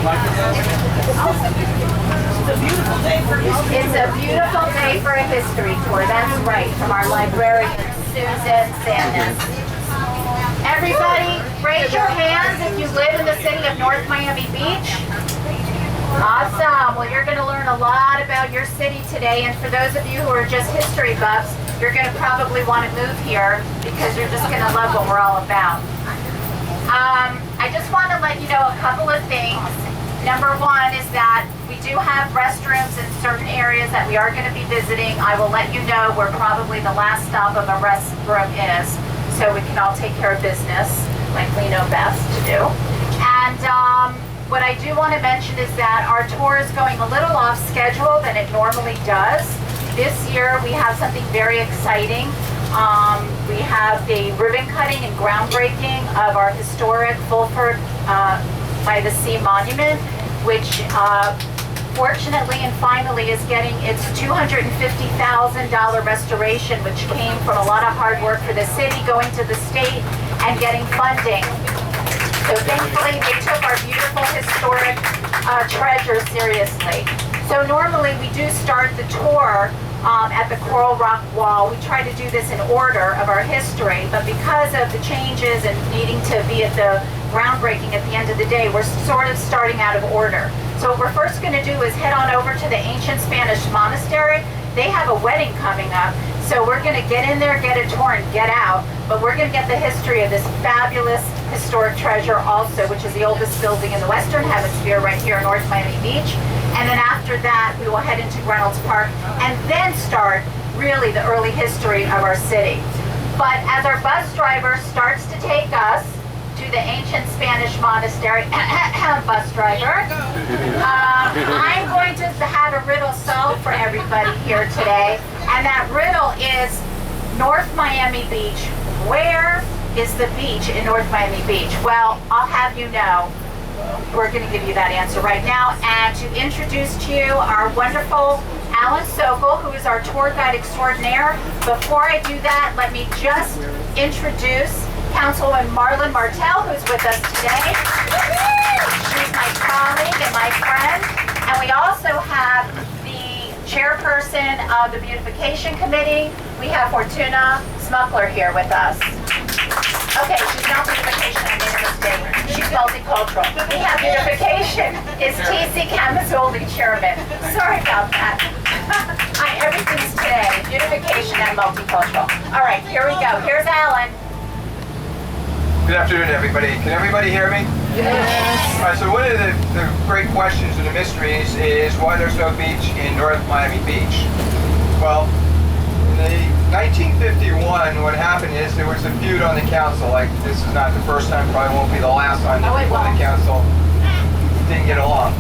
It's a beautiful day for a history tour. That's right, from our librarian, Susan Sanders. Everybody, raise your hands if you live in the city of North Miami Beach. Awesome. Well, you're going to learn a lot about your city today, and for those of you who are just history buffs, you're going to probably want to move here because you're just going to love what we're all about. I just want to let you know a couple of things. Number one is that we do have restrooms in certain areas that we are going to be visiting. I will let you know where probably the last stop of a restroom is, so we can all take care of business like we know best to do. And what I do want to mention is that our tour is going a little off schedule than it normally does. This year we have something very exciting. We have the ribbon cutting and groundbreaking of our historic Fulford by the Sea Monument, which fortunately and finally is getting its $250,000 restoration, which came from a lot of hard work for the city, going to the state and getting funding. So thankfully they took our beautiful historic treasure seriously. So normally we do start the tour at the Coral Rock Wall. We try to do this in order of our history, but because of the changes and needing to be at the groundbreaking at the end of the day, we're sort of starting out of order. So what we're first going to do is head on over to the ancient Spanish monastery. They have a wedding coming up, so we're going to get in there, get a tour, and get out. But we're going to get the history of this fabulous historic treasure also, which is the oldest building in the Western Hemisphere right here in North Miami Beach. And then after that, we will head into Reynolds Park and then start really the early history of our city. But as our bus driver starts to take us to the ancient Spanish monastery, bus driver, I'm going to have a riddle solved for everybody here today. And that riddle is North Miami Beach. Where is the beach in North Miami Beach? Well, I'll have you know. We're going to give you that answer right now. And to introduce to you our wonderful Alan Sokol, who is our tour guide extraordinaire. Before I do that, let me just introduce Councilwoman Marlon Martell, who's with us today. She's my colleague and my friend. And we also have the chairperson of the Beautification Committee. We have Fortuna Smuckler here with us. Okay, she's not beautification, I made a mistake. She's multicultural. We have beautification. Is T.C. Camazzoli chairman. Sorry about that. Hi, everything's today. Beautification and multicultural. All right, here we go. Here's Alan. Good afternoon, everybody. Can everybody hear me? Yes. All right, so one of the great questions and the mysteries is why there's no beach in North Miami Beach. Well, in 1951, what happened is there was a feud on the council. Like, this is not the first time, probably won't be the last time that people on the council didn't get along.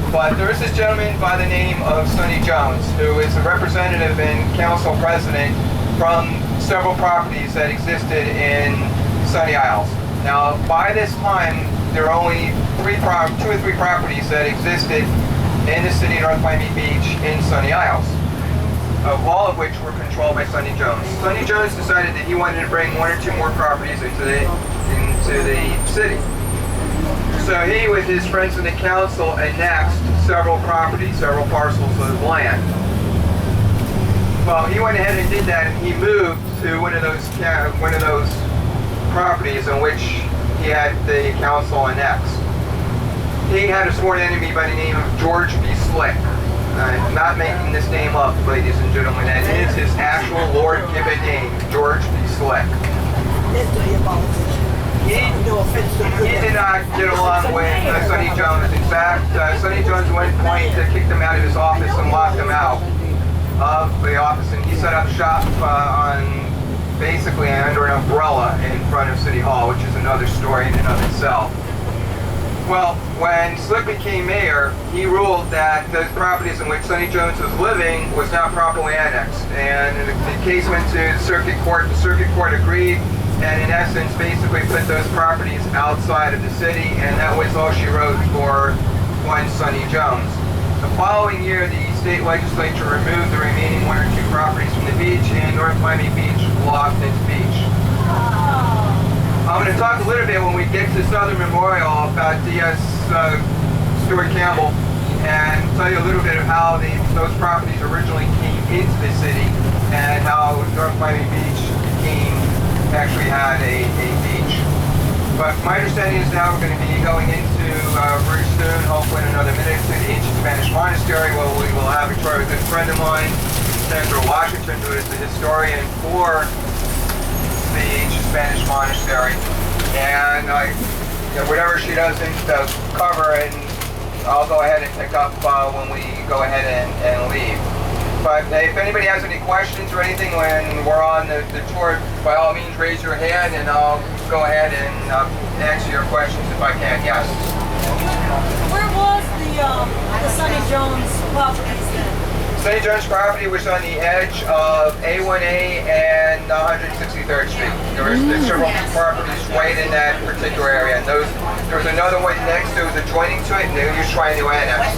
But there is this gentleman by the name of Sonny Jones, who is a representative and council president from several properties that existed in Sunny Isles. Now, by this time, there are only two or three properties that existed in the city of North Miami Beach in Sunny Isles, all of which were controlled by Sonny Jones. Sonny Jones decided that he wanted to bring one or two more properties into the city. So he, with his friends in the council, annexed several properties, several parcels of land. Well, he went ahead and did that, and he moved to one of those properties in which he had the council annexed. He had a sworn enemy by the name of George B. Slick. I'm not making this name up, ladies and gentlemen. That is his actual Lord given name, George B. Slick. He did not get along with Sonny Jones. In fact, Sonny Jones at one point kicked him out of his office and locked him out of the office, and he set up shop basically under an umbrella in front of City Hall, which is another story in and of itself. Well, when Slick became mayor, he ruled that those properties in which Sonny Jones was living was not properly annexed, and the case went to the circuit court. The circuit court agreed, and in essence basically put those properties outside of the city, and that was all she wrote for one Sonny Jones. The following year, the state legislature removed the remaining one or two properties from the beach, and North Miami Beach lost its beach. I'm going to talk a little bit when we get to Southern Memorial about D.S. Stuart Campbell and tell you a little bit of how those properties originally came into the city and how North Miami Beach actually had a beach. But my understanding is now we're going to be going into very soon, hopefully in another minute, to the ancient Spanish monastery, where we will have a tour with a good friend of mine, Sandra Washington, who is the historian for the ancient Spanish monastery. And whatever she doesn't cover, and I'll go ahead and pick up when we go ahead and leave. But if anybody has any questions or anything when we're on the tour, by all means raise your hand and I'll go ahead and answer your questions if I can. Yes? Where was the Sonny Jones properties then? Sonny Jones property was on the edge of A1A and 163rd Street. There's several properties right in that particular area. And there was another one next to it, adjoining to it, and they were just trying to annex.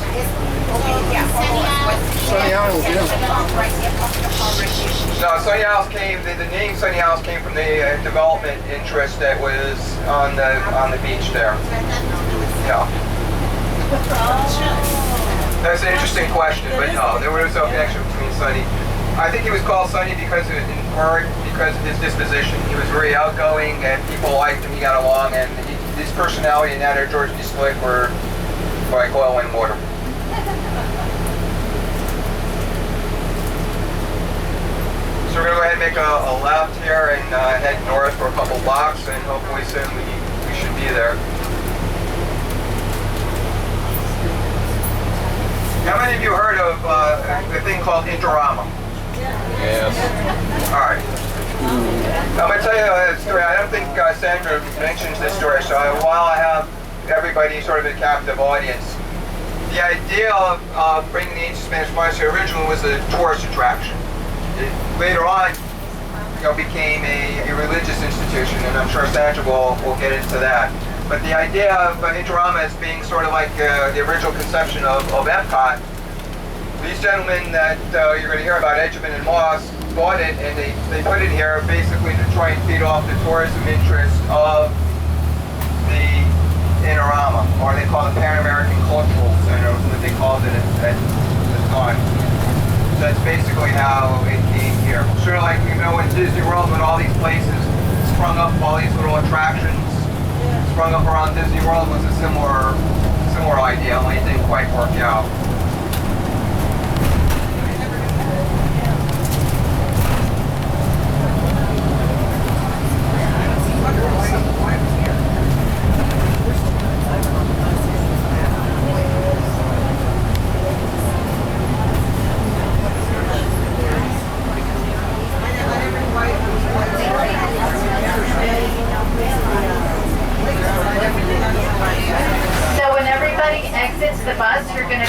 Sunny Isles, yeah. No, Sunny Isles came. The name Sunny Isles came from the development interest that was on the beach there. Yeah. That's an interesting question, but no, there was no connection between Sunny. I think he was called Sunny because of his disposition. He was very outgoing, and people liked him. He got along, and his personality and that of George D. Slick were like oil and water. So we're going to go ahead and make a left here and head north for a couple blocks, and hopefully soon we should be there. How many of you heard of a thing called Interama? Yes. All right. I'm going to tell you a story. I don't think Sandra mentions this story, so while I have everybody sort of a captive audience, the idea of bringing the ancient Spanish monastery originally was a tourist attraction. It later on became a religious institution, and I'm sure Sandra will get into that. But the idea of Interama as being sort of like the original conception of Epcot, these gentlemen that you're going to hear about, Edgerman and Moss, bought it, and they put it here basically to try and feed off the tourism interest of the Interama, or they call it Pan American Cultural Center, was what they called it at the time. That's basically how it came here. Sort of like, in Disney World, when all these places sprung up, all these little attractions sprung up around Disney World, was a similar idea, only it didn't quite work out.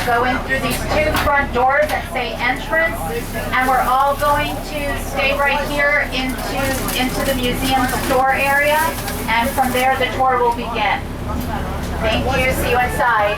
Go in through these two front doors that say entrance, and we're all going to stay right here into the museum store area, and from there the tour will begin. Thank you. See you inside.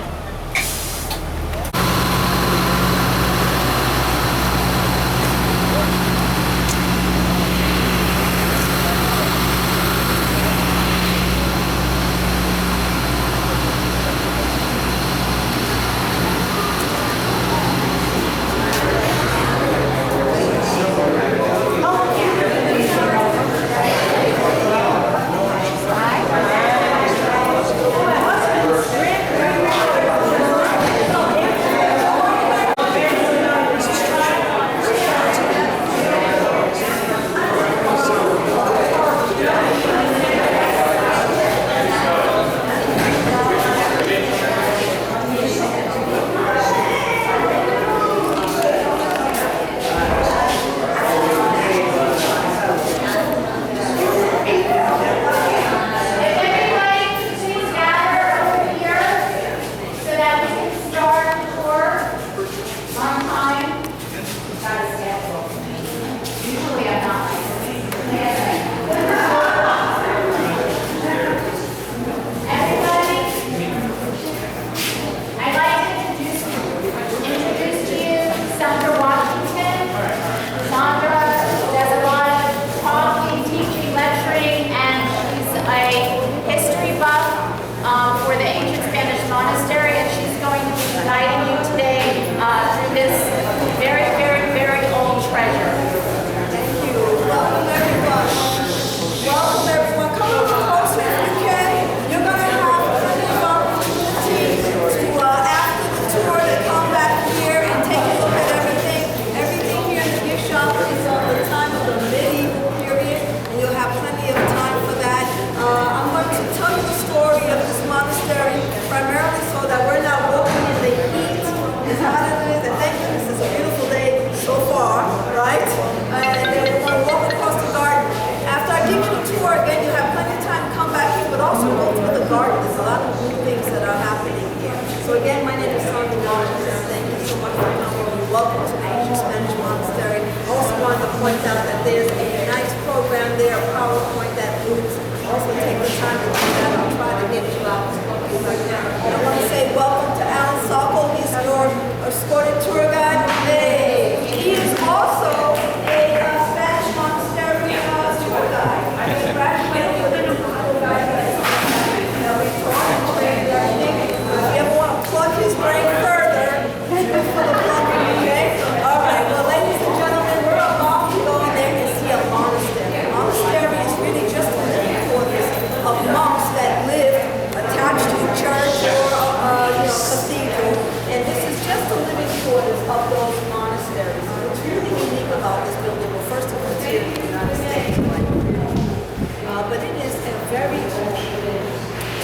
very old,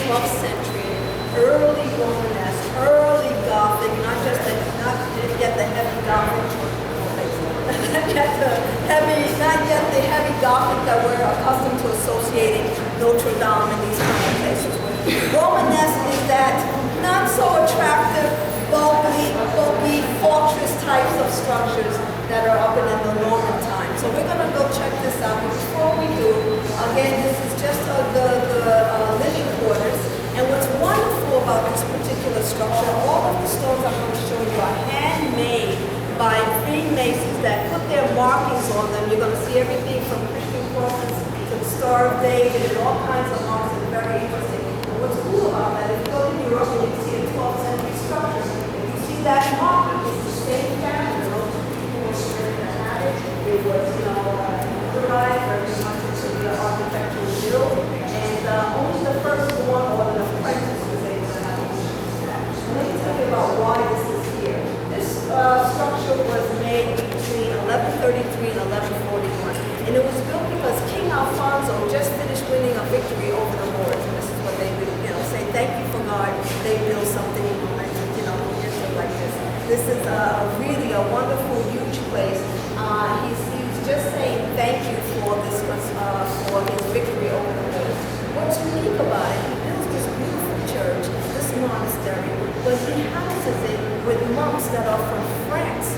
12th century, early Romanesque, early Gothic, not yet the heavy Gothic, not yet the heavy Gothic that we're accustomed to associating Notre Dame and these kind of places with. Romanesque is that not so attractive, bulky fortress types of structures that are up in the Norman time. So we're going to go check this out. But before we do, again, this is just the living quarters. And what's wonderful about this particular structure, all of the stones I'm going to show you are handmade by Freemasons that put their markings on them. You're going to see everything from Christian crosses to the Star of David and all kinds of marks. It's very interesting. And what's cool about that, if you go to Europe and you see a 12th century structure, if you see that marking, it's the same pattern. It was, derived very much into the architectural build, and only the first one or the apprentice was able to have that. And let me tell you about why this is here. This structure was made between 1133 and 1141, and it was built because King Alfonso just finished winning a victory over the Moors, and this is what they would, say thank you for God. They built something, like this. This is really a wonderful, huge place. He's just saying thank you for this for his victory over the Moors. What's unique about it? He builds this beautiful church, this monastery, but he houses it with monks that are from France.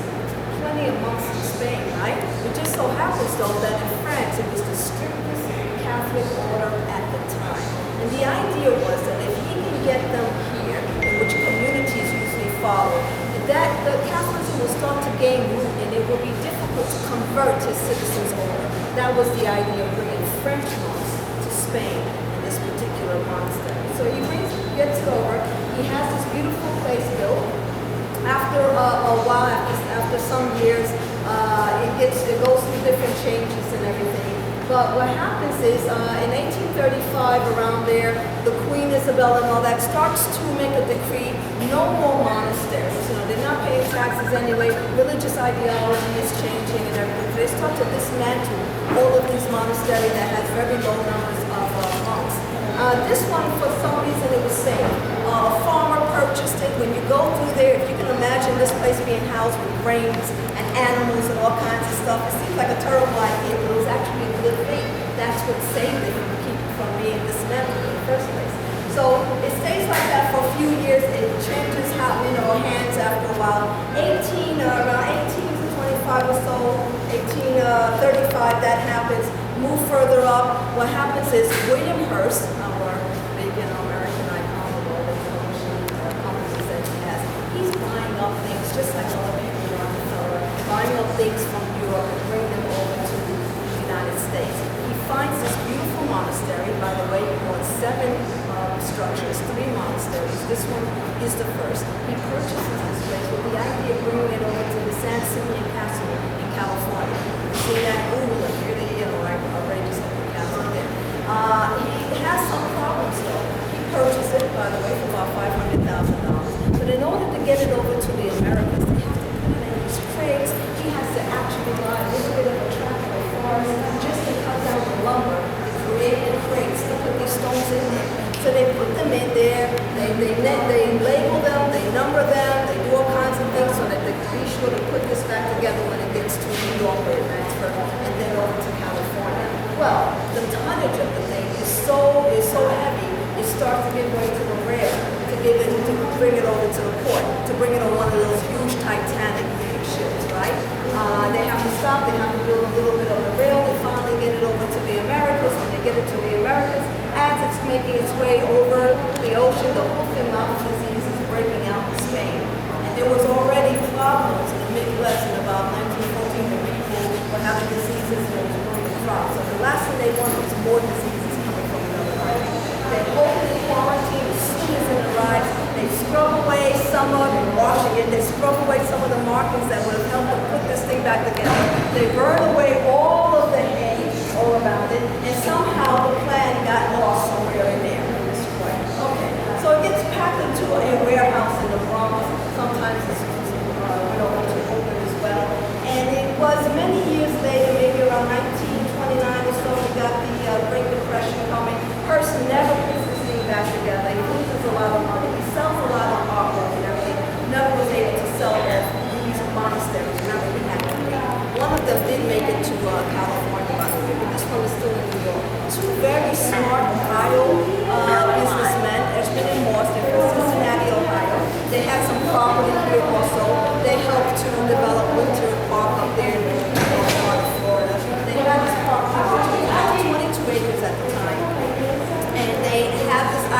Plenty of monks in Spain, right? It just so happens though that in France it was the strictest Catholic order at the time. And the idea was that if he can get them here, which communities usually follow, that the Catholicism will start to gain root and it will be difficult to convert his citizens over. That was the idea of bringing French monks to Spain in this particular monastery. So he gets it over. He has this beautiful place built. After a while, after some years, it goes through different changes and everything. But what happens is, in 1835, around there, the Queen Isabella and all that starts to make a decree, no more monasteries. They're not paying taxes anyway. Religious ideology is changing and everything. They start to dismantle all of these monasteries that has very low numbers of monks. This one, for some reason, it was safe. A farmer purchased it. When you go through there, if you can imagine this place being housed with grains and animals and all kinds of stuff, it seems like a terrible idea, but it was actually a good thing. That's what saved it from being dismantled in the first place. So it stays like that for a few years. It changes hands after a while. Around 1825 or so, 1835, that happens. Move further up. What happens is William Hearst, our big American icon of all the companies that he has, he's buying up things just like other people Rockefeller, buying up things from Europe and bringing them over to the United States. He finds this beautiful monastery. By the way, he bought 7 structures, 3 monasteries. This one is the first. He purchases this place with the idea of bringing it over to the San Simeon Castle in California. You see that? Ooh, like really, outrageous looking castle there. He has some problems though. He purchased it, by the way, for about $500,000. But in order to get it over to the Americas, they have to put it in these crates. He has to actually buy a little bit of a tract of forest just to cut down the lumber to create the crates to put these stones in there. So they put them in there, they label them, they number them, they do all kinds of things so that they can be sure to put this back together when it gets to New York where it transfers and then over to California. Well, the tonnage of the thing is so heavy, it starts to give way to the rail to bring it over to the port, to bring it on one of those huge Titanic ships, right? They have to stop, they have to build a little bit of the rail, they finally get it over to the Americas. When they get it to the Americas, as it's making its way over the ocean, the hoof-and-mouth disease is breaking out in Spain. And there was already problems in the Midwest in about 1914 when people were having diseases and it was ruining crops. So the last thing they wanted was more diseases coming from another country. They hold it in quarantine as soon as it arrives. They scrub away some of it, washing it, they scrub away some of the markings that would have helped them put this thing back together. They burn away all of the hay all around it, and somehow the plan got lost somewhere in there. Okay, so it gets packed into a warehouse in the Bronx. Sometimes it's went over to Oakland as well. And it was many years later, maybe around 1929 or so, we got the Great Depression.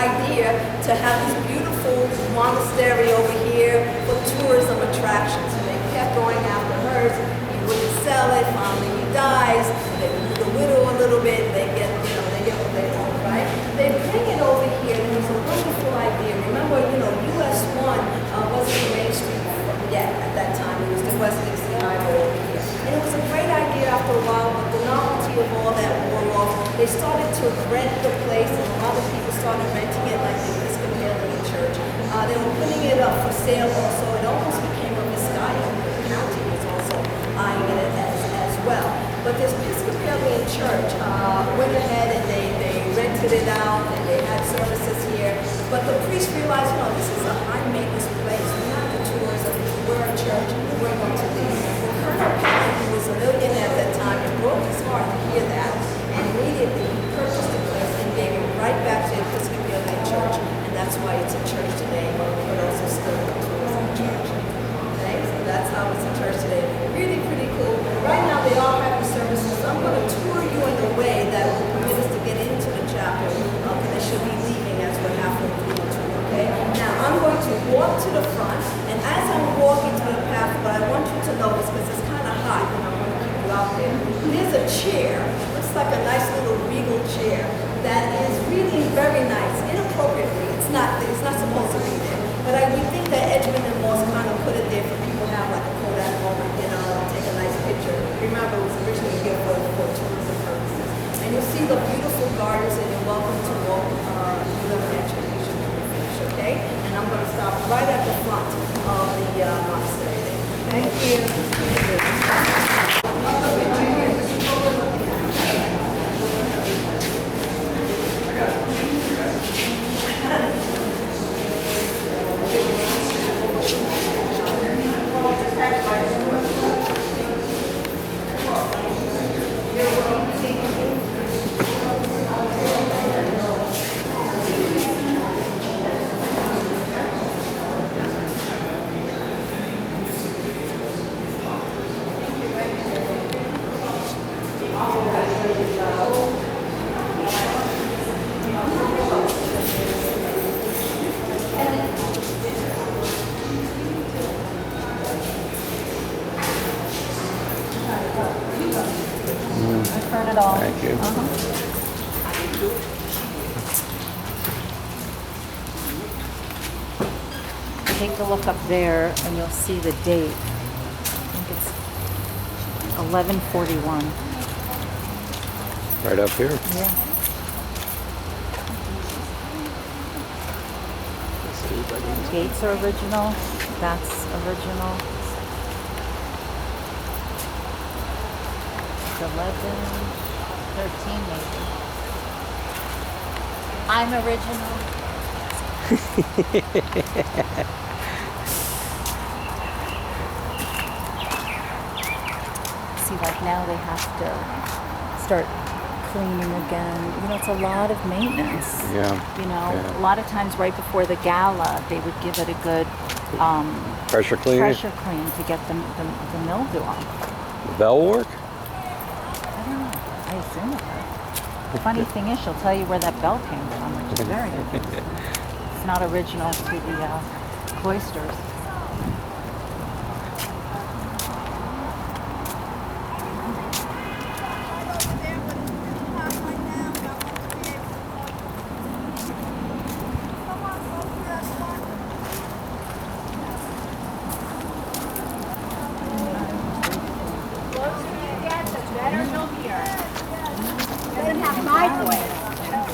idea to have this beautiful monastery over here for tourism attractions. And they kept going after hers. He wouldn't sell it. Finally, he dies. They do the widow a little bit. They get what they want, right? They bring it over here, and it was a wonderful idea. Remember, US 1 wasn't the Main Street yet at that time. It was the West Dixie Highway over here. And it was a great idea after a while, but the novelty of all that wore off. They started to rent the place, and a lot of people started renting it, like the Episcopalian Church. They were putting it up for sale also. It almost became a Viscaya. The county was also eyeing it as well. But this Episcopalian Church went ahead and they rented it out, and they had services here. But the priest realized, this is a high-maintenance place. We're not the tourism. We're a church. We're going to leave. Well, Colonel Penn, who was a millionaire at that time, it broke his heart to hear that, and immediately he purchased the place and gave it right back to the Episcopalian Church, and that's why it's a church today, but also still a tourism church. Okay, so that's how it's a church today. Really pretty cool. Right now they are having services. So I'm going to tour you in a way that will permit us to get into the chapel, and they should be leaving as we're halfway through the tour. Okay. Now I'm going to walk to the front, and as I'm walking to the path, what I want you to notice, because it's kind of hot, and I'm going to keep you out there. There's a chair. Looks like a nice little regal chair that is really very nice. Inappropriately, it's not supposed to be there. But we think that Edmund and Moss kind of put it there for people to have like a Kodak moment, take a nice picture. Remember, it was originally here for tourism purposes. And you'll see the beautiful gardens, and you're welcome to walk through the transportation when you finish, okay? And I'm going to stop right at the front of the monastery there. Thank you. Thank you. Take a look up there and you'll see the date. I think it's 1141. Right up here. Yeah. Gates are original. That's original. It's 11, 13 maybe. I'm original. See, like now they have to start cleaning again. It's a lot of maintenance. Yeah. A lot of times right before the gala, they would give it a good Pressure clean. to get the mildew off. The bell work? I don't know. I assume it does. The funny thing is, she'll tell you where that bell came from, which is very interesting. It's not original to the cloisters.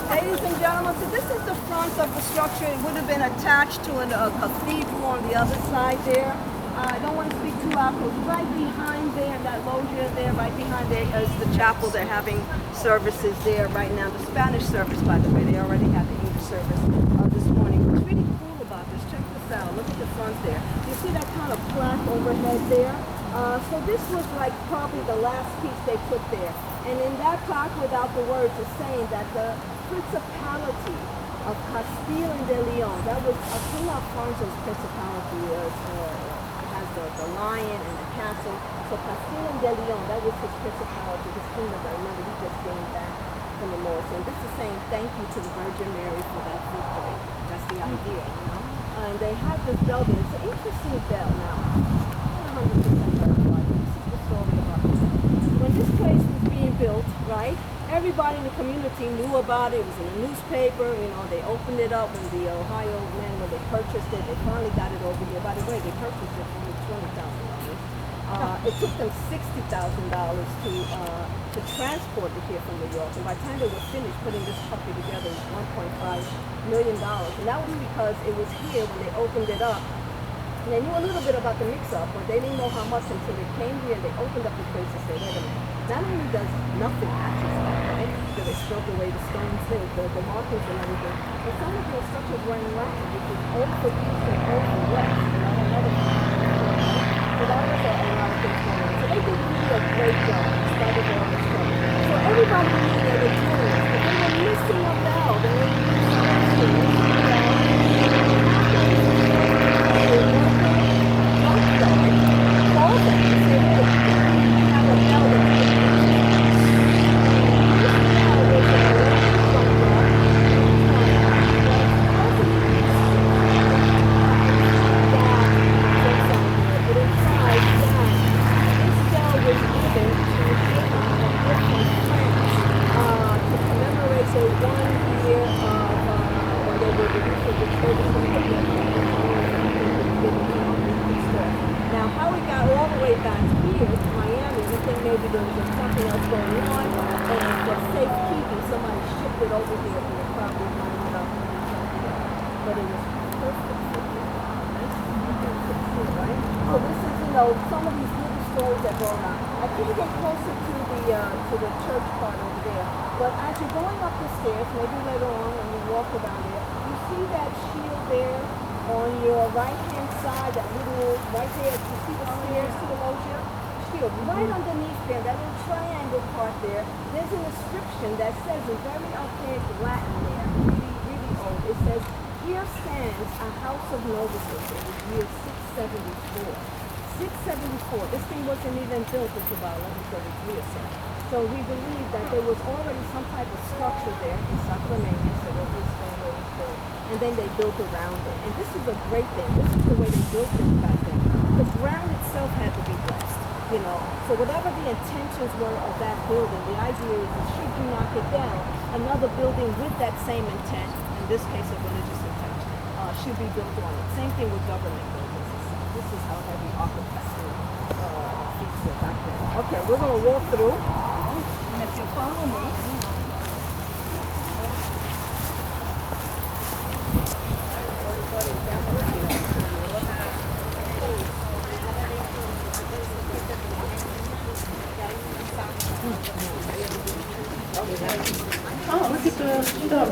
Ladies and gentlemen, so this is the front of the structure. It would have been attached to a cathedral on the other side there. I don't want to speak too loud, because right behind there, that loggia there, right behind there is the chapel. They're having services there right now. The Spanish service, by the way, they already had the English service this morning. What's really cool about this, check this out. Look at the front there. You see that kind of plaque overhead there? So this was like probably the last piece they put there. And in that plaque, without the words, is saying that the Principality of Castile and de Leon, that was King Alfonso's principality, has the lion and the castle. So Castile and de Leon, that was his principality, his kingdom. I remember he just gained back from the Lord. So this is saying thank you to the Virgin Mary for that victory. That's the idea, you know. And they have this building. It's an interesting bell now. I'm not 100% verified. This is the story about it. When this place was being built, right, everybody in the community knew about it. It was in the newspaper. You know, they opened it up when the Ohio men, when they purchased it, they finally got it over here. By the way, they purchased it for only $20,000. It took them $60,000 to transport it here from New York. And by the time they were finished putting this puppy together, it was $1.5 million. And that was because it was here when they opened it up. And they knew a little bit about the mix-up, but they didn't know how much until they came here and they opened up the place and said, wait a minute, not only does nothing matches up, right? Because they scrubbed away the stones, the markings and everything, but some of the structures were in Latin, which is old for east and old for west, you know, another so that was a lot of things going on. So they did really a great job in spite of all the stuff. So everybody knew they were doing this, but they were missing a bell. They were missing a bell. Now, how it got all the way back here to Miami, I think maybe there was something else going on, and for safekeeping, somebody shipped it over here and they probably lined it up. But it was perfect for you. Right? So this is, you know, some of these little stories that go on. I think get closer to the church part over there. But as you're going up the stairs, maybe later on when you walk around there, you see that shield there on your right-hand side, that little, right there, you see the stairs to the loggia? Shield. Right underneath there, that little triangle part there, there's an inscription that says in very archaic Latin there, really old. It says, here stands a house of novices in the year 674. 674. This thing wasn't even built until about 1133 or so. So we believe that there was already some type of structure there in Sacramento, so that this thing was built. And then they built around it. And this is a great thing. This is the way they built it back then. The ground itself had to be blessed, you know. So whatever the intentions were of that building, the idea is that should you knock it down, another building with that same intent, in this case a religious intent, should be built on it. Same thing with government buildings. This is how heavy architecture feats were back then. Okay, we're going to walk through. And if you follow me, oh, look at the dog.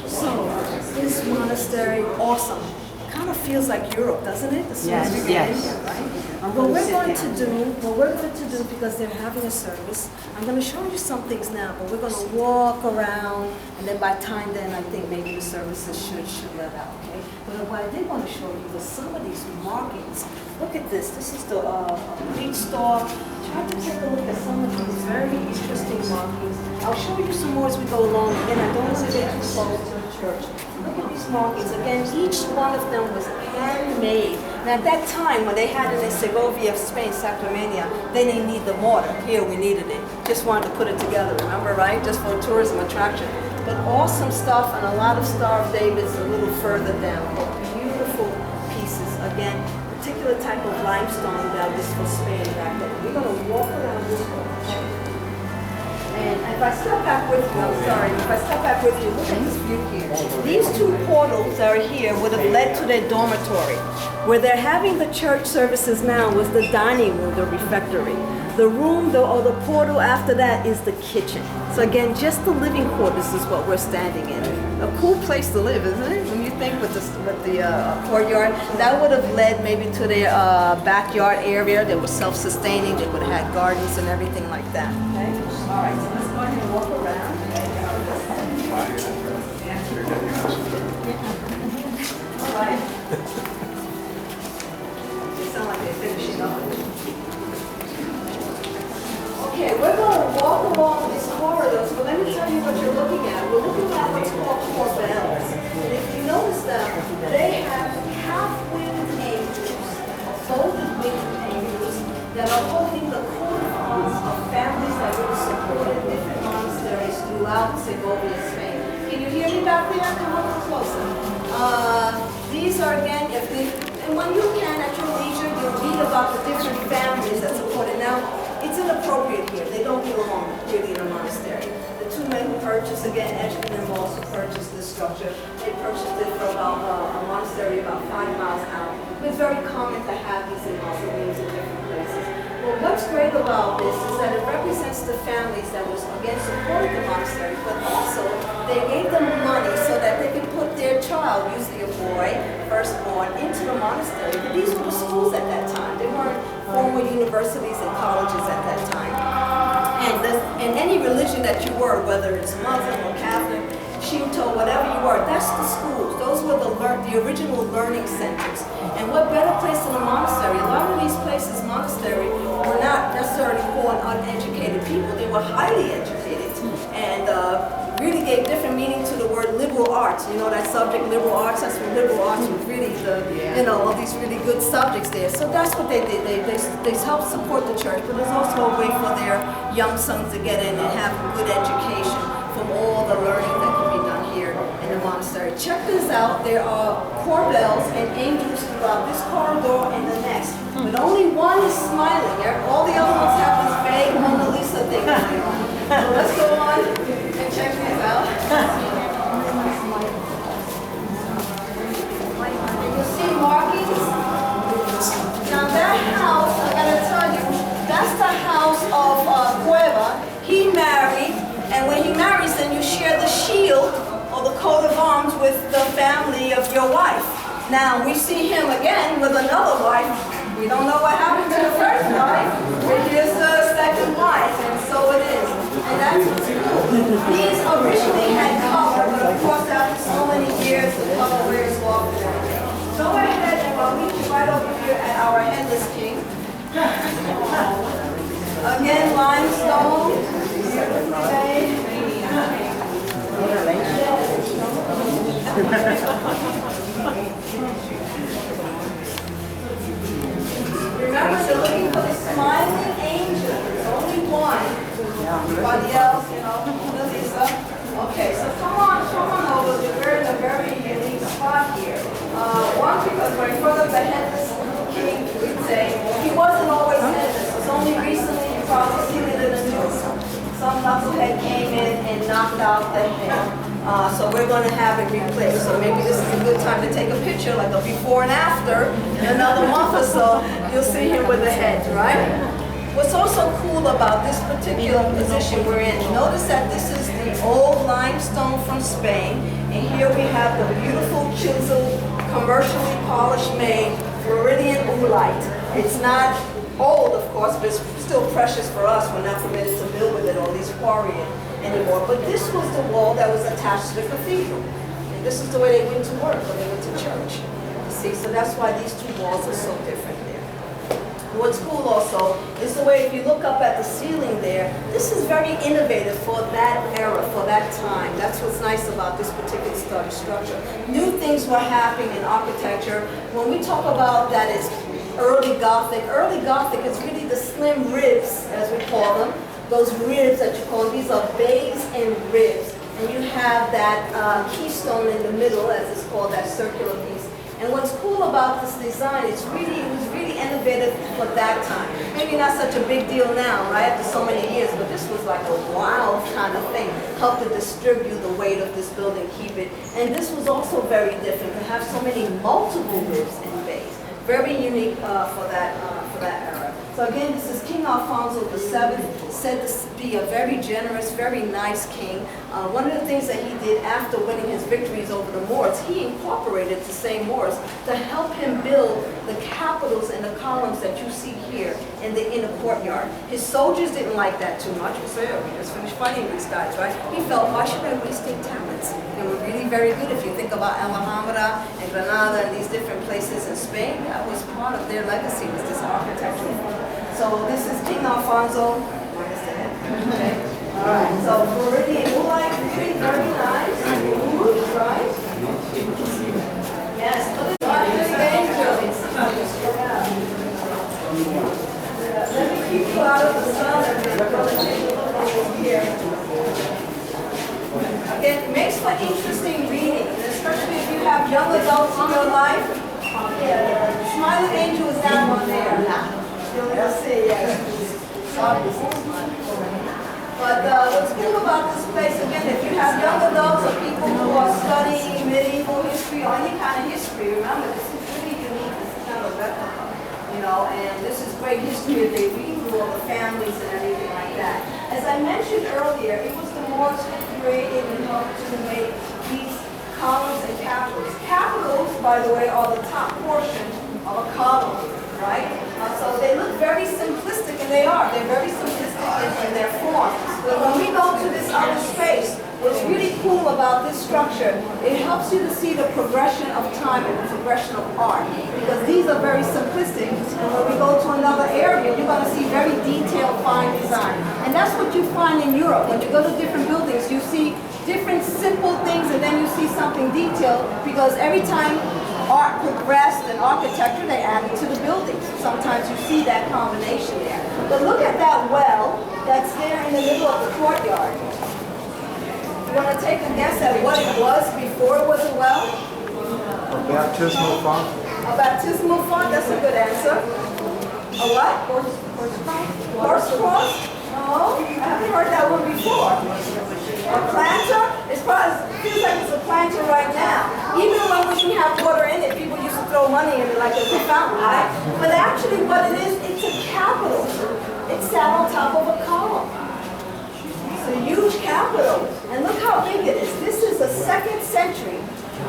So, this monastery, awesome. Kind of feels like Europe, doesn't it? As soon as we get in here, right? What we're going to do, because they're having a service, I'm going to show you some things now, but we're going to walk around, and then by time then, I think maybe the services should let out, okay? But what I did want to show you was some of these markings. Look at this. This is the wheat stalk. Try to take a look at some of these very interesting markings. I'll show you some more as we go along. Again, I don't want to get too close to the church. Look at these markings. Again, each one of them was handmade. And at that time, when they had it in Segovia of Spain, Sacramento, they didn't need the mortar. Here, we needed it. Just wanted to put it together, remember, right? Just for a tourism attraction. But awesome stuff, and a lot of Star of David's a little further down. Beautiful pieces. Again, particular type of limestone that was for Spain back then. We're going to walk around this one. And if I step back with you, I'm sorry, if I step back with you, look at this view here. These two portals that are here would have led to their dormitory. Where they're having the church services now was the dining room, the refectory. The room, or the portal after that is the kitchen. So again, just the living quarters is what we're standing in. A cool place to live, isn't it? When you everything with the courtyard. That would have led maybe to their backyard area. They were self-sustaining. They would have had gardens and everything like that. Okay. All right. So let's go ahead and walk around. All right. They sound like they're finishing up. Okay, we're going to walk along these corridors, but let me tell you what you're looking at. We're looking at what's called corbels. And if you notice them, they have half-winged angels, folded winged angels, that are holding the coat of arms of families that would have supported different monasteries throughout Segovia, Spain. Can you hear me back there? Come a little closer. These are, again, and when you can, at your leisure, you'll read about the different families that supported. Now, it's inappropriate here. They don't belong really in a monastery. The two men who purchased, again, Edgerton and Moss, who purchased this structure, they purchased it for about a monastery about 5 miles out. It's very common to have these in mausoleums in different places. Well, what's great about this is that it represents the families that was, again, supported the monastery, but also they gave them money so that they could put their child, usually a boy, firstborn, into the monastery. But these were the schools at that time. They weren't formal universities and colleges at that time. And any religion that you were, whether it's Muslim or Catholic, Shinto, whatever you were, that's the schools. Those were the original learning centers. And what better place than a monastery? A lot of these places, monastery, were not necessarily for uneducated people. They were highly educated and really gave different meaning to the word liberal arts. You know that subject, liberal arts, that's what liberal arts was really all these really good subjects there. So that's what they did. They helped support the church, but there's also a way for their young sons to get in and have a good education from all the learning that can be done here in the monastery. Check this out. There are corbels and angels throughout this corridor and the next. But only one is smiling. All the other ones have this vague Mona Lisa thing going on. So let's go on and check this out. You'll see markings. Now that house, I gotta tell you, that's the house of Cueva. He married, and when he marries, then you share the shield or the coat of arms with the family of your wife. Now we see him again with another wife. We don't know what happened to the first wife, but here's the second wife, and so it is. And that's what's cool. These originally had color, but of course after so many years, the color wears off and everything. Go ahead and I'll meet you right over here at our headless king. Again, limestone. Remember, they're looking for the smiling angel. There's only one. Everybody else, Mona Lisa. Okay, so come on over. We're in a very unique spot here. One, because we're in front of the headless king, we'd say. He wasn't always headless. It was only recently you probably seen it in the news. Some knucklehead came in and knocked out the head. So we're going to have it replaced. So maybe this is a good time to take a picture, like a before and after. In another month or so, you'll see him with the head, right? What's also cool about this particular position we're in, notice that this is the old limestone from Spain, and here we have the beautiful chiseled, commercially polished made Floridian oolite. It's not old, of course, but it's still precious for us. We're not permitted to build with it or at least quarry it anymore. But this was the wall that was attached to the cathedral. And this is the way they went to work when they went to church. You see, so that's why these two walls are so different there. What's cool also is the way, if you look up at the ceiling there, this is very innovative for that era, for that time. That's what's nice about this particular structure. New things were happening in architecture. When we talk about that it's early Gothic is really the slim ribs, as we call them. Those ribs that you call, these are bays and ribs. And you have that keystone in the middle, as it's called, that circular piece. And what's cool about this design, it was really innovative for that time. Maybe not such a big deal now, right, after so many years, but this was like a wild kind of thing. Helped to distribute the weight of this building, keep it. And this was also very different, to have so many multiple ribs and bays. Very unique for that era. So again, this is King Alfonso VII, said to be be a very generous, very nice king. One of the things that he did after winning his victories over the Moors, he incorporated the same Moors to help him build the capitals and the columns that you see here in the inner courtyard. His soldiers didn't like that too much. We said, we just finished fighting these guys, right? He felt, why should I waste their talents? They were really very good. If you think about Alhambra and Granada and these different places in Spain, that was part of their legacy, was this architecture. So this is King Alfonso. Okay. All right. So Floridian moonlight, really very nice. Ooh, right? Yes. Look at the angels. Let me keep you out of the sun and we're going to take a look over here. Again, it makes for interesting reading, especially if you have young adults in your life. Yeah, Smiling Angel is down on there. You'll see, But what's cool about this place, again, if you have young adults or people who are studying medieval history or any kind of history, remember, this is really unique. This is kind of a replica, you know, and this is great history if they read through all the families and everything like that. As I mentioned earlier, it was the Moors who created and helped to make these columns and capitals. Capitals, by the way, are the top portion of a column, right? So they look very simplistic, and they are. They're very simplistic in their form. But when we go to this other space, what's really cool about this structure, it helps you to see the progression of time and the progression of art. Because these are very simplistic. And when we go to another area, you're going to see very detailed, fine design. And that's what you find in Europe. When you go to different buildings, you see different simple things, and then you see something detailed, because every time art progressed and architecture, they added to the buildings. Sometimes you see that combination there. But look at that well that's there in the middle of the courtyard. You want to take a guess at what it was before it was a well? A baptismal font? A baptismal font, that's a good answer. A what? Horse cross? No, I haven't heard that one before. A planter? It feels like it's a planter right now. Even when we didn't have water in it, people used to throw money in it like it's a fountain, right? But actually what it is, it's a capital. It sat on top of a column. It's a huge capital. And look how big it is. This is a 2nd century,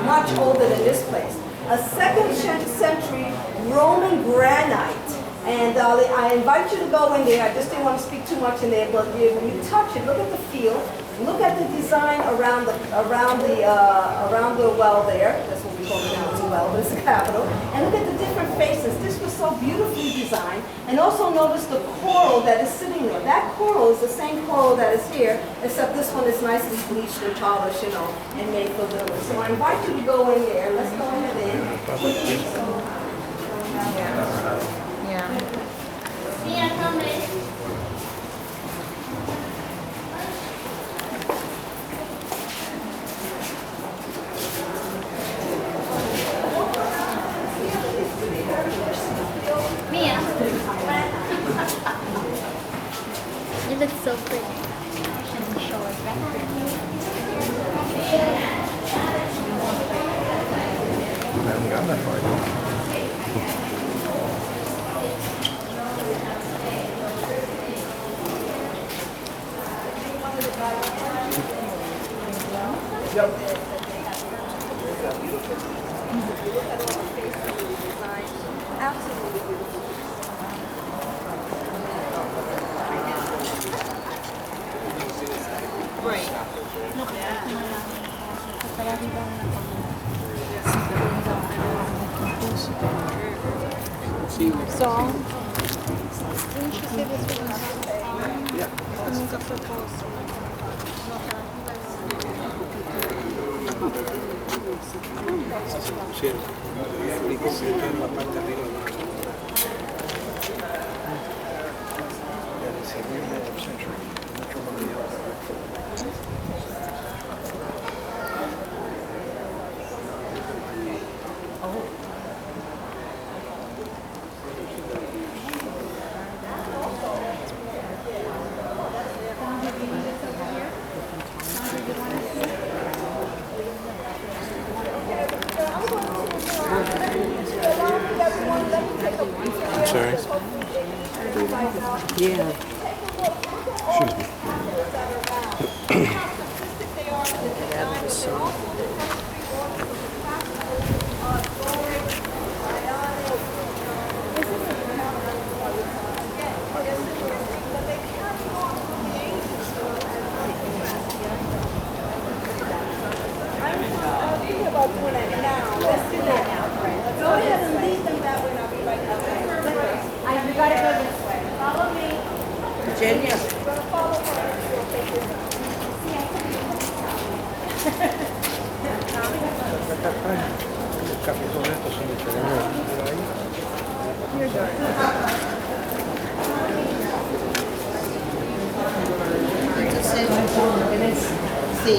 much older than this place. A 2nd century Roman granite. And I invite you to go in there. I just didn't want to speak too much in there, but when you touch it, look at the feel, look at the design around the well there. That's what we call it now. It's a well, but it's a capital. And look at the different faces. This was so beautifully designed. And also notice the coral that is sitting there. That coral is the same coral that is here, except this one is nicely bleached and polished, you know, and made for lilies. So I invite you to go in there. Let's go ahead in. Yeah. Mia, come in. Mia. You look so pretty. Should show us back. I haven't gotten that far. Yep. Absolutely beautiful. So, didn't you say this was? Yeah. Nunca foi posto. Sí, y completar la parte arriba. I'm sorry. Yeah. Excuse me. About doing that now. Let's do that now. Go ahead and lead them that way and I'll be right back. You gotta go this way. Follow me. Virginia. We're gonna follow her. She'll take this. Los capítulos estos son diferentes. Sí.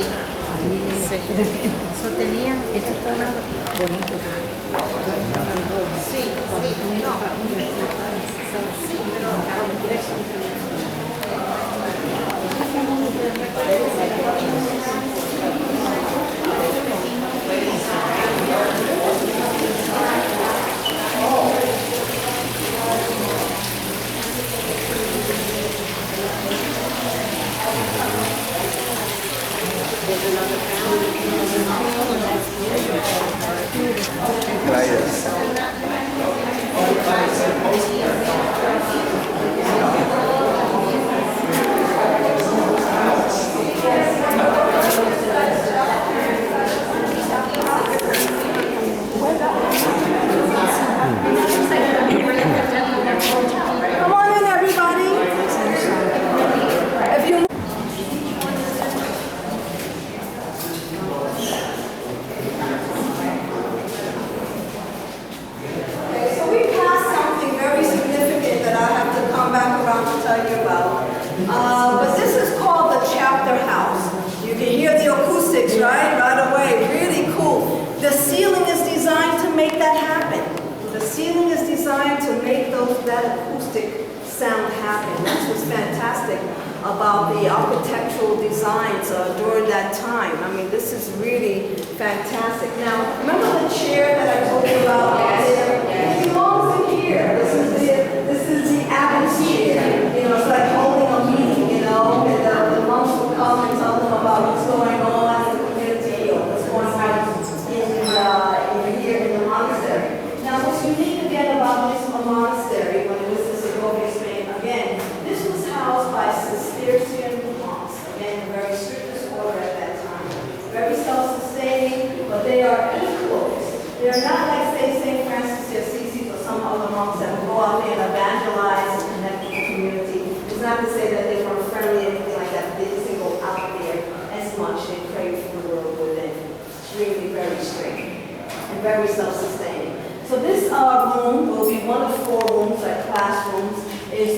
Eso tenían, esto estaba bonito. Sí, sí, Come on in, everybody. If you Okay, so we passed something very significant that I have to come back around to tell you about. But this is called the chapter house. You can hear the acoustics, right? Right away. Really cool. The ceiling is designed to make that happen. The ceiling is designed to make that acoustic sound happen. That's what's fantastic about the architectural designs during that time. I mean, this is really fantastic. Now, remember the chair that I told you about? It belongs in here. This is the abbot's chair. You know, it's like holding a meeting, you know, and the monks will come and tell them about what's going on in the community or what's going on in here in the monastery. Now, what's unique again about this monastery, when it was in Segovia, Spain, again, this was housed by Cistercian monks, again, the very strictest order at that time. Very self-sustaining, but they are enclosed. They're not like, say, St. Francis de Assisi or some other monks that would go out there and evangelize and connect with the community. It's not to say that they weren't friendly or anything like that, but they just didn't go out there as much. They prayed for the world within. Really very strict and very self-sustaining. So this room will be one of 4 rooms, like classrooms. It's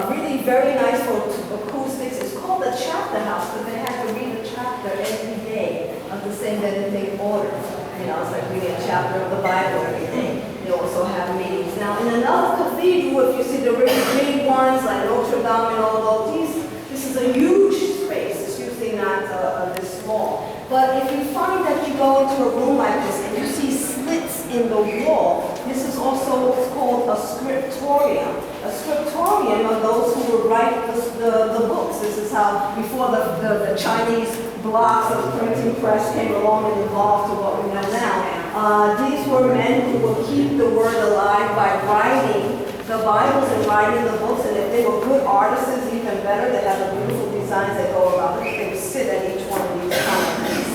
really very nice for acoustics. It's called the chapter house because they have to read a chapter every day of the same Benedictine order. You know, it's like reading a chapter of the Bible every day. They also have meetings. Now, in another cathedral, if you see the really big ones like Notre Dame and all those, this is a huge space. It's usually not this small. But if you find that you go into a room like this and you see slits in the wall, this is also what's called a scriptorium. A scriptorium are those who would write the books. This is how, before the Chinese blocks of the printing press came along and evolved to what we know now. These were men who would keep the word alive by writing the Bibles and writing the books, and if they were good artists, even better, they had the beautiful designs that go around it. They would sit at each one of these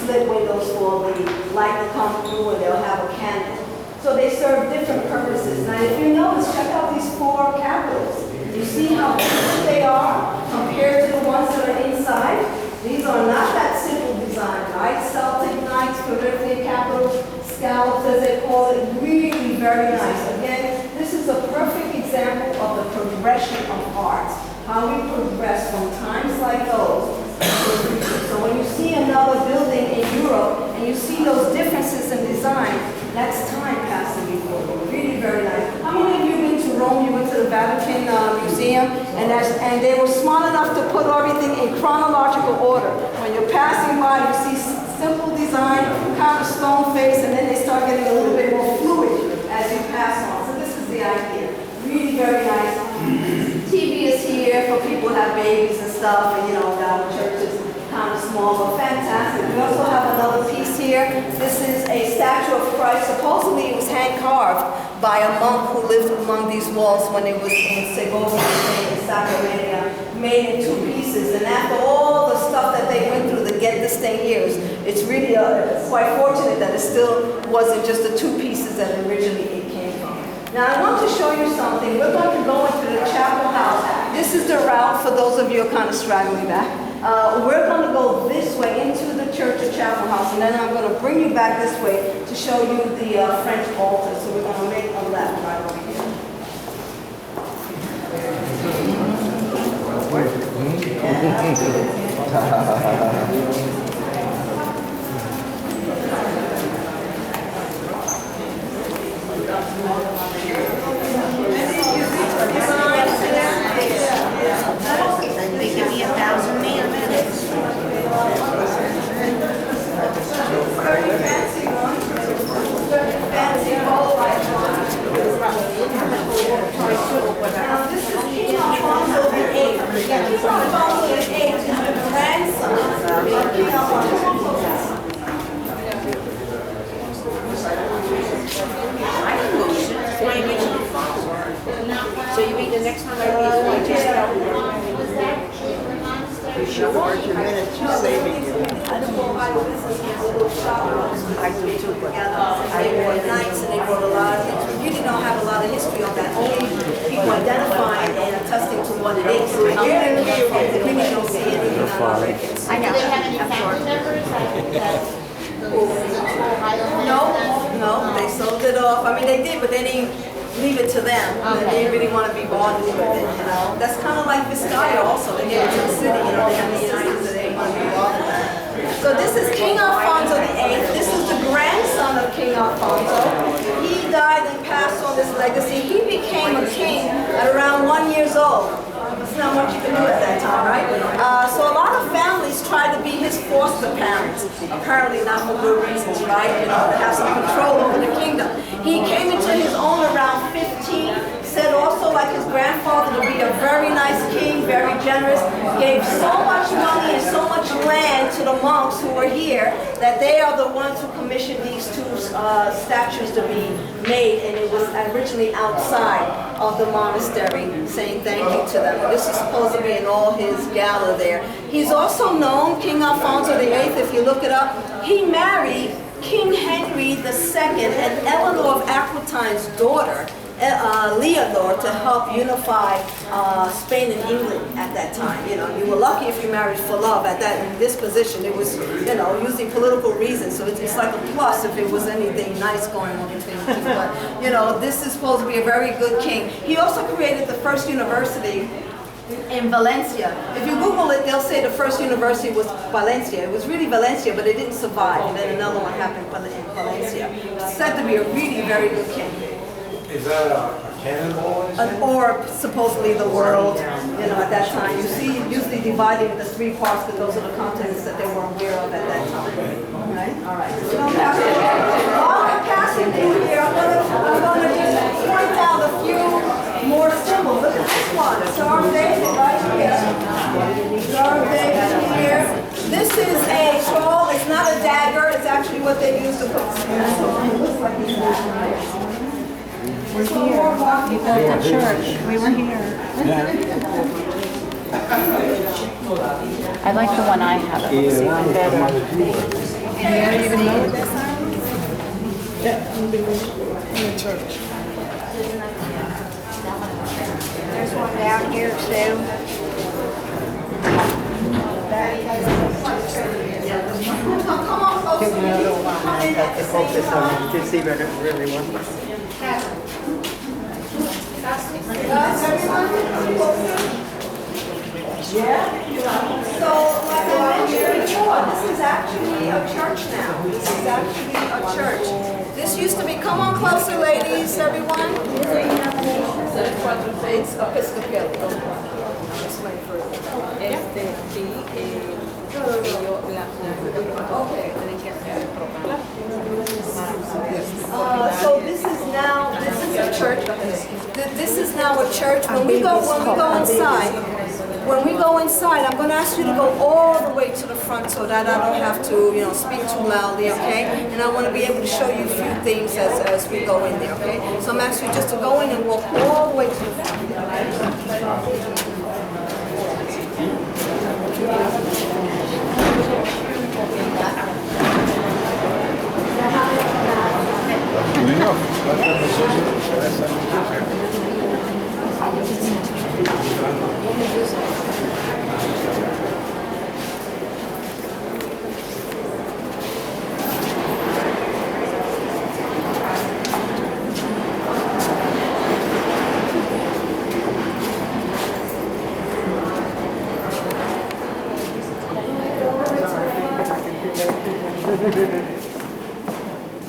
slit windows for the light to come through, and they'll have a candle. So they serve different purposes. Now, if you notice, check out these 4 capitals. You see how different they are compared to the ones that are inside? These are not that simple design, right? Celtic Knights, Corinthian capitals, scallops as they call it, really very nice. Again, this is a perfect example of the progression of art. How we progress from times like those. So when you see another building in Europe and you see those differences in design, that's time passing before you. Really very nice. How many of you been to Rome? You went to the Vatican Museum, and they were smart enough to put everything in chronological order. When you're passing by, you see simple design, kind of stone face, and then they start getting a little bit more fluid as you pass on. So this is the idea. Really very nice. TV is here for people who have babies and stuff, and you know, down in churches. kind of small, but fantastic. We also have another piece here. This is a statue of Christ. Supposedly it was hand-carved by a monk who lived among these walls when it was in Segovia, in Sacramento, made in 2 pieces. And after all the stuff that they went through to get this thing here, it's really quite fortunate that it still wasn't just the 2 pieces that originally it came from. Now I want to show you something. We're going to go into the chapel house. This is the route for those of you who are kind of straggling back. We're going to go this way into the church or chapel house, and then I'm going to bring you back this way to show you the French altar. So we're going to make a left right over here. They give me 1,000 minutes. Very fancy one. Very fancy bowl like one. Now this is King Alfonso VIII. King Alfonso VIII is the grandson of King Alfonso. I can go sit. It's my original phone. So you mean the next time I read it, you show her your minutes, you're saving you. I do too, but they were nice and they brought a lot of things. We really don't have a lot of history on that. Only people identifying and attesting to what it is. So we really don't see anything on our records. I know. Do they have any family members? No, they sold it off. I mean, they did, but they didn't leave it to them. They didn't really want to be bothered with it, you know. That's kind of like Vizcaya also. They gave it to the city, you know. They have the United States, they didn't want to be bothered with it. So this is King Alfonso VIII. This is the grandson of King Alfonso. He died and passed on this legacy. He became a king at around 1 year old. There's not much you can do at that time, right? So a lot of families try to be his foster parents. Apparently not for good reasons, right? You know, to have some control over the kingdom. He came into his own around 15. Said also, like his grandfather, to be a very nice king, very generous. Gave so much money and so much land to the monks who were here that they are the ones who commissioned these 2 statues to be made, and it was originally outside of the monastery, saying thank you to them. And this is supposed to be in all his gala there. He's also known, King Alfonso VIII, if you look it up, he married King Henry II and Eleanor of Aquitaine's daughter, Leonor, to help unify Spain and England at that time. You know, you were lucky if you married for love at that in this position. It was, you know, using political reasons. So it's like a plus if it was anything nice going on between the 2. But you know, this is supposed to be a very good king. He also created the first university in Valencia. If you Google it, they'll say the first university was Valencia. It was really Valencia, but it didn't survive. And then another one happened in Valencia. It's said to be a really very good king. Is that a cannonball? An orb, supposedly the world, you know, at that time. You see it usually divided into 3 parts because those are the continents that they were aware of at that time. Right? All right. So while I'm passing through here, I'm gonna just point out a few more symbols. Look at this one. Star of David right here. Star of David here. This is a scroll. It's not a dagger. It's actually what they use to put. It looks like it's right. We're here. We built a church. We were here. I like the one I have. It looks even better. In the church. There's one down here too. Come on, folks. Give me another one. I have to focus on it to see what it really was. Yeah. So, like I mentioned before, this is actually a church now. This is actually a church. This used to be, come on closer, ladies, everyone. It's Episcopal. Explain further. Okay. So this is a church. This is now a church. When we go inside, When we go inside, I'm going to ask you to go all the way to the front so that I don't have to, speak too loudly, okay? And I want to be able to show you a few things as we go in there, okay? So I'm asking you just to go in and walk all the way to the front, okay?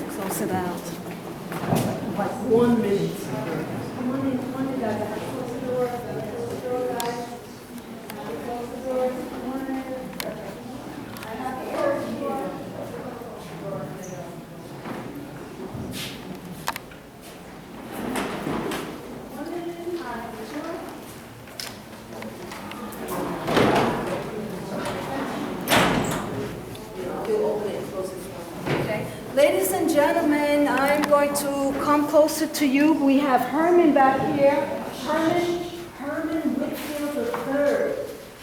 Close it out. Like 1 minute. Come on in, guys. Close the door. Close the door, guys. Close the door. Come on in. I have to close the door. Ladies and gentlemen, I'm going to come closer to you. We have Herman back here. Herman Whitfield III.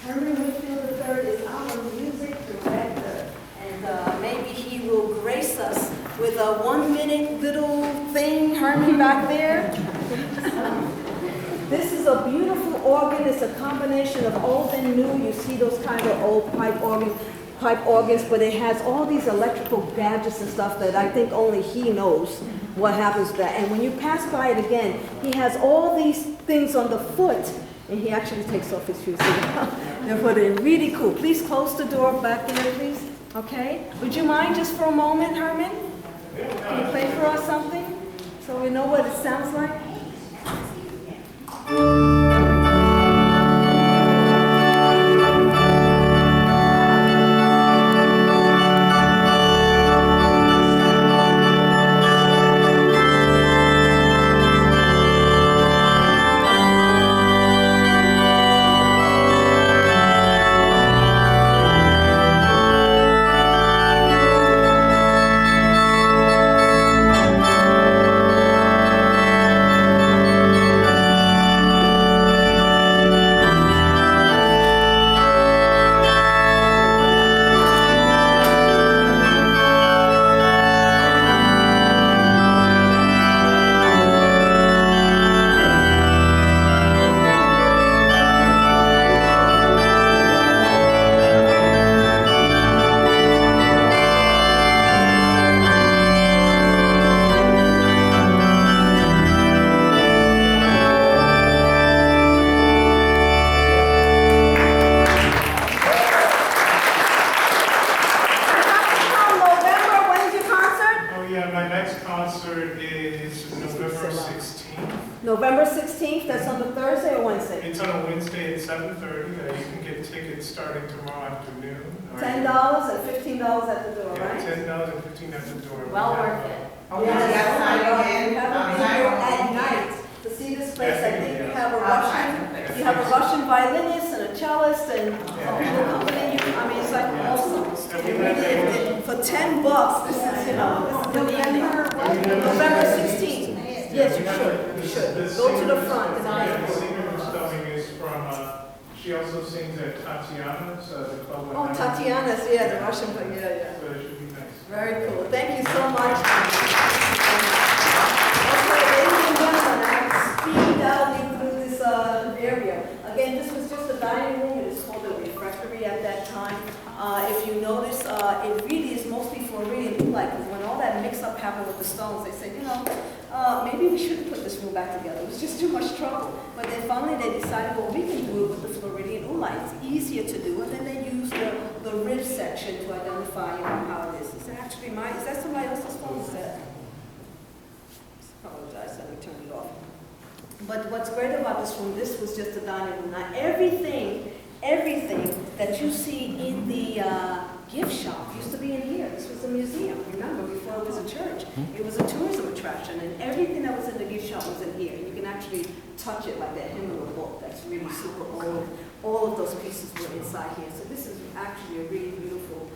Herman Whitfield III is our music director. And maybe he will grace us with a 1 minute little thing. Herman back there. This is a beautiful organ. It's a combination of old and new. You see those kind of old pipe organs, but it has all these electrical gadgets and stuff that I think only he knows what happens to that. And when you pass by it again, he has all these things on the foot, and he actually takes off his shoes. They're put in really cool. Please close the door back there, please. Okay? Would you mind just for a moment, Herman? Can you play for us something so we know what it sounds like? November 16th, that's on the Thursday or Wednesday? It's on a Wednesday at 7:30. You can get tickets starting tomorrow afternoon. $10 and $15 at the door, Yeah, right? $10 and $15 at the door. Well worth it. Oh, yes. We have to be here at night to see this place. I think we have a Russian violinist and a cellist and people accompanying you. I mean, it's like awesome. For $10, this is, this is November 16th. Yes, you should. Go to the front. The singer who's coming is from, she also sings at Tatiana's, the club. Oh, Tatiana's, yeah, the Russian, yeah. So it should be nice. Very cool. Thank you so much. Okay, ladies and gentlemen, I speed out you through this area. Again, this was just a dining room. It is called a refectory at that time. If you notice, it really is mostly Floridian like, because when all that mix-up happened with the stones, they said, maybe we shouldn't put this room back together. It was just too much trouble. But then finally they decided, well, we can do it with the Floridian oolite. It's easier to do. And then they used the rib section to identify how it is. Is that actually mine? Is that somebody else's phone? Is that? Apologize, let me turn it off. But what's great about this room, this was just a dining room. Now everything that you see in the gift shop used to be in here. This was a museum, remember, before it was a church. It was a tourism attraction, and everything that was in the gift shop was in here. You can actually touch it like that hymnal book that's really super old. all of those pieces were inside here. So this is actually a really beautiful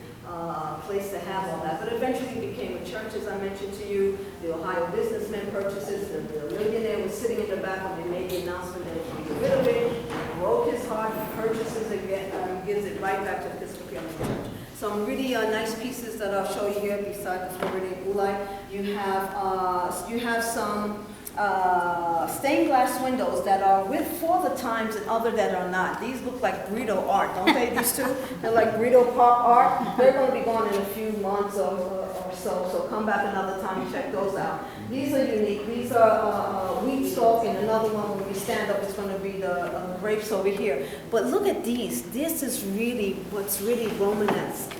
place to have all that. But eventually it became a church, as I mentioned to you. The Ohio businessman purchases, the millionaire was sitting in the back when they made the announcement that he got rid of it. He broke his heart, he purchases it again, gives it right back to the Episcopalian Church. Some really nice pieces that I'll show you here besides the Floridian Ulite. You have some stained glass windows that are for the times and other that are not. These look like Brito art, don't they, these two? They're like Brito pop art. They're going to be gone in a few months or so come back another time and check those out. These are unique. These are wheat stalk, and another one when we stand up is going to be the grapes over here. But look at these. This is really what's really Romanesque.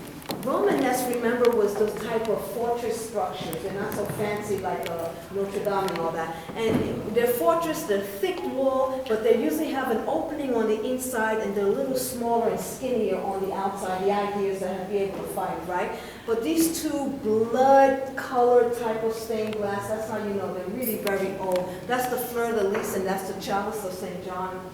Romanesque, remember, was those type of fortress structures. They're not so fancy like Notre Dame and all that. And they're fortress, they're thick wall, but they usually have an opening on the inside, and they're a little smaller and skinnier on the outside. The idea is to be able to fight, right? But these two blood-colored type of stained glass, that's how you know they're really very old. That's the fleur de lis, and that's the chalice of St. John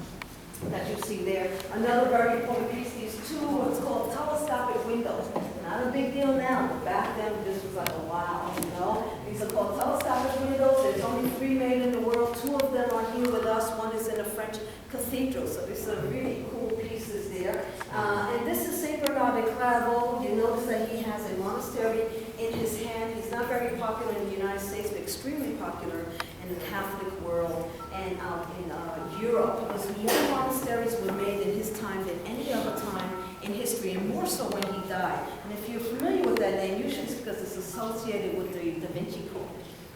that you see there. Another very important piece, these two what's called telescopic windows. Not a big deal now, but back then this was like a wow, you know? These are called telescopic windows. There's only 3 made in the world. 2 of them are here with us. One is in a French cathedral. So these are really cool pieces there. And this is Saint Bernard de Clairvaux. You notice that he has a monastery in his hand. He's not very popular in the United States, but extremely popular in the Catholic world and in Europe, because more monasteries were made in his time than any other time in history, and more so when he died. And if you're familiar with that name, usually it's because it's associated with the Da Vinci Code.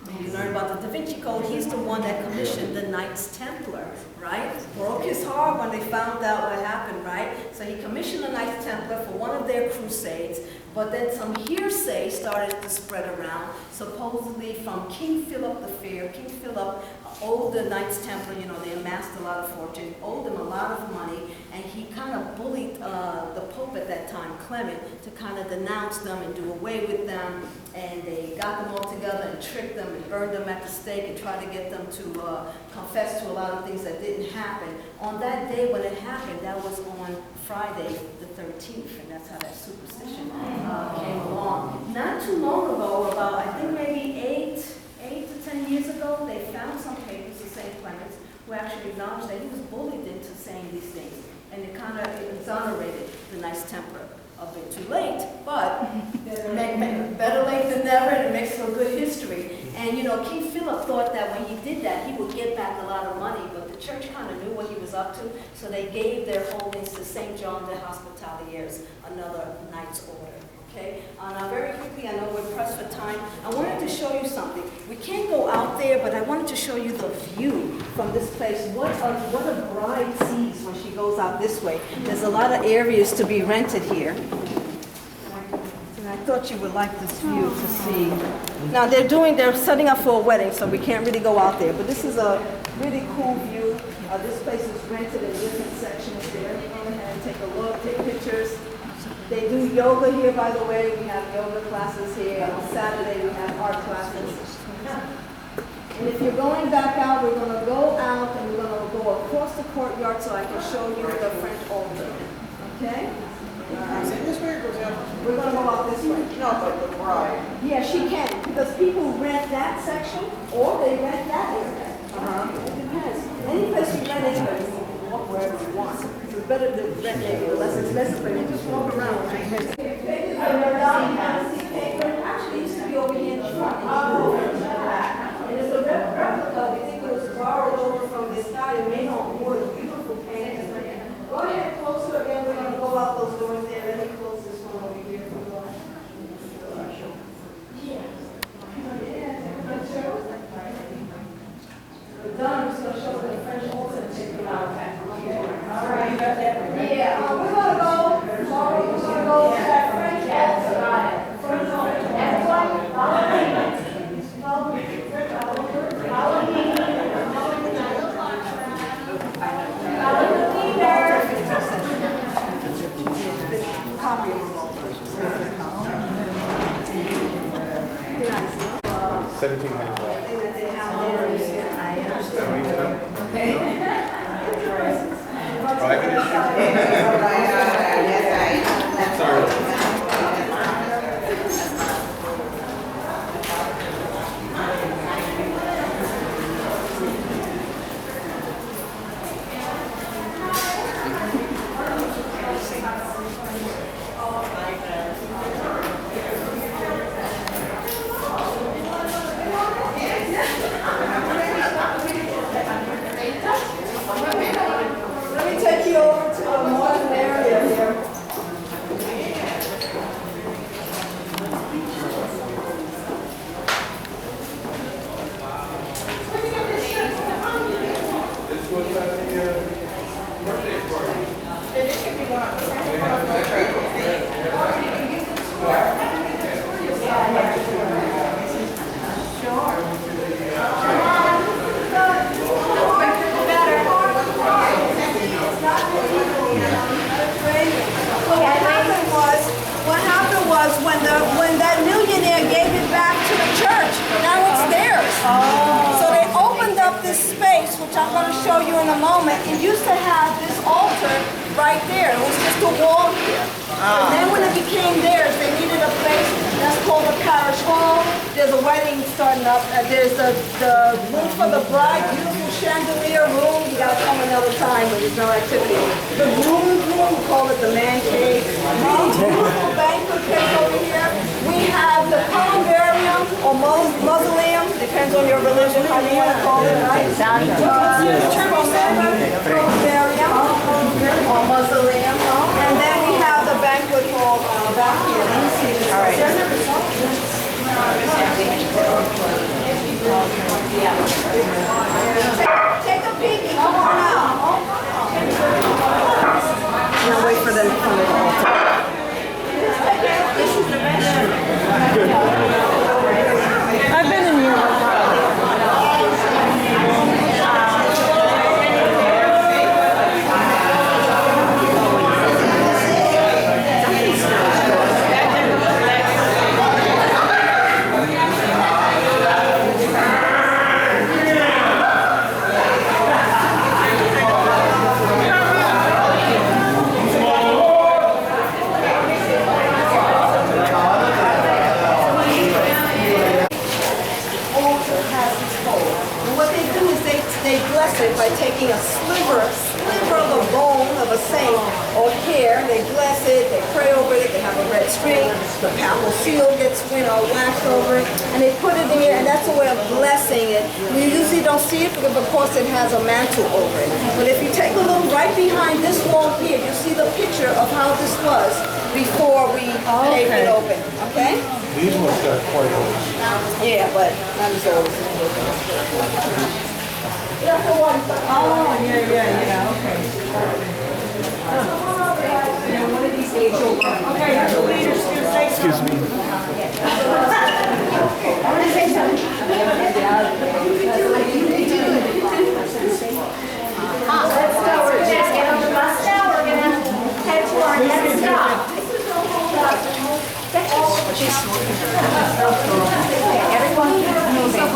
When you learn about the Da Vinci Code, he's the one that commissioned the Knights Templar, right? Broke his heart when they found out what happened, right? So he commissioned the Knights Templar for one of their crusades, but then some hearsay started to spread around, supposedly from King Philip the Fair. King Philip owed the Knights Templar, you know, they amassed a lot of fortune, owed them a lot of money, and he kind of bullied the Pope at that time, Clement, to kind of denounce them and do away with them, and they got them all together and tricked them and burned them at the stake and tried to get them to confess to a lot of things that didn't happen. On that day when it happened, that was on Friday the 13th, and that's how that superstition came along. Not too long ago, about I think maybe 8 to 10 years ago, they found some papers of St. Clement's who actually acknowledged that he was bullied into saying these things, and it kind of exonerated the Knights Templar. A bit too late, but better late than never, and it makes for good history. And you know, King Philip thought that when he did that, he would get back a lot of money, but the church kind of knew what he was up to, so they gave their holdings to St. John the Hospitaliers, another knight's order. Okay? Now very quickly, I know we're pressed for time. I wanted to show you something. We can't go out there, but I wanted to show you the view from this place. What a bride sees when she goes out this way. There's a lot of areas to be rented here. And I thought you would like this view to see. Now they're setting up for a wedding, so we can't really go out there. But this is a really cool view. This place is rented in different sections there. Go ahead and take a look, take pictures. They do yoga here, by the way. We have yoga classes here. On Saturday, we have art classes. And if you're going back out, we're going to go out and we're going to go across the courtyard so I can show you the French altar. Okay? Is it this way or goes out? We're going to go out this way. No, but the bride. Yeah, she can. Because people rent that section or they rent that area. It depends. Any place you rent anywhere, you can walk wherever you want. It's better to rent area, less expensive, but you just walk around. Actually, it used to be over here in the front. And it's a replica. We think it was borrowed over from this guy who made on board beautiful paintings. Go ahead, closer again. We're going to go out those doors there. Let me close this one over here. We're done. I'm just going to show you the French altar and take you out. All right, you got that? Yeah, we're going to go to that French altar. French altar. Everyone, follow me. Follow me. Follow me. Copy of the altar. 1700. Private issue. What happened was when that millionaire gave it back to the church, now it's theirs. So they opened up this space, which I'm going to show you in a moment. It used to have this altar right there. It was just a wall here. And then when it became theirs, they needed a place that's called a parish hall. There's a wedding starting up. There's the room for the bride, beautiful chandelier room. You gotta come another time when there's no activity. The room, we call it the man cave. Really beautiful banquet place over here. We have the columbarium or mausoleum, depends on your religion, how you want to call it, right? Columbarium or mausoleum. And then we have the banquet hall back here. Let me see this. All right. Take a peek. Come on out. Now wait for them to come in. This is the best. I've been in here. By taking a sliver of a bone of a saint or hair, they bless it, they pray over it, they have a red string, the papal seal gets waxed over it, and they put it in here, and that's a way of blessing it. You usually don't see it because of course it has a mantle over it. But if you take a look right behind this wall here, you see the picture of how this was before we paved it open. Okay? These ones got quite old. Yeah, but not as old. That's the one. Oh, yeah, okay. One of these age over. Okay, the leaders do say Excuse me. I want to say something. Let's go. We're going to get on the bus now. We're going to head to our next stop. Everyone keeps moving. We're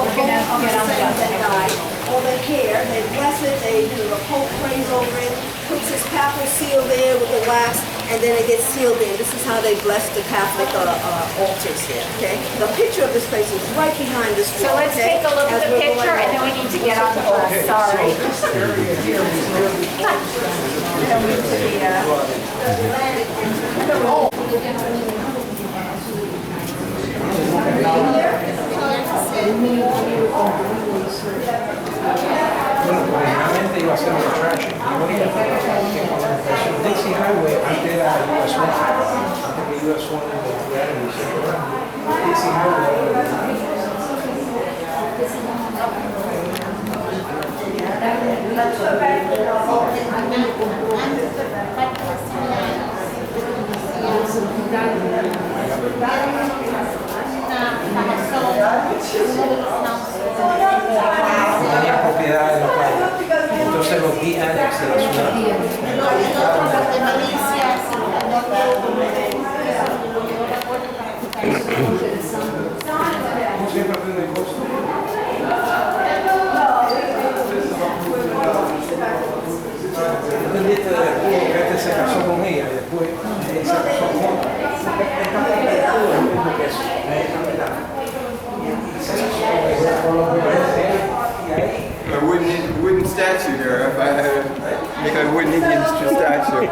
going to get on the bus anyway. All the hair, they bless it, the Pope prays over it, puts his papal seal there with the wax, and then it gets sealed in. This is how they bless the Catholic altars here, okay? The picture of this place is right behind this wall. So let's take a look at the picture and then we need to get on the bus. Sorry. This area here is really iba a ser un attraction. Dixie Highway antes era US 1. Antes que US 1 Dixie tenía propiedades locales. Entonces los D-Annex de la ciudad. ¿Cómo siempre aprende el costo? Entendiste del escudo que este se casó con ella y después él se casó con otra. El escudo es el mismo que eso. A wooden statue here. If I had make a wooden Indian statue.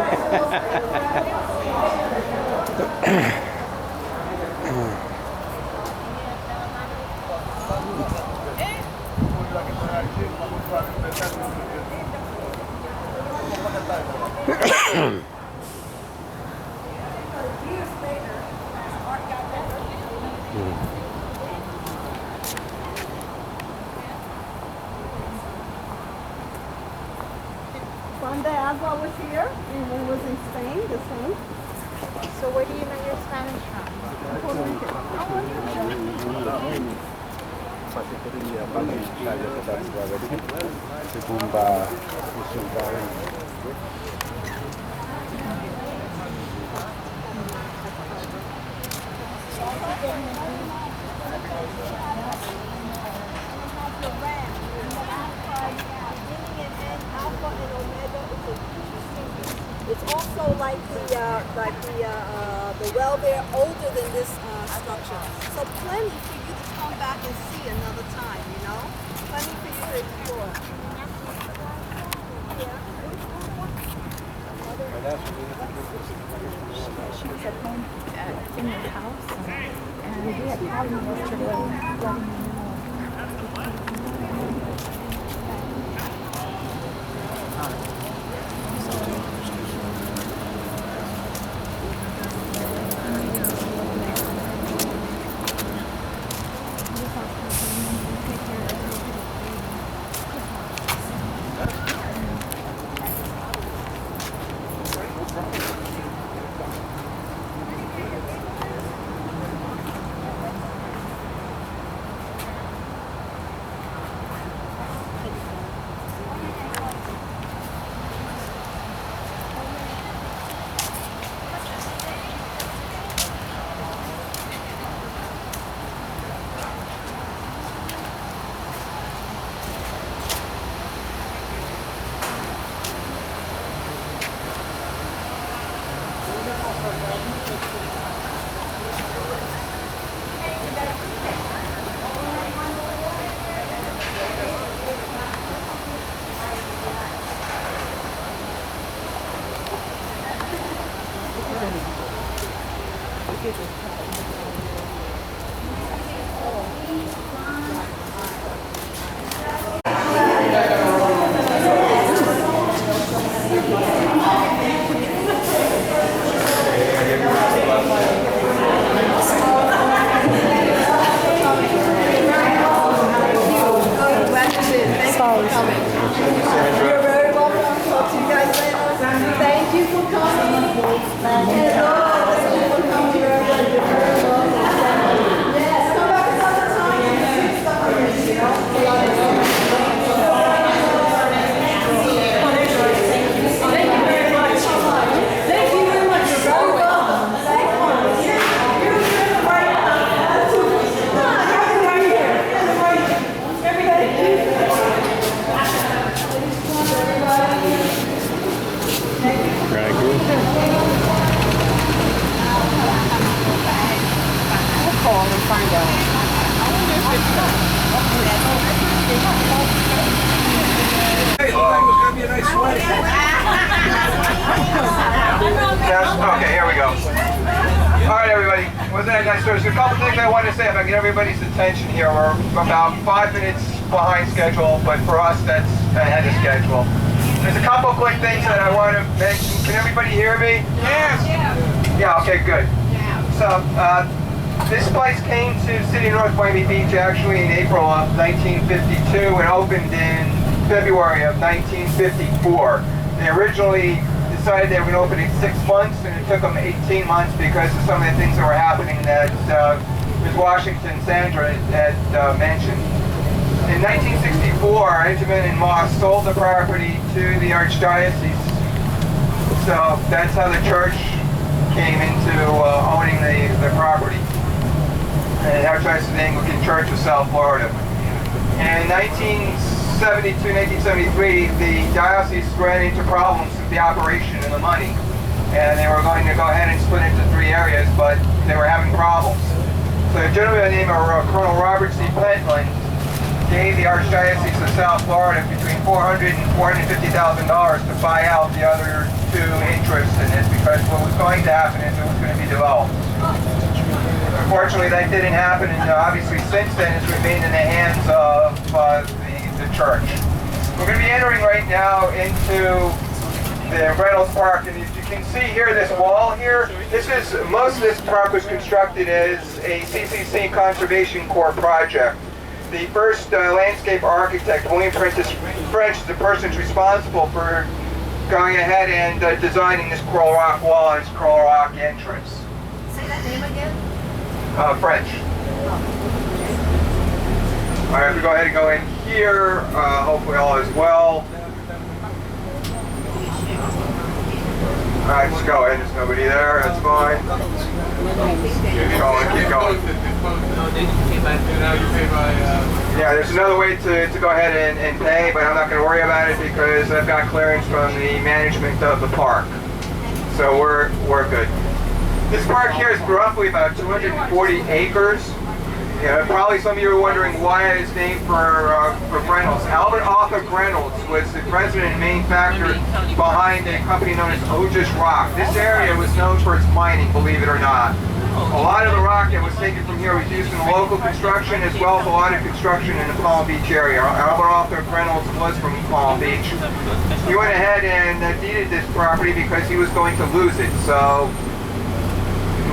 Juan de Agua was here and when he was in Spain. Segunda missão. It's also like the well there, older than this structure. So plenty for you to come back and see another time, you know? Plenty for you to explore. She was at home in the house, and we had problems yesterday letting me know. You're very welcome. Talk to you guys later. Thank you for coming. Hello. Thank you for coming. You're very welcome. Yes, come back another time and see stuff like this, you know? Thank you very much. Thank you very much. You're very welcome. Thank you. You're right here. Everybody. Very good. We'll call and find out. Hey, oh, it was gonna be a nice wedding. Yes, okay, here we go. All right, everybody. Wasn't that nice? There's a couple things I wanted to say if I get everybody's attention here. We're about 5 minutes behind schedule, but for us, that's ahead of schedule. There's a couple quick things that I want to mention. Can everybody hear me? Yes. Yeah, okay, good. So, this place came to City of North Miami Beach actually in April of 1952 and opened in February of 1954. They originally decided they were going to open in 6 months, and it took them 18 months because of some of the things that were happening that Ms. Washington Sandra had mentioned. In 1964, Edgerman and Moss sold the property to the Archdiocese. So that's how the church came into owning the property. And the Archdiocese of the Anglican Church of South Florida. And in 1972, 1973, the diocese ran into problems with the operation and the money. And they were going to go ahead and split into 3 areas, but they were having problems. So a gentleman by the name of Colonel Robert C. Pentland gave the Archdiocese of South Florida between $400,000 and $450,000 to buy out the other 2 interests in it, because what was going to happen is it was going to be developed. Unfortunately, that didn't happen, and obviously since then it's remained in the hands of the church. We're going to be entering right now into the Reynolds Park, and as you can see here, this wall here, most of this park was constructed as a CCC Conservation Corps project. The first landscape architect, William Prentice French, is the person responsible for going ahead and designing this coral rock wall and this coral rock entrance. Say that name again. French. All right, we go ahead and go in here. Hopefully all is well. All right, just go ahead. There's nobody there. That's fine. Keep going. Keep going. Yeah, there's another way to go ahead and pay, but I'm not going to worry about it because I've got clearance from the management of the park. So we're good. This park here is roughly about 240 acres. Yeah, probably some of you are wondering why it is named for Reynolds. Albert Arthur Reynolds was the president and manufacturer behind a company known as Otis Rock. This area was known for its mining, believe it or not. A lot of the rock that was taken from here was used in local construction as well as a lot of construction in the Palm Beach area. Albert Arthur Reynolds was from Palm Beach. He went ahead and deeded this property because he was going to lose it. So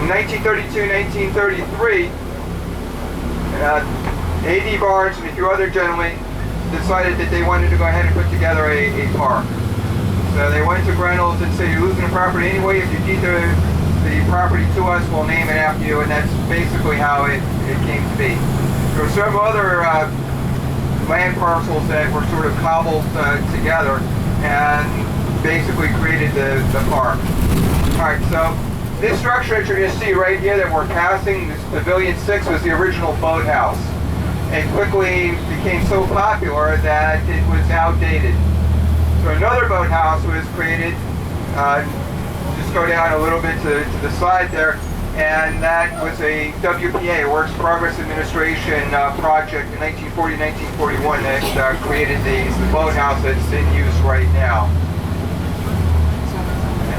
in 1932, 1933, A.D. Barnes and a few other gentlemen decided that they wanted to go ahead and put together a park. So they went to Reynolds and said, "You're losing the property anyway. If you deed the property to us, we'll name it after you." And that's basically how it came to be. There were several other land parcels that were sort of cobbled together and basically created the park. All right, so this structure that you're going to see right here that we're passing, this Pavilion 6, was the original boathouse. It quickly became so popular that it was outdated. So another boathouse was created. Just go down a little bit to the side there, and that was a WPA, Works Progress Administration project in 1940, 1941 that created the boathouse that's in use right now.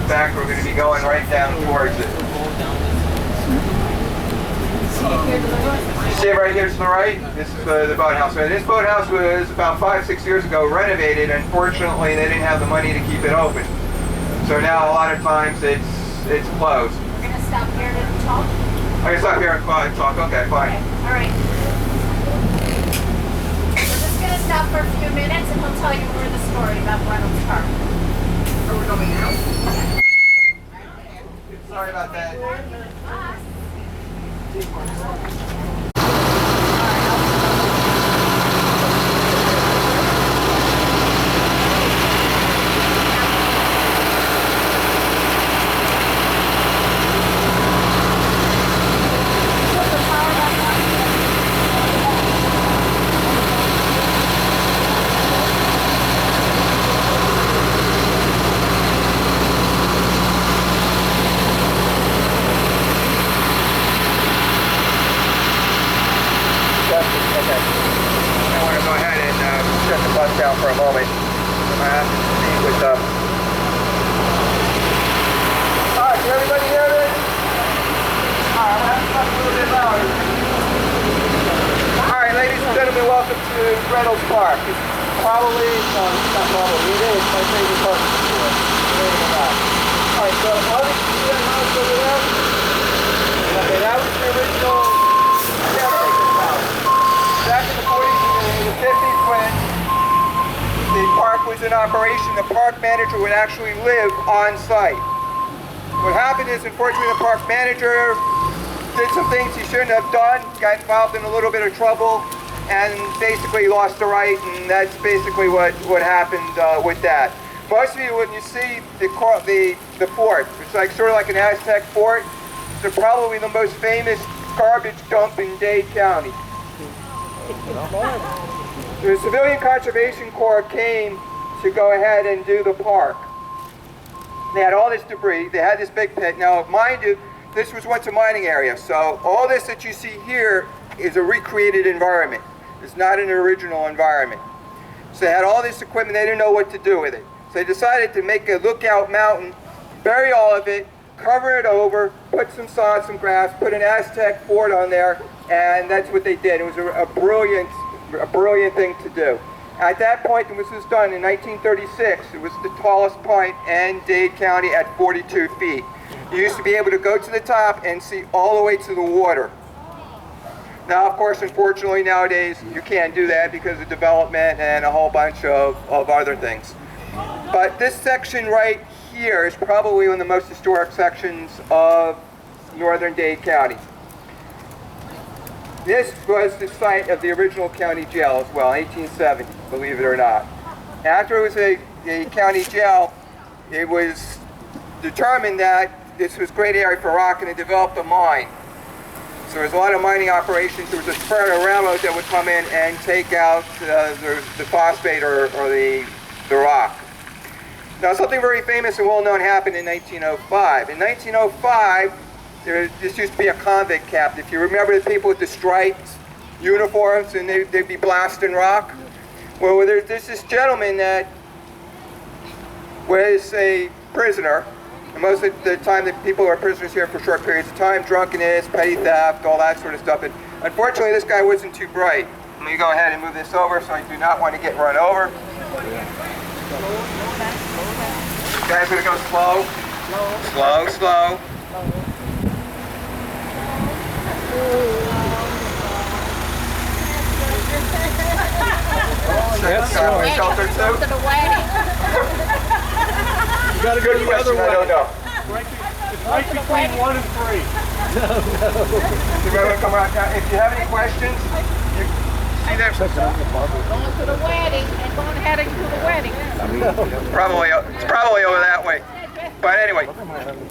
In fact, we're going to be going right down towards it. You see it right here to the right? This is the boathouse. And this boathouse was about 5-6 years ago renovated. Unfortunately, they didn't have the money to keep it open. So now a lot of times it's closed. We're going to stop here to talk? I can stop here and talk. Okay, fine. Okay. All right. We're just going to stop for a few minutes and we'll tell you more of the story about Reynolds Park. Are we going out? Sorry about that. Down for a moment. I have to speak with Alright, can everybody hear this? Alright, I'm going to have to talk a little bit louder. Alright, ladies and gentlemen, welcome to Reynolds Park. It's probably, no, it's not probably, it is my favorite park in the store. Alright, so how did you see that house over there? Okay, that was the original caretaker's house. Back in the 40s and the 50s when the park was in operation, the park manager would actually live on site. What happened is, unfortunately, the park manager did some things he shouldn't have done, got involved in a little bit of trouble, and basically lost the right, and that's basically what happened with that. Most of you, when you see the fort, it's like sort of like an Aztec fort. It's probably the most famous garbage dump in Dade County. The Civilian Conservation Corps came to go ahead and do the park. They had all this debris. They had this big pit. Now, mind you, this was once a mining area, so all this that you see here is a recreated environment. It's not an original environment. So they had all this equipment. They didn't know what to do with it. So they decided to make a lookout mountain, bury all of it, cover it over, put some sod, some grass, put an Aztec fort on there, and that's what they did. It was a brilliant thing to do. At that point, when this was done in 1936, it was the tallest point in Dade County at 42 feet. You used to be able to go to the top and see all the way to the water. Now, of course, unfortunately, nowadays, you can't do that because of development and a whole bunch of other things. But this section right here is probably one of the most historic sections of northern Dade County. This was the site of the original county jail as well, 1870, believe it or not. After it was a county jail, it was determined that this was a great area for rock, and it developed a mine. So there was a lot of mining operations. There was a spur of railroad that would come in and take out the phosphate or the rock. Now, something very famous and well-known happened in 1905. In 1905, this used to be a convict camp. If you remember the people with the striped uniforms and they'd be blasting rock. Well, there's this gentleman that was a prisoner. And most of the time, the people are prisoners here for short periods of time, drunkenness, petty theft, all that sort of stuff. And unfortunately, this guy wasn't too bright. Let me go ahead and move this over so I do not want to get run over. This guy's going to go slow. Slow, slow. Shelter too? To the wedding. You gotta go the other way. I don't know. It's right between 1 and 3. Remember, come around. Now, if you have any questions, you see them. Going to the wedding and going heading to the wedding. It's probably over that way. But anyway,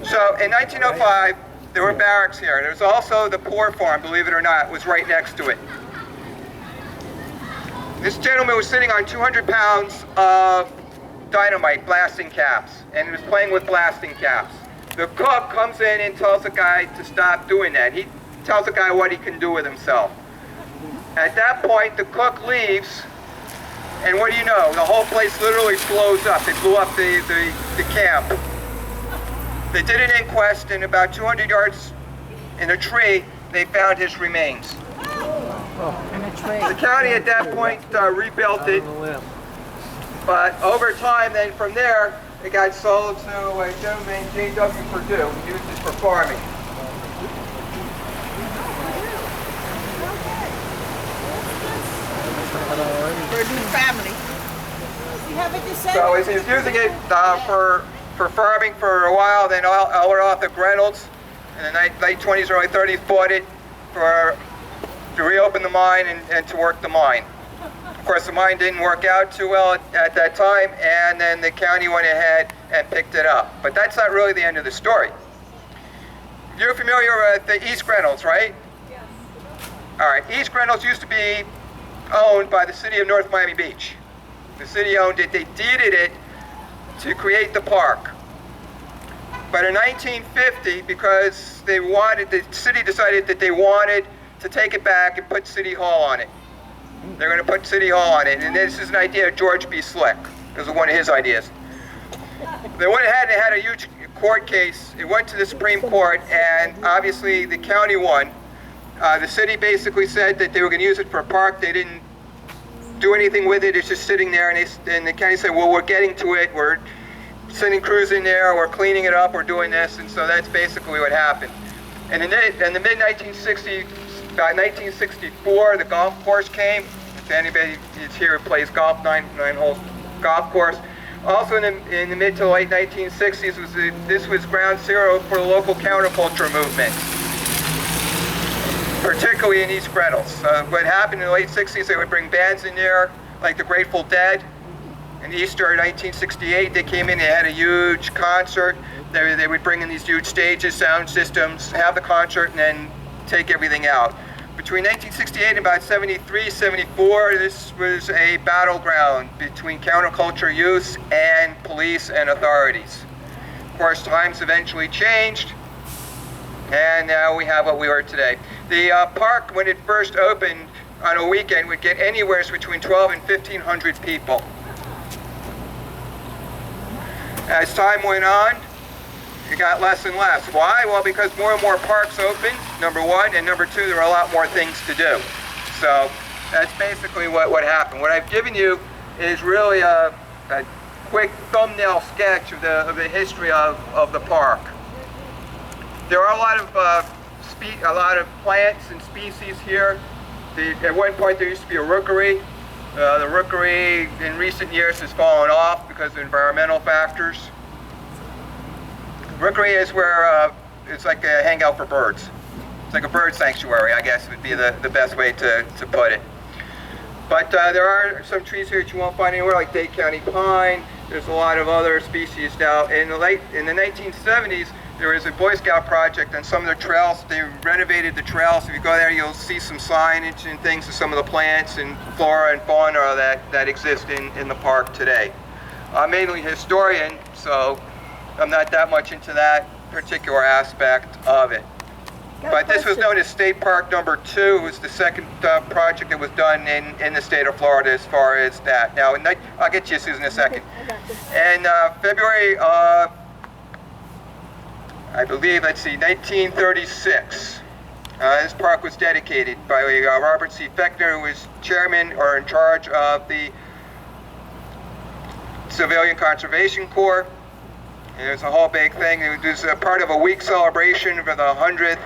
so in 1905, there were barracks here. There was also the poor farm, believe it or not, was right next to it. This gentleman was sitting on 200 pounds of dynamite blasting caps, and he was playing with blasting caps. The cook comes in and tells the guy to stop doing that. He tells the guy what he can do with himself. At that point, the cook leaves, and what do you know? The whole place literally blows up. They blew up the camp. They did an inquest, and about 200 yards in a tree, they found his remains. The county at that point rebuilt it, but over time, then from there, it got sold to a gentleman, J.W. Purdue, who used it for farming. Purdue family. You have a descendant? So he's using it for farming for a while. Then Albert Arthur Reynolds in the late 20s, early 30s bought it to reopen the mine and to work the mine. Of course, the mine didn't work out too well at that time, and then the county went ahead and picked it up. But that's not really the end of the story. You're familiar with the East Reynolds, right? Yes. All right, East Reynolds used to be owned by the city of North Miami Beach. The city owned it. They deeded it to create the park. But in 1950, because the city decided that they wanted to take it back and put City Hall on it. They're going to put City Hall on it, and this is an idea of George B. Slick. This was one of his ideas. They went ahead and had a huge court case. It went to the Supreme Court, and obviously the county won. The city basically said that they were going to use it for a park. They didn't do anything with it. It's just sitting there, and the county said, well, we're getting to it. We're sending crews in there. We're cleaning it up. We're doing this, and so that's basically what happened. And in the mid-1960s, by 1964, the golf course came. If anybody is here who plays golf, nine-hole golf course. Also in the mid to late 1960s, this was ground zero for the local counterculture movement, particularly in East Reynolds. What happened in the late 60s, they would bring bands in there, like the Grateful Dead. In Easter 1968, they came in, they had a huge concert. They would bring in these huge stages, sound systems, have the concert, and then take everything out. Between 1968 and about 73, 74, this was a battleground between counterculture youth and police and authorities. Of course, times eventually changed, and now we have what we are today. The park, when it first opened on a weekend, would get anywhere between 12 and 1,500 people. As time went on, it got less and less. Why? Well, because more and more parks opened, number one, and number two, there were a lot more things to do. So that's basically what happened. What I've given you is really a quick thumbnail sketch of the history of the park. There are a lot of plants and species here. At one point, there used to be a rookery. The rookery in recent years has fallen off because of environmental factors. Rookery is where it's like a hangout for birds. It's like a bird sanctuary, I guess would be the best way to put it. But there are some trees here that you won't find anywhere, like Dade County pine. There's a lot of other species. Now, in the 1970s, there was a Boy Scout project on some of the trails. They renovated the trails. If you go there, you'll see some signage and things of some of the plants and flora and fauna that exist in the park today. I'm mainly a historian, so I'm not that much into that particular aspect of it. But this was known as State Park Number 2. It was the second project that was done in the state of Florida as far as that. Now, I'll get to you, Susan, in a second. In February, I believe, let's see, 1936, this park was dedicated by Robert C. Fechner, who was chairman or in charge of the Civilian Conservation Corps. And it was a whole big thing. It was a part of a week celebration for the 100th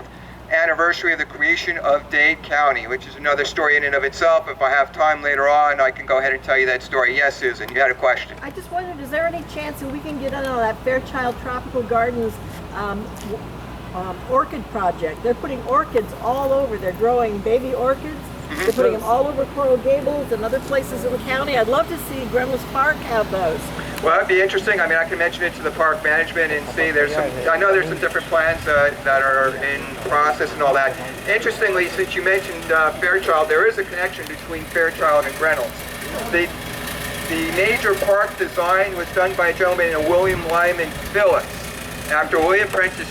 anniversary of the creation of Dade County, which is another story in and of itself. If I have time later on, I can go ahead and tell you that story. Yes, Susan, you had a question. I just wondered, is there any chance that we can get in on that Fairchild Tropical Gardens orchid project? They're putting orchids all over. They're growing baby orchids. They're putting them all over Coral Gables and other places in the county. I'd love to see Gremlis Park have those. Well, that'd be interesting. I mean, I can mention it to the park management and see there's some, I know there's some different plans that are in process and all that. Interestingly, since you mentioned Fairchild, there is a connection between Fairchild and Reynolds. The major park design was done by a gentleman named William Lyman Phillips. After William Prentice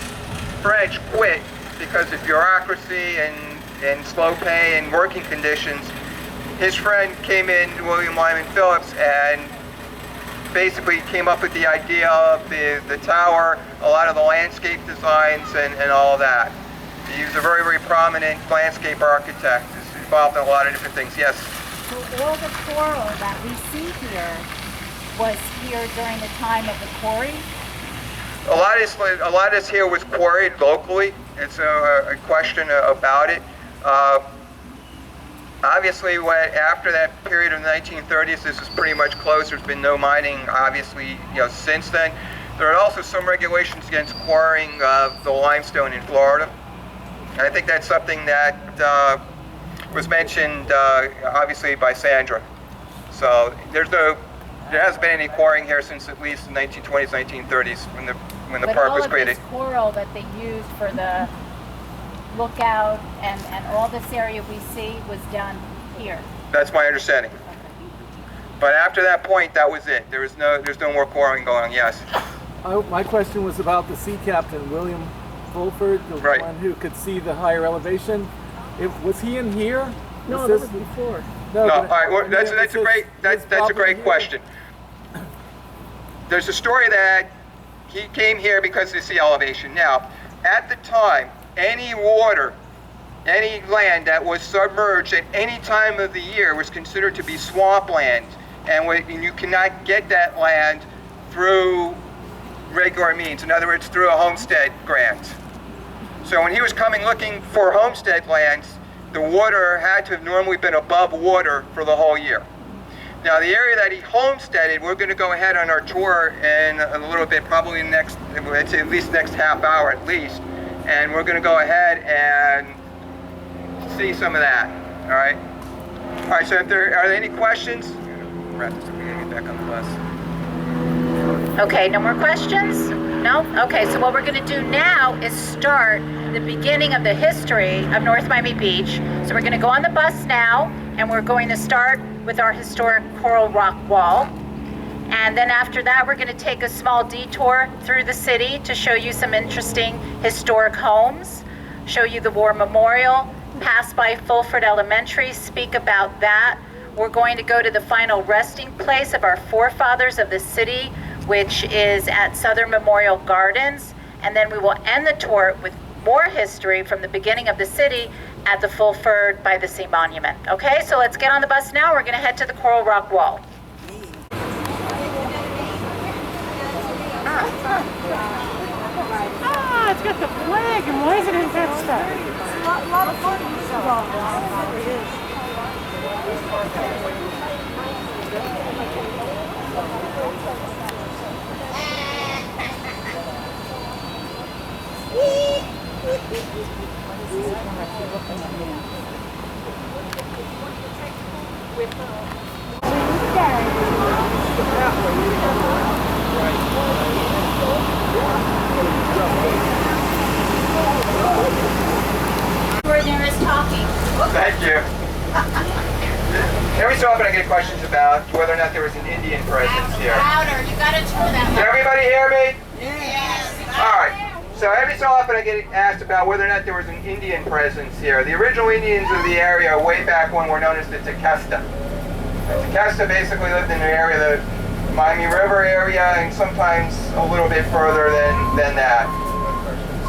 French quit because of bureaucracy and slow pay and working conditions, his friend came in, William Lyman Phillips, and basically came up with the idea of the tower, a lot of the landscape designs and all of that. He was a very, very prominent landscape architect. He's involved in a lot of different things. Yes? So all the coral that we see here was here during the time of the quarry? A lot of this here was quarried locally. It's a question about it. Obviously, after that period of the 1930s, this is pretty much closed. There's been no mining, obviously, since then. There are also some regulations against quarrying the limestone in Florida. And I think that's something that was mentioned, obviously, by Sandra. So there hasn't been any quarrying here since at least the 1920s, 1930s, when the park was created. But all of this coral that they used for the lookout and all this area we see was done here. That's my understanding. But after that point, that was it. There's no more quarrying going on. Yes. My question was about the sea captain, William Fulford, the one who could see the higher elevation. Was he in here? No, that was before. No. All right. Well, that's a great question. There's a story that he came here because of the sea elevation. Now, at the time, any water, any land that was submerged at any time of the year was considered to be swampland, and you cannot get that land through regular means. In other words, through a homestead grant. So when he was coming looking for homestead lands, the water had to have normally been above water for the whole year. Now, the area that he homesteaded, we're going to go ahead on our tour in a little bit, probably at least next half hour at least. And we're going to go ahead and see some of that. All right. All right. So, if are there any questions? We're going to get back on the bus. Okay, no more questions? No? Okay, so what we're going to do now is start the beginning of the history of North Miami Beach. So we're going to go on the bus now, and we're going to start with our historic coral rock wall. And then after that, we're going to take a small detour through the city to show you some interesting historic homes, show you the War Memorial, pass by Fulford Elementary, speak about that. We're going to go to the final resting place of our forefathers of the city, which is at Southern Memorial Gardens. And then we will end the tour with more history from the beginning of the city at the Fulford by the Sea Monument. Okay, so let's get on the bus now. We're going to head to the Coral Rock Wall. Ah, it's got the flag, and why is it in that stuff? It's a lot of fun. It is. Where there is talking. Thank you. Every so often I get questions about whether or not there was an Indian presence here. Louder, you gotta turn that. Can everybody hear me? Yes. All right. So every so often I get asked about whether or not there was an Indian presence here. The original Indians of the area way back when were known as the Tequesta. The Tequesta basically lived in the area, the Miami River area, and sometimes a little bit further than that.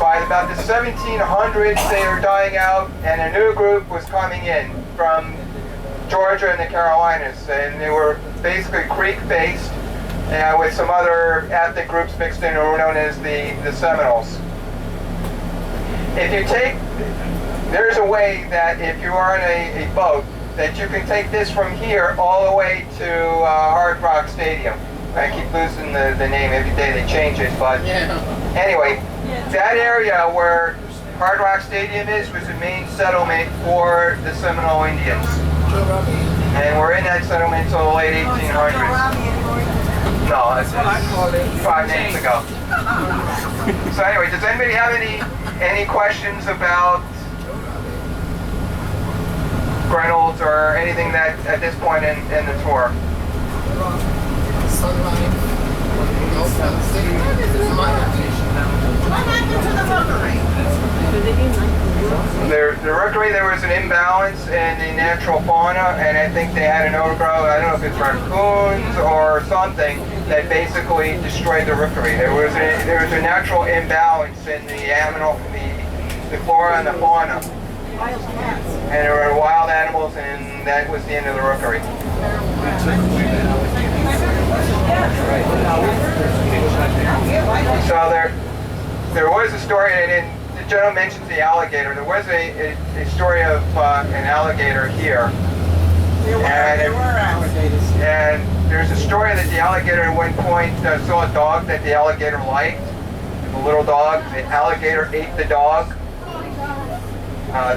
By about the 1700s, they were dying out, and a new group was coming in from Georgia and the Carolinas, and they were basically Creek-based, with some other ethnic groups mixed in who were known as the Seminoles. If you there's a way that if you are on a boat, that you can take this from here all the way to Hard Rock Stadium. I keep losing the name every day, they change it, but anyway, that area where Hard Rock Stadium is was the main settlement for the Seminole Indians. And we're in that settlement until the late 1800s. No, that's 5 names ago. So anyway, does anybody have any questions about Reynolds or anything that at this point in the tour? What happened to the rookery? The rookery, there was an imbalance in the natural fauna, and I think they had an overgrowth, I don't know if it's raccoons or something, that basically destroyed the rookery. There was a natural imbalance in the flora and the fauna. And there were wild animals, and that was the end of the rookery. So there was a story, and the gentleman mentions the alligator. There was a story of an alligator here. There were alligators. And there's a story that the alligator at one point saw a dog that the alligator liked. A little dog. The alligator ate the dog.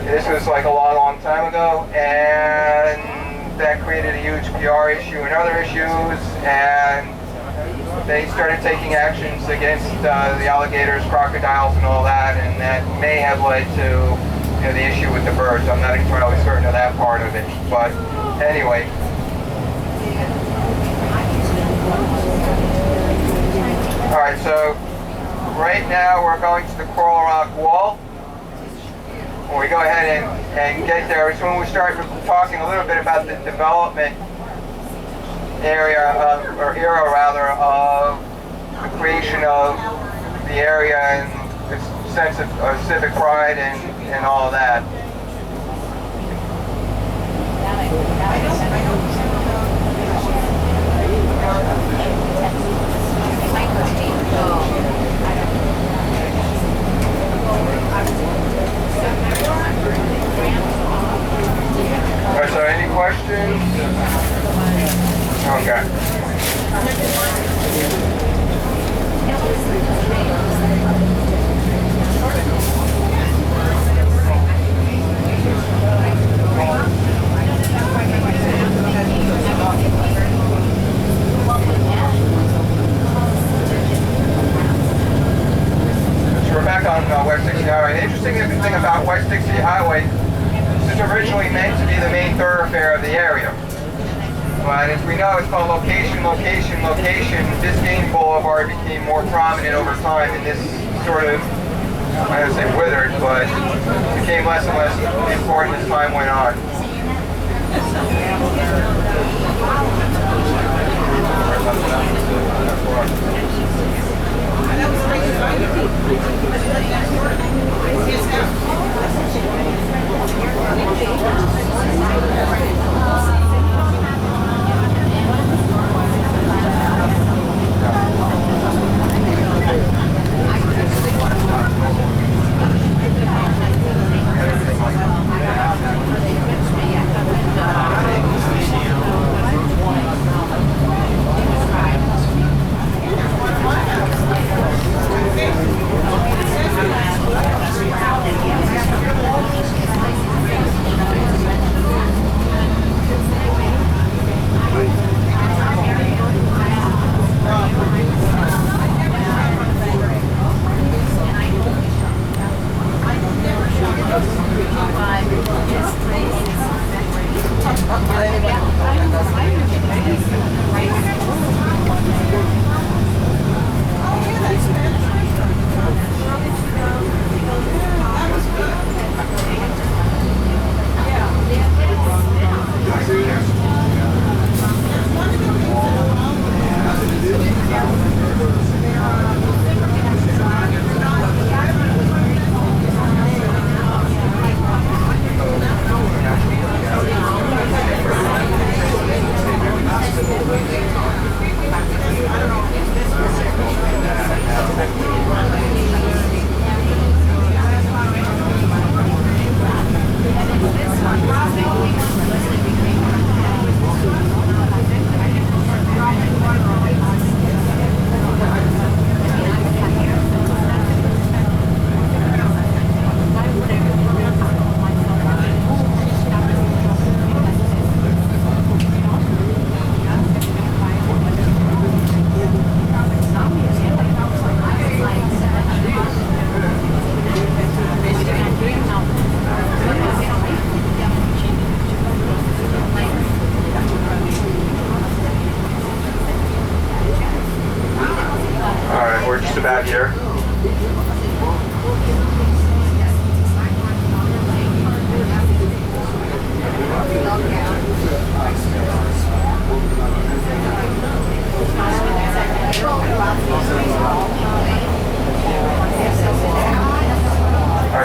This was like a long time ago, and that created a huge PR issue and other issues, and they started taking actions against the alligators, crocodiles, and all that, and that may have led to the issue with the birds. I'm not entirely certain of that part of it, but anyway. All right, so right now we're going to the Coral Rock Wall. When we go ahead and get there, it's when we start talking a little bit about the development area, or era rather, of the creation of the area and its sense of civic pride and all of that. So any questions? Okay. So we're back on West 60 Highway. The interesting thing about West 60 Highway, this is originally meant to be the main thoroughfare of the area. But as we know, it's called location, location, location. Biscayne Boulevard became more prominent over time, and this sort of, I don't say withered, but became less and less important as time went on.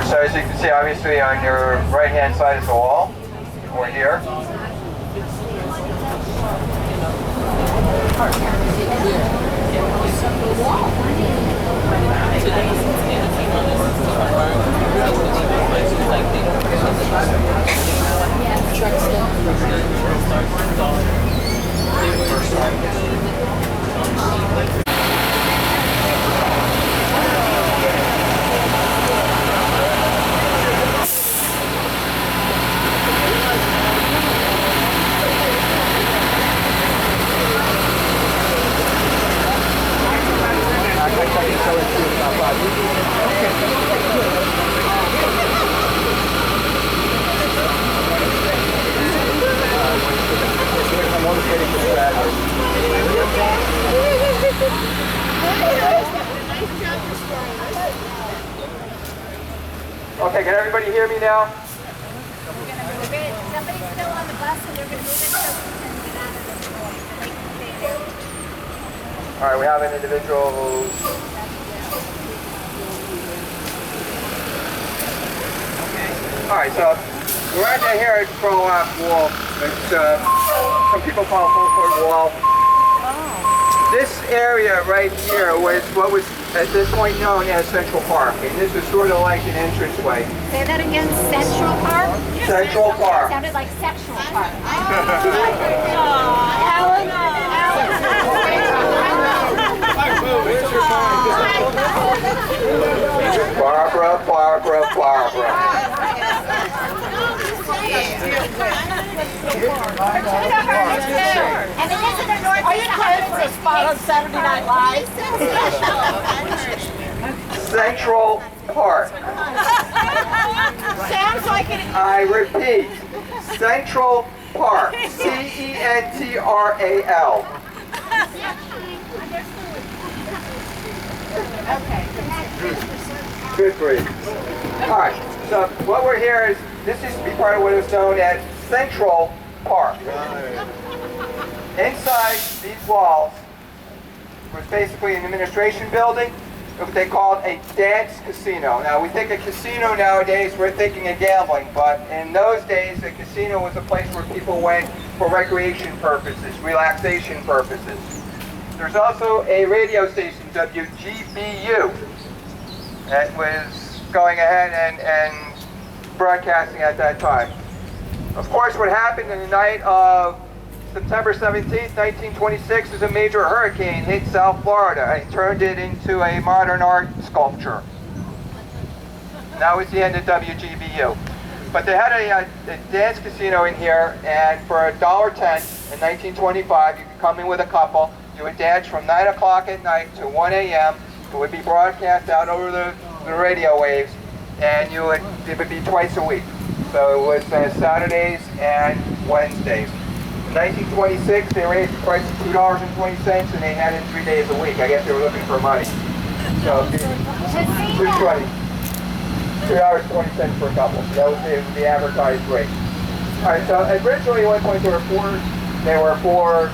So as you can see, obviously on your right-hand side is the wall, or here. Okay, can everybody hear me now? Somebody's still on the bus and they're going to move it so we can get out of this point. They can stay there. All right, we have an individual who's... All right, so we're right down here at Pro-Op Wall. It's, some people call it Fulford Wall. This area right here was what was at this point known as Central Park, and this is sort of like an entranceway. Say that again, Central Park? Central Park. Sounded like sexual park. Barbara. And it isn't a north. Are you playing for a spot on Saturday Night Live? Central Park. Sounds like it. I repeat, Central Park. C-E-N-T-R-A-L. Good grief. All right, so what we're here is, this used to be part of what was known as Central Park. Inside these walls was basically an administration building, what they called a dance casino. Now we think a casino nowadays, we're thinking of gambling, but in those days a casino was a place where people went for recreation purposes, relaxation purposes. There's also a radio station, WGBU, that was going ahead and broadcasting at that time. Of course, what happened in the night of September 17th, 1926 is a major hurricane hit South Florida and turned it into a modern art sculpture. And that was the end of WGBU. But they had a dance casino in here, and for $1.10 in 1925, you could come in with a couple, you would dance from 9 o'clock at night to 1 a.m. It would be broadcast out over the radio waves, and it would be twice a week. So it was Saturdays and Wednesdays. In 1926, they raised the price to $2.20, and they had it 3 days a week. I guess they were looking for money. So $2.20 for a couple. So that was the advertised rate. All right. So originally, at one point, there were four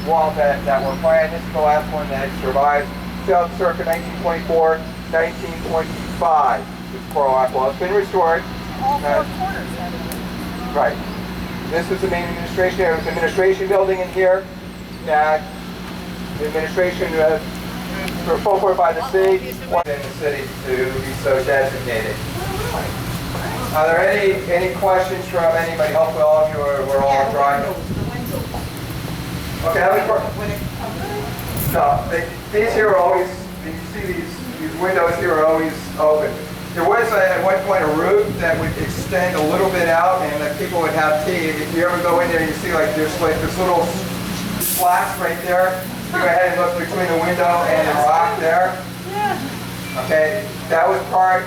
walls that were planned. This is the last one that survived. So circa 1924, 1925. This Pro-Op wall. It's been restored. All four corners have it. Right. This was the main administration. There was an administration building in here that the administration was fulfilled by the city, wanted the city to be so designated. Are there any questions from anybody? Hopefully all of you were all driving. Okay, how many No, these here are always, you see these windows here are always open. There was at one point a roof that would extend a little bit out, and that people would have tea. If you ever go in there, you see like there's like this little slats right there. You go ahead and look between the window and the rock there. Okay, that was part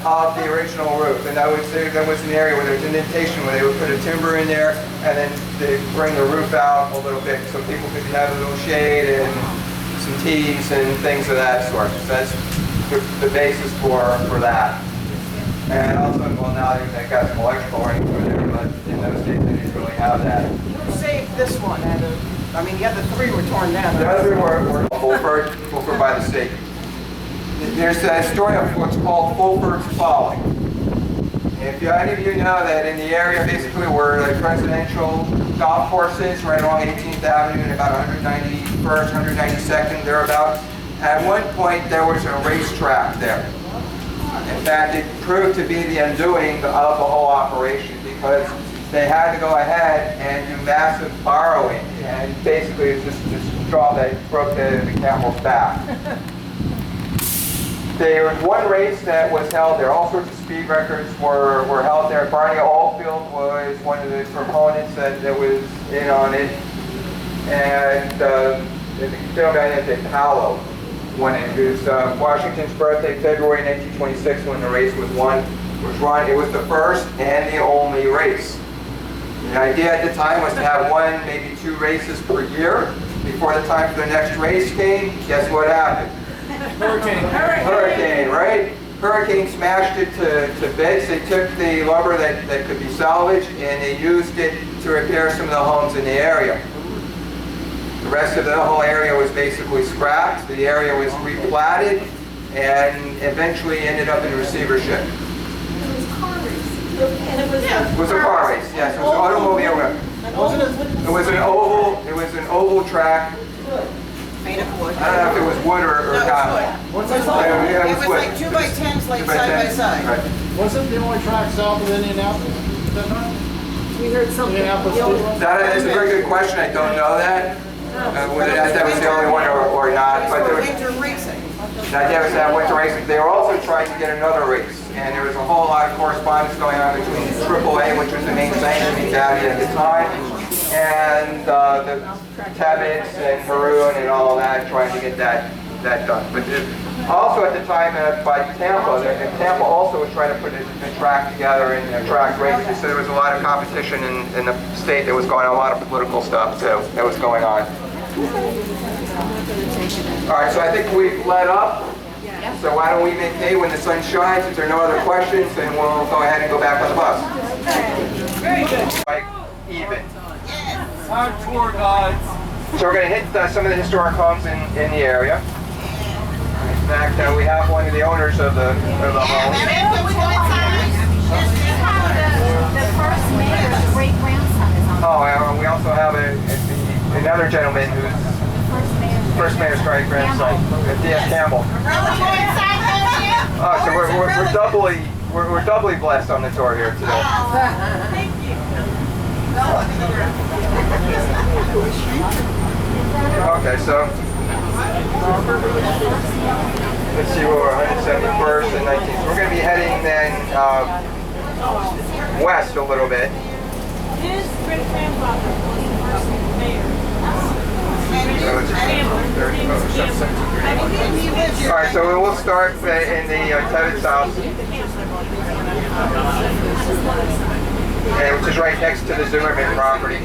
of the original roof, and that was an area where there's indentation where they would put a timber in there, and then they bring the roof out a little bit so people could have a little shade and some teas and things of that sort. So that's the basis for that. And also, well, now they've got some electrical rings over there, but in those days they didn't really have that. Who saved this one? I mean, the other three were torn down. The other three were Fulford by the state. There's a story of what's called Fulford's Folly. If any of you know that in the area basically were like residential golf courses right along 18th Avenue and about 191st, 192nd, thereabouts. At one point there was a racetrack there. In fact, it proved to be the undoing of the whole operation because they had to go ahead and do massive borrowing, and basically it's just this straw that broke the camel's back. There was one race that was held there. All sorts of speed records were held there. Barney Oldfield was one of the proponents that was in on it. And the film guy named Paolo won it. It was Washington's birthday, February 1926, when the race was run. It was the first and the only race. The idea at the time was to have one, maybe two races per year. Before the time for the next race came, guess what happened? Hurricane, right? Hurricane smashed it to bits. They took the lumber that could be salvaged and they used it to repair some of the homes in the area. The rest of the whole area was basically scrapped. The area was replatted and eventually ended up in receivership. It was car racing. And it was It was a car race, yes. It was an automobile race. It was an oval track. Made of wood. I don't know if it was wood or No, it cotton. was wood. Yeah, it It was was wood. like 2x10s laid Two by side by ten. side. Right. Wasn't the only track south of Indianapolis? We heard something. Indianapolis too? That is a very good question. I don't know that. Whether that was the only one or not. But there was, Winter racing. that was that winter racing. They were also trying to get another race. And there was a whole lot of correspondence going on between AAA, which was the main sanctioning body at the time, and the Tebbets and Maroon and all of that, trying to get that done. But also at the time by Tampa, Tampa also was trying to put a track together and a track race. So there was a lot of competition in the state that was going on, a lot of political stuff too that was going on. All right, so I think we've let up. So why don't we make hay when the sun shines? If there are no other questions, then we'll go ahead and go back on the bus. Very good. Like even. Our tour guides. So we're going to hit some of the historic homes in the area. In fact, we have one of the owners of the home. The first mayor's great-grandson is on. Oh, and we also have another gentleman who's first mayor's great-grandson, D.S. Campbell. Oh, so we're doubly blessed on the tour here today. Okay, so let's see where we're 171st and 19th. So we're going to be heading then west a little bit. His great-grandfather was the first mayor. So it's 30, all right, so we'll start in the Tebbets house, which is right next to the Zimmerman property.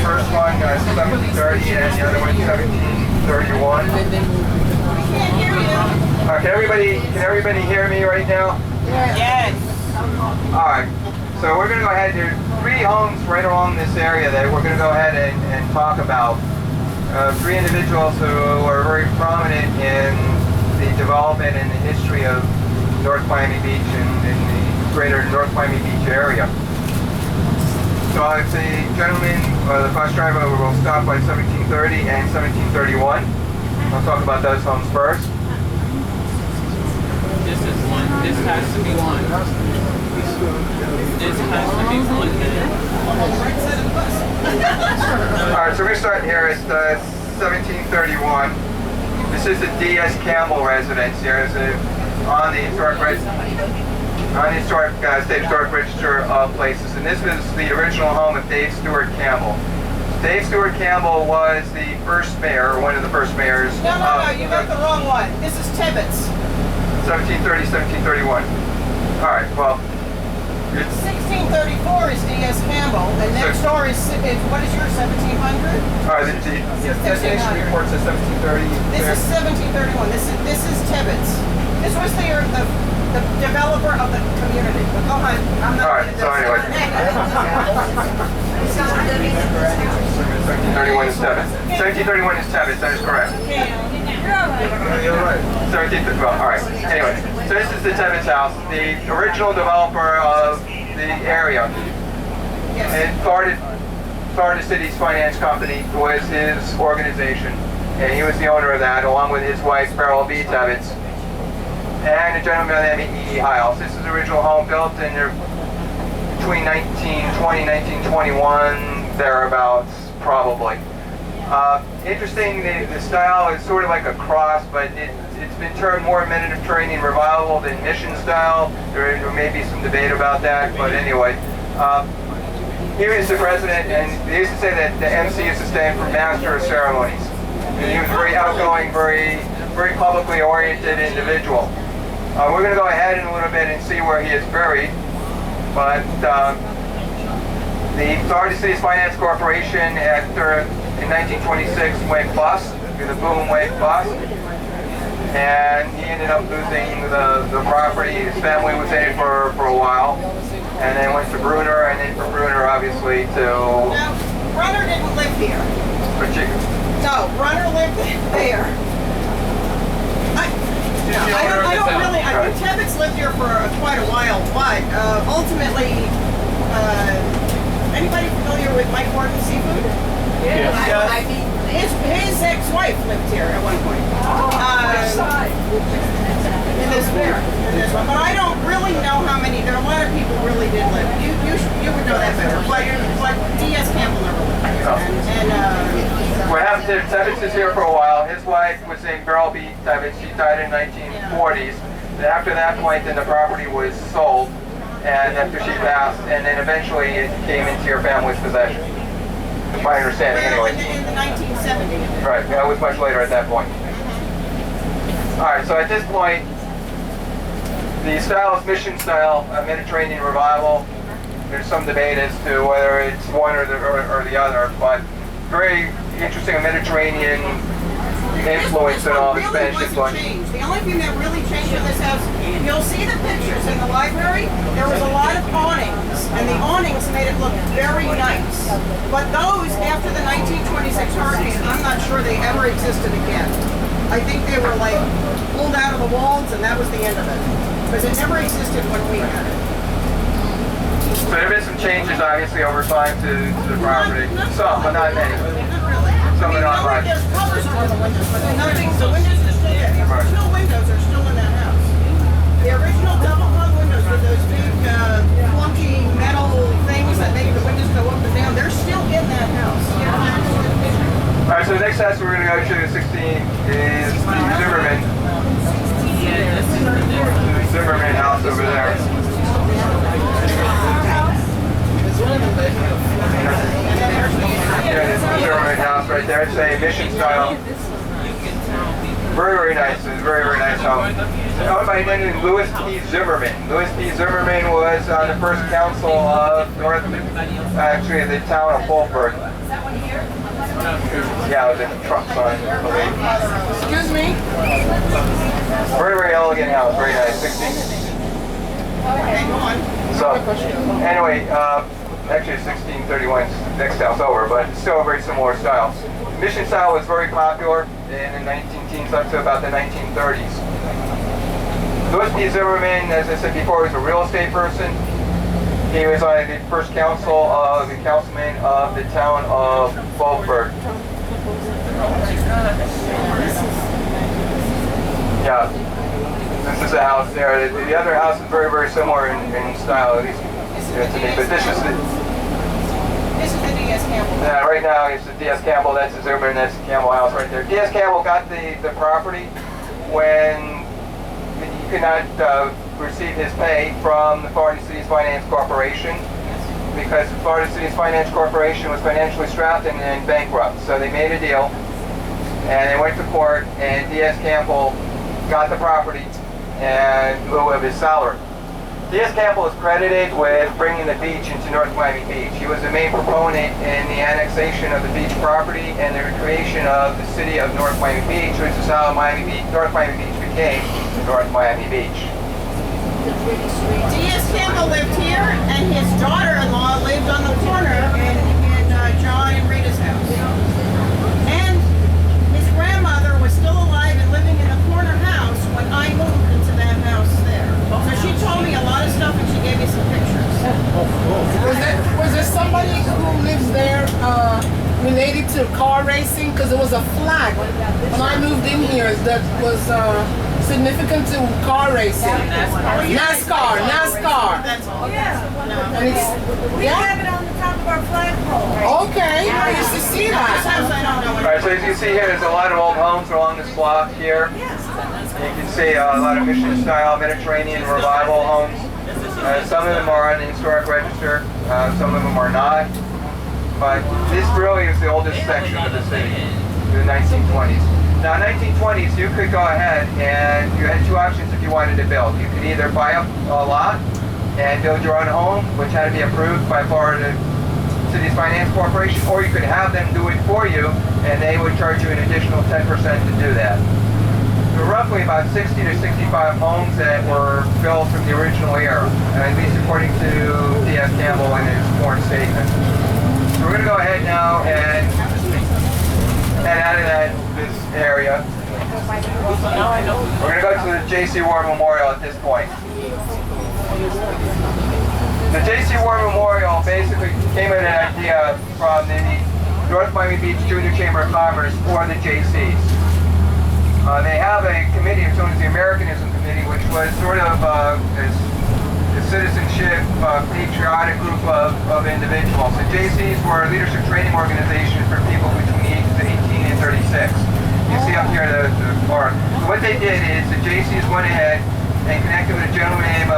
First one, 1730, and the other one, 1731. Can everybody hear me right now? Yes. All right. So we're going to go ahead. There's 3 homes right along this area that we're going to go ahead and talk about. 3 individuals who are very prominent in the development and the history of North Miami Beach and in the greater North Miami Beach area. So it's a gentleman, the bus driver will stop by 1730 and 1731. I'll talk about those homes first. This is one. This has to be one. This has to be one. Alright, so we're going to start here at 1731. This is the D.S. Campbell residence here. There's a on the State Historic Register of Places. And this was the original home of Dave Stewart Campbell. Dave Stewart Campbell was the first mayor, or one of the first mayors. No, you got the wrong one. This is Tibbetts. 1730, 1731. All right, well, it's 1634 is D.S. Campbell, and next door is what is yours, 1700? all right. The destination report says 1730. This is 1731. This is Tibbetts. This was the developer of the community. But go ahead. I'm not. All right. So anyway, 1731 is Tibbetts. 1731 is Tibbetts. That is correct. You're right. 1731. All right. Anyway, so this is the Tibbetts house, the original developer of the area. Yes. And Florida City's finance company was his organization, and he was the owner of that, along with his wife, Beryl B. Tibbetts, and a gentleman by the name of E. Hiles. This is the original home built in between 1920 1921, thereabouts, probably. Interesting, the style is sort of like a cross, but it's been termed more Mediterranean revival than mission style. There may be some debate about that, but anyway. He was the president, and they used to say that the MC used to stand for Master of Ceremonies. And he was a very outgoing, very publicly oriented individual. We're going to go ahead in a little bit and see where he is buried, but the Florida City's Finance Corporation, in 1926, went bust. The boom went bust, and he ended up losing the property. His family was in it for a while, and then went to Bruner, and then from Bruner, obviously, to... No, Brunner didn't live here. No, Brunner lived there. I think Tibbetts lived here for quite a while, but ultimately, anybody familiar with Mike Gordon Seafood? Yeah. His ex-wife lived here at one point. In this one. But I don't really know how many. There are a lot of people really did live. You would know that better. But D.S. Campbell never lived here. What happened to Tibbetts is here for a while. His wife was named Beryl B. Tibbetts. She died in the 1940s. And after that point, then the property was sold, and after she passed, and then eventually it came into your family's possession. That's my understanding, anyway. In the 1970s. Right, that was much later at that point. Alright, so at this point, the style is mission style, Mediterranean revival. There's some debate as to whether it's one or the other, but very interesting Mediterranean influence and all the Spanish influence. The only thing that really changed in this house, you'll see the pictures in the library, there was a lot of awnings, and the awnings made it look very nice. But those, after the 1926 hurricane, I'm not sure they ever existed again. I think they were like pulled out of the walls, and that was the end of it. Because it never existed when we had it. So there have been some changes, obviously, over time to the property. Some, but not many. Some are not much. There's covers over the windows, but nothing. The windows are still there. The original windows are still in that house. The original double hung windows with those big, clunky metal things that make the windows go up and down, they're still in that house. All right, so the next house we're going to go to, 16, is Zimmerman. The Zimmerman house over there. Yeah, this is the Zimmerman house right there. It's a mission style. Very, very nice. It's a very, very nice home. Owned by a man named Louis P. Zimmerman. Louis P. Zimmerman was on the first council of the town of Fulford. Yeah, it was a truck sign, I believe. Excuse me? Very, very elegant house. Very nice. 16. Okay, go on. So, anyway, actually 1631 next house over, but it's still a very similar style. Mission style was very popular in the 19 teens up to about the 1930s. Louis P. Zimmerman, as I said before, was a real estate person. He was on the first councilman of the town of Fulford. Yeah, this is a house there. The other house is very, very similar in style, at least to me. But this is the D.S. Campbell. Yeah, right now it's the D.S. Campbell. That's the Zimmerman. That's the Campbell house right there. D.S. Campbell got the property when he could not receive his pay from the Florida Cities Finance Corporation because the Florida Cities Finance Corporation was financially strapped and bankrupt. So they made a deal, and they went to court, and D.S. Campbell got the property in lieu of his salary. D.S. Campbell is credited with bringing the beach into North Miami Beach. He was the main proponent in the annexation of the beach property and the creation of the city of North Miami Beach, which is how North Miami Beach became North Miami Beach. D.S. Campbell lived here, and his daughter-in-law lived on the corner in John and Rita's house. And his grandmother was still alive and living in the corner house when I moved into that house there. So she told me a lot of stuff, and she gave me some pictures. Was there somebody who lives there related to car racing? Because there was a flag when I moved in here that was significant to car racing. NASCAR. That's all. And it's, We have it on the top of our flagpole. okay, I used to see This that. house I don't know. Alright, so as you can see here, there's a lot of old homes along this block here. You can see a lot of Mission-style Mediterranean revival homes. Some of them are on the historic register, some of them are not. But this really is the oldest section of the city, the 1920s. Now, in the 1920s, you could go ahead and you had two options if you wanted to build. You could either buy up a lot and build your own home, which had to be approved by Florida Cities Finance Corporation, or you could have them do it for you, and they would charge you an additional 10% to do that. There were roughly about 60 to 65 homes that were built from the original era, at least according to D.S. Campbell in his sworn statement. So we're going to go ahead now and head out of this area. We're going to go to the J.C. Ward Memorial at this point. The J.C. Ward Memorial basically came with an idea from the North Miami Beach Junior Chamber of Commerce for the J.C.'s. They have a committee known as the Americanism Committee, which was sort of a citizenship, patriotic group of individuals. The J.C.'s were a leadership training organization for people between the ages of 18 and 36. You see up here the card. So what they did is the J.C.'s went ahead and connected with a gentleman named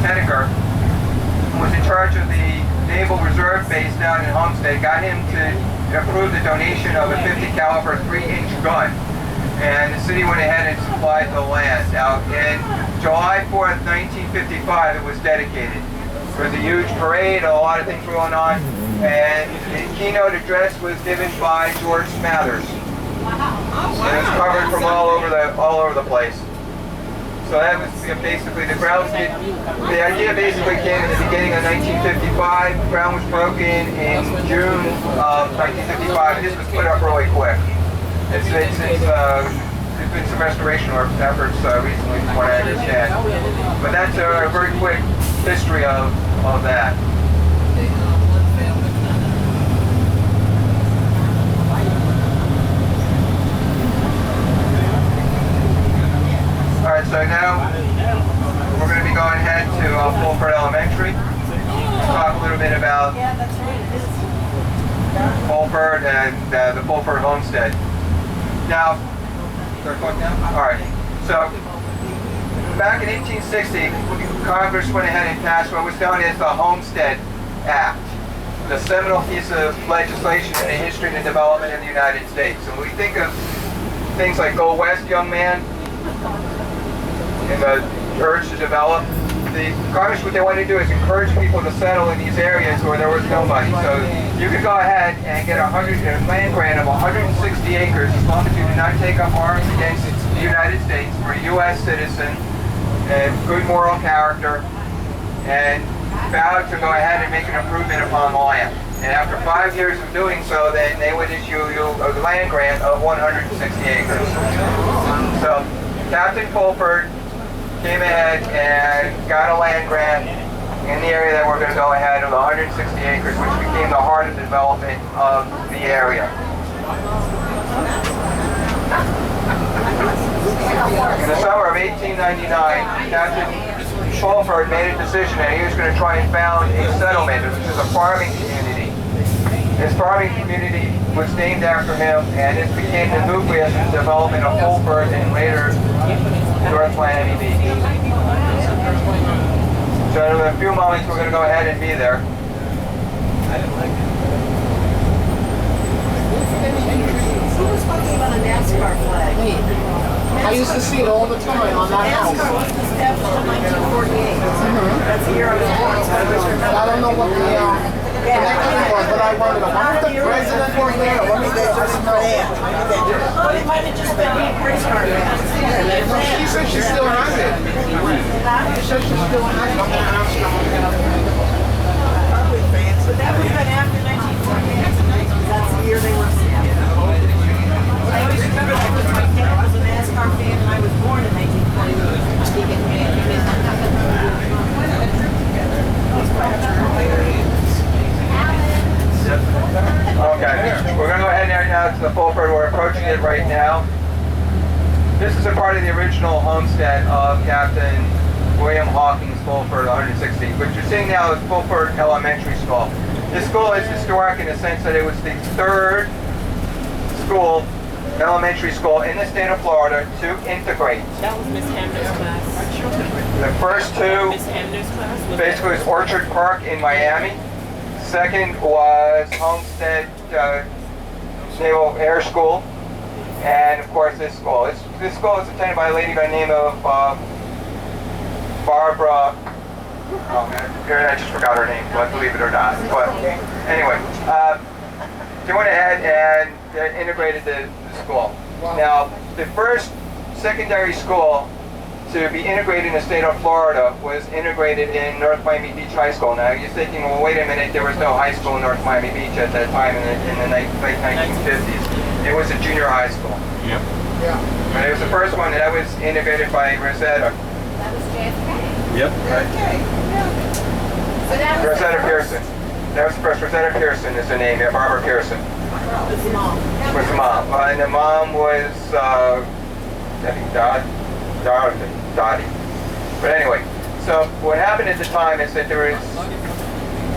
Henniker, who was in charge of the Naval Reserve base down in Homestead, got him to approve the donation of a 50 caliber 3-inch gun. And the city went ahead and supplied the land. Now, in July 4th, 1955, it was dedicated. There was a huge parade, a lot of things going on, and the keynote address was given by George Smathers. It was covered from all over the place. So that was basically the ground. The idea basically came in the beginning of 1955. The ground was broken in June of 1955, and this was put up really quick. There's been some restoration efforts recently, from what I understand. But that's a very quick history of that. Alright, so now we're going to be going ahead to Fulford Elementary. Talk a little bit about Fulford and the Fulford Homestead. Now, alright, so back in 1860, Congress went ahead and passed what was known as the Homestead Act, the seminal piece of legislation in the history and the development of the United States. And when we think of things like Go West, Young Man, and the urge to develop, the Congress, what they wanted to do is encourage people to settle in these areas where there was nobody. So you could go ahead and get a land grant of 160 acres as long as you do not take up arms against the United States, for a U.S. citizen, and good moral character, and vowed to go ahead and make an improvement upon the land. And after 5 years of doing so, then they would issue you a land grant of 160 acres. So Captain Fulford came ahead and got a land grant in the area that we're going to go ahead of 160 acres, which became the heart of the development of the area. In the summer of 1899, Captain Fulford made a decision that he was going to try and found a settlement, which is a farming community. This farming community was named after him, and this became the nucleus of the development of Fulford and later Miami Beach. So in a few moments we're going to go ahead and be there. Who was talking about a NASCAR flag? I used to see it all the time on that house. NASCAR was established in 1948. That's the year I was born. So I just remember. I don't know what the connection was, but I wondered, I wonder if the president was there, or maybe they just know. But it might have just been a race car fans. She said she still has it. She said she still has it. I'm gonna ask her. But that would have been after 1948. That's the year they were established. I always remember that because my dad was a NASCAR fan and I was born in 1920. Okay, we're going to go ahead now to the Fulford. We're approaching it right now. This is a part of the original homestead of Captain William Hawkins Fulford, 160. What you're seeing now is Fulford Elementary School. This school is historic in the sense that it was the third school, elementary school in the state of Florida to integrate. That was Miss Hamner's class. The first two Miss Hamner's class. basically was Orchard Park in Miami. Second was Homestead Naval Air School. And of course this school. This school is attended by a lady by the name of Barbara. Oh man, I just forgot her name, but believe it or not. But anyway, they went ahead and integrated the school. Wow. Now, the first secondary school to be integrated in the state of Florida was integrated in North Miami Beach High School. Now, you're thinking, well, wait a minute, there was no high school in North Miami Beach at that time in the late 1950s. It was a junior high school. Yep. Yeah. But it was the first one that was integrated by Rosetta. That was JFK. Yep. Okay. So that was Rosetta Pearson. That was the first. Rosetta Pearson is the name. Yeah, Barbara Pearson. It's the mom. Was the mom. And the mom was, I think, Dottie. But anyway, so what happened at the time is that there was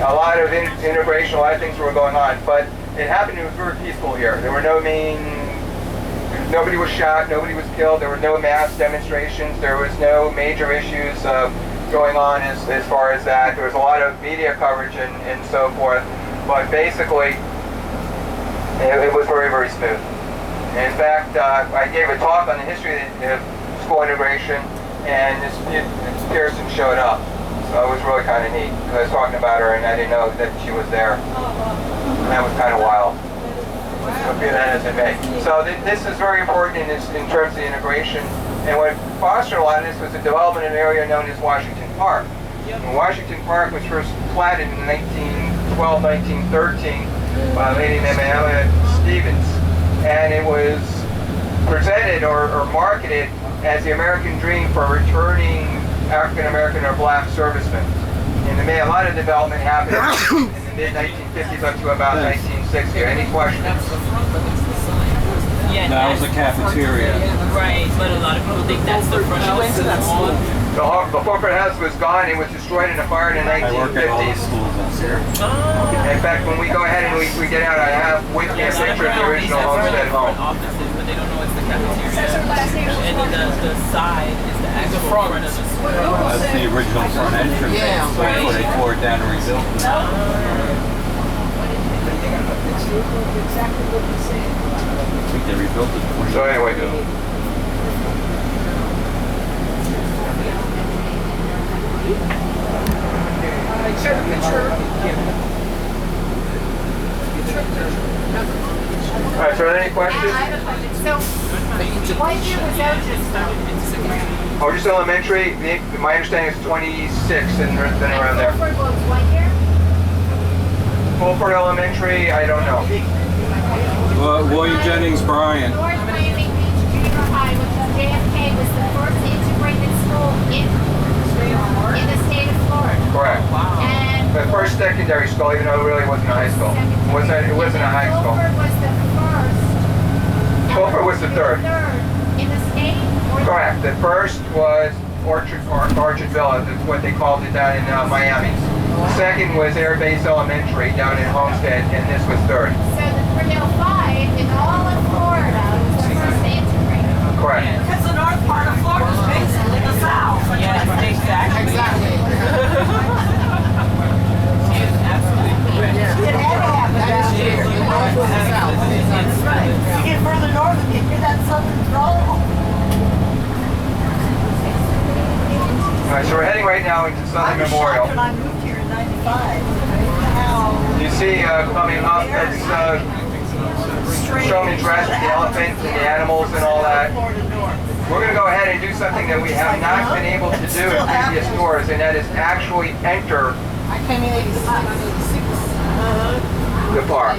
a lot of integration, a lot of things were going on, but it happened, it was very peaceful here. There were nobody was shot, nobody was killed, there were no mass demonstrations, there was no major issues going on as far as that. There was a lot of media coverage and so forth, but basically it was very, very smooth. In fact, I gave a talk on the history of school integration, and this Pearson showed up. So it was really kind of neat. I was talking about her, and I didn't know that she was there. And that was kind of wild. So be that as it may. So this is very important in terms of the integration. And what fostered a lot of this was the development of an area known as Washington Park. And Washington Park was first platted in 1912, 1913 by a lady named Emma Stevens. And it was presented or marketed as the American dream for returning African American or black servicemen. In the May, a lot of development happened in the mid-1950s up to about 1960. Any questions? Yeah, That was a cafeteria. Right, but a lot of people think that's the front of the school. The corporate house was gone. It was destroyed in a fire in the I work at all the 1950s. schools up here. In fact, when we go ahead and we get out, I have with me a picture of the original homestead home. Offices, but they don't know it's the cafeteria. And then the side is the actual front of the school. That's the original front entrance. Yeah. So before they tore it down and rebuilt it. I think they rebuilt it. So anyway, all right, so are there any questions? I have a question. So, what year was Otis? Otis Elementary, my understanding is 26 and then around there. Fulford was what year? Fulford Elementary, I don't know. William Jennings Bryan. North Miami Beach Junior High, which is JFK, was the first integrated school in the state of Florida. Correct. And The first secondary school, even though it really wasn't a high school. It wasn't a high school. Fulford was the first. Fulford was the third. In the state? Or Correct. The first was Orchardville, that's what they called it down in Miami. The second was Air Base Elementary down in Homestead, and this was third. So the 305 in all of Florida was the first to integrate. Correct. Because the north part of Florida is basically Alright, so we're heading right now into Southern Memorial. When I moved here in '95, how You see coming up, it's showing me dressed with the elephants and the animals and all that. We're going to go ahead and do something that we have not been able to do in previous tours, and that is actually enter I came in 86. the park.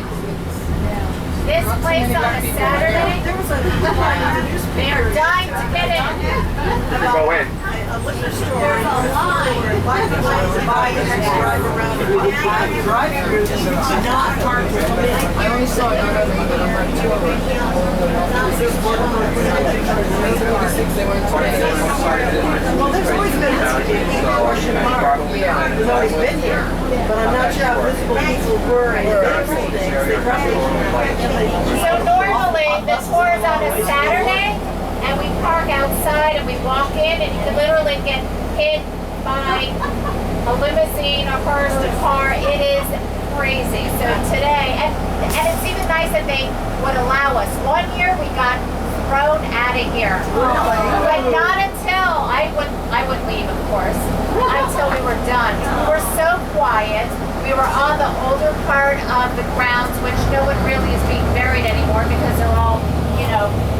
This place on a Saturday, they're dying to get in. Go in. a liquor store. There's a line. To buy and drive around and drive through this, not park. I only saw it on the Well, there's always been a portion mark. There's always been here, but I'm not sure how visible people were and beautiful things. They probably. So normally the tour is on a Saturday and we park outside and we walk in and you can literally get hit by a limousine or first a car. It is crazy. So today, and it's even nice that they would allow us. One year we got thrown out of here. But not until, I would leave of course, until we were done. We were so quiet. We were on the older part of the grounds, which no one really is being buried anymore because they're all,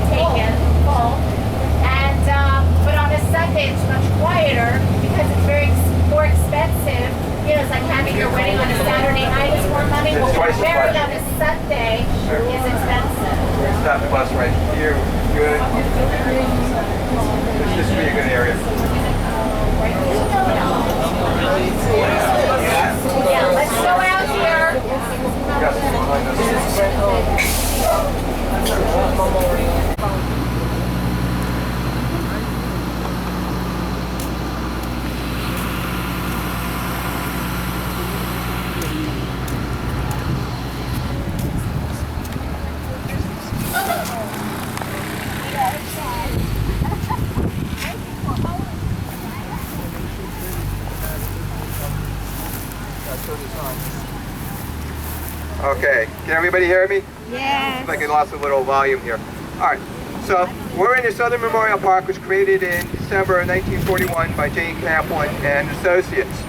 taken full. And, but on a Sunday it's much quieter because it's more expensive. It's like having your wedding on a Saturday night is more money. It's twice as Buried much. on a Sunday is expensive. Stop the bus right here. Good. This would be a good area. Yeah, let's go out here. Okay, can everybody hear me? Yes. Like I lost a little volume here. Alright, so we're in the Southern Memorial Park, which was created in December of 1941 by Jane Kaplan and Associates.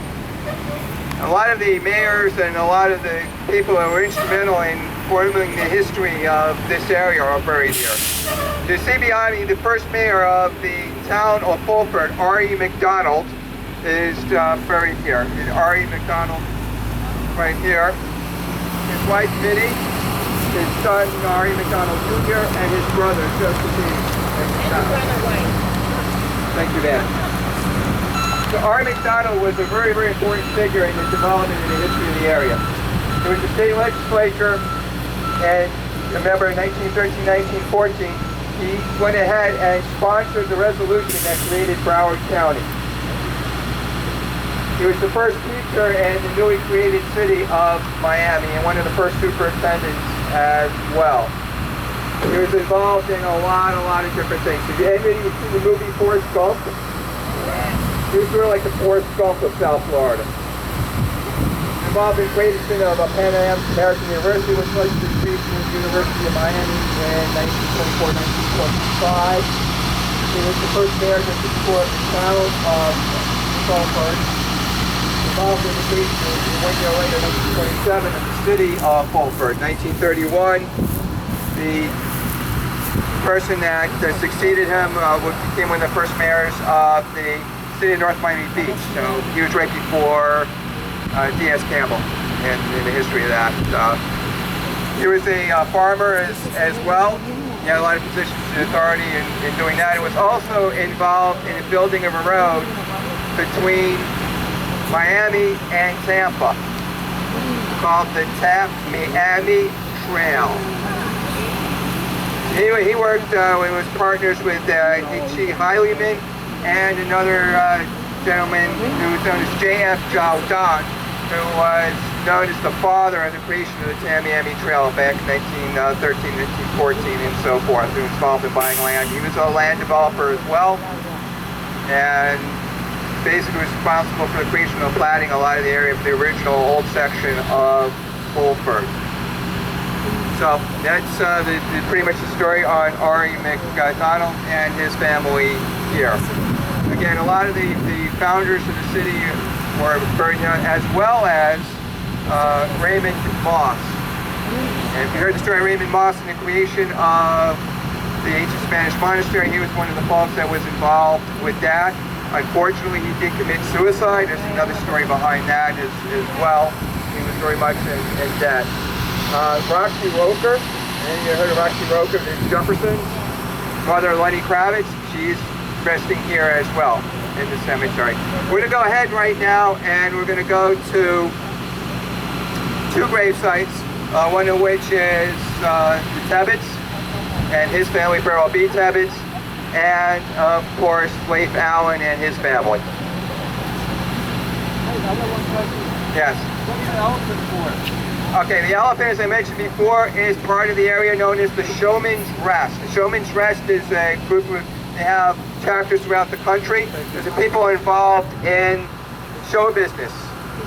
A lot of the mayors and a lot of the people that were instrumental in forming the history of this area are buried here. You see behind me, the first mayor of the town of Fulford, R.E. McDonald, is buried here. R.E. McDonald right here. His wife Minnie, his son R.E. McDonald Jr., and his brother Josephine McDonald. Thank you, man. So R.E. McDonald was a very, very important figure in the development and the history of the area. He was the state legislature, and remember in 1913-1914, he went ahead and sponsored the resolution that created Broward County. He was the first teacher in the newly created city of Miami and one of the first superintendents as well. He was involved in a lot of different things. Did anybody see the movie Forrest Gump? He was sort of like the Forrest Gump of South Florida. Involved in creation of Pan American University, which led to the creation of the University of Miami in 1924-1925. He was the first mayor to support the town of Fulford. Involved in the creation of 1 year later, 1927, of the city of Fulford. 1931, the person that succeeded him became one of the first mayors of the city of North Miami Beach. So he was right before D.S. Campbell in the history of that. He was a farmer as well. He had a lot of positions of authority in doing that. He was also involved in the building of a road between Miami and Tampa called the Miami Trail. Anyway, he worked he was partners with H.E. Heileman and another gentleman who was known as J.F. Jaldon, who was known as the father of the creation of the Miami Trail back in 1913, 1914, and so forth. He was involved in buying land. He was a land developer as well, and basically responsible for the creation of platting a lot of the area of the original old section of Fulford. So that's pretty much the story on R.E. McDonald and his family here. again, a lot of the founders of the city were buried here, as well as Raymond Moss. And if you heard the story of Raymond Moss and the creation of the ancient Spanish monastery, he was one of the folks that was involved with that. Unfortunately, he did commit suicide. There's another story behind that as well. He was very much in debt. Roxy Roker, and you heard of Roxy Roker, the Jefferson's mother, Lenny Kravitz. She's resting here as well in the cemetery. We're going to go ahead right now, and we're going to go to two grave sites, one of which is the Tebbets and his family, Farrell B. Tebbets, and of course, Leif Allen and his family. Yes. What's the elephant for? Okay, the elephant, as I mentioned before, is part of the area known as the Showman's Rest. The Showman's Rest is a group of, they have chapters throughout the country. There's the people involved in show business.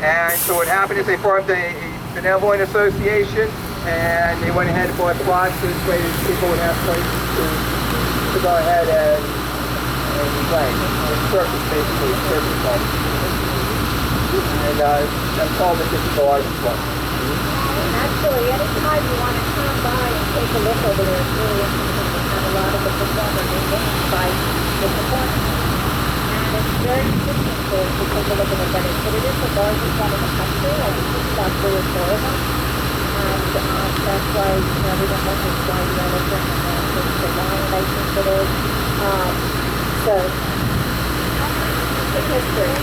And so what happened is they formed a benevolent association, and they went ahead and bought plots so this way people would have places to go ahead and play. It's circus, basically, circus club. And that's called the Physical Arts Club. Actually, anytime you want to come by and take a look over there, it's really interesting. We have a lot of the performers engaged by the performers. And it's very interesting to take a look at the vendors. But it is the largest one in the country. I think it's about 3 or 4 of them. And that's why everyone knows why the elephant and the lion, I think it is. So, the history.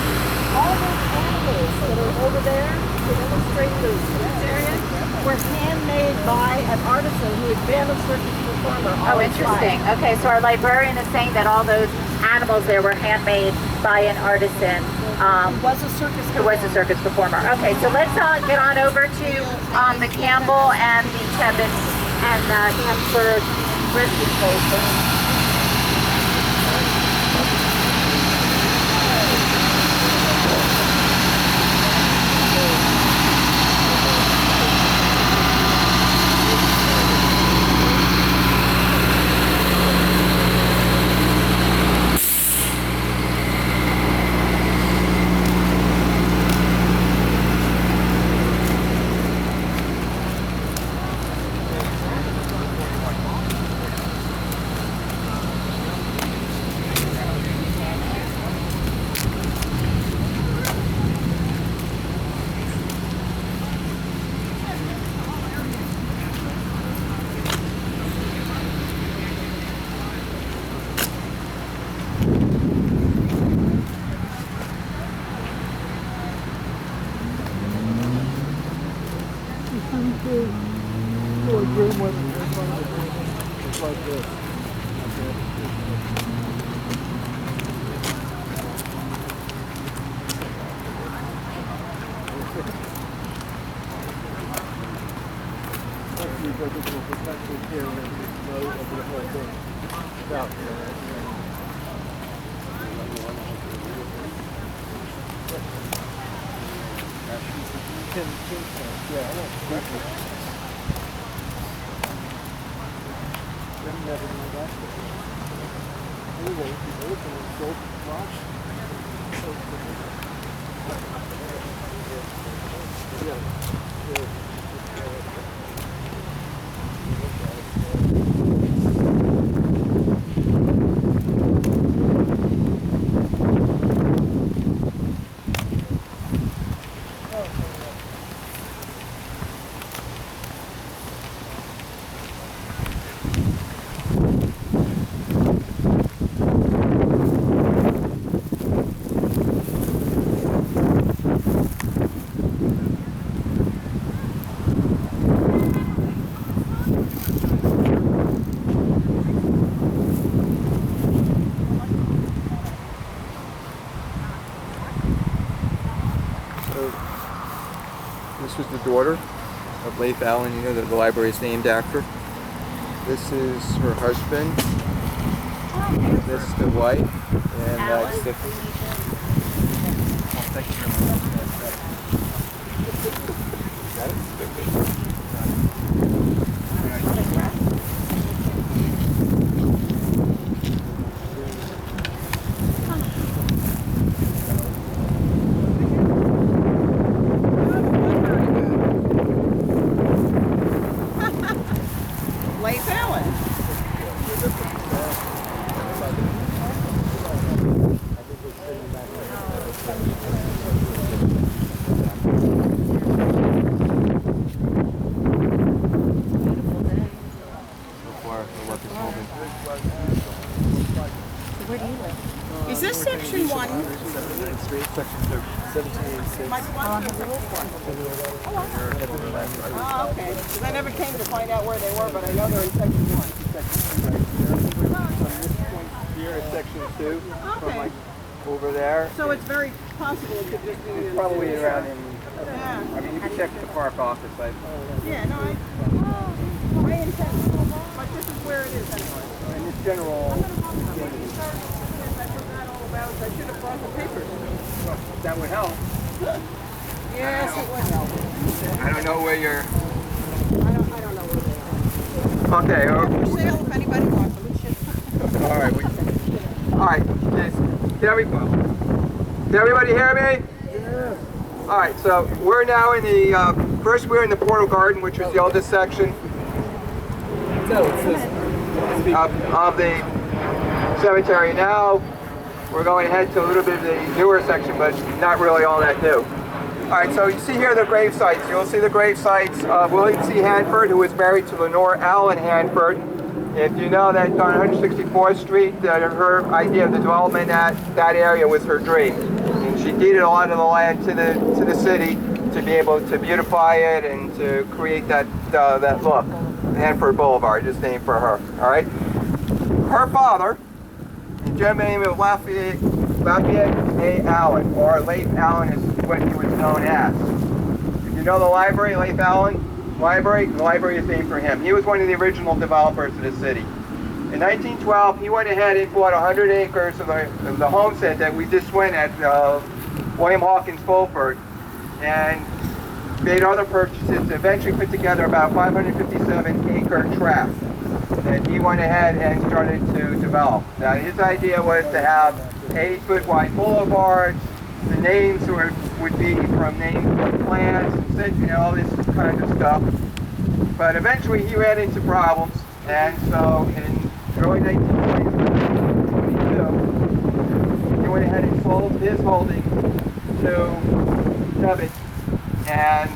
All those animals that are over there to illustrate this area were handmade by an artisan who had been a circus performer. Oh, interesting. Okay, so our librarian is saying that all those animals there were handmade by an artisan. Who was a circus performer. Okay, so let's get on over to the Campbell and the Tebbets and Hanford rescue station. This was the daughter of Leif Allen, you know, that the library is named after. This is her husband. This is the wife. And that's the... section 1. Section 1786. Mike wants to live one. Oh, okay. 'Cause I never came to find out where they were, but I know they're in section 1. Here is section 2, from Okay. like over there. So it's very possible it could just be It's in probably around in, Yeah. I mean, you can check the park office. Yeah, no, I intend, but this is where it is anyway. In this general, I forgot all about it. I should have brought the papers. that would help. Yes, it would help. I don't know where you're. I don't know where they are. Okay. For sale if anybody wants them. All right. All right. Can everybody hear me? Yeah. All right. So we're now in the first. We're in the Portal Garden, which was the oldest section of the cemetery. Now we're going ahead to a little bit of the newer section, but not really all that new. All right, so you see here the grave sites. You'll see the grave sites of William C. Hanford, who was married to Lenore Allen Hanford. If you know that on 164th Street, her idea of the development at that area was her dream. And she deeded a lot of the land to the city to be able to beautify it and to create that look. Hanford Boulevard is named for her. All right. Her father, a gentleman named Lafayette A. Allen, or Leif Allen is what he was known as. If you know the library, Leif Allen Library, the library is named for him. He was one of the original developers of the city. In 1912, he went ahead and bought 100 acres of the homestead that we just went at William Hawkins Fulford, and made other purchases, eventually put together about 557-acre tract that he went ahead and started to develop. Now, his idea was to have 80-foot wide boulevards. The names would be from names of plants, all this kind of stuff. But eventually he ran into problems, and so in early 1922, he went ahead and sold his holdings to Tebbets, and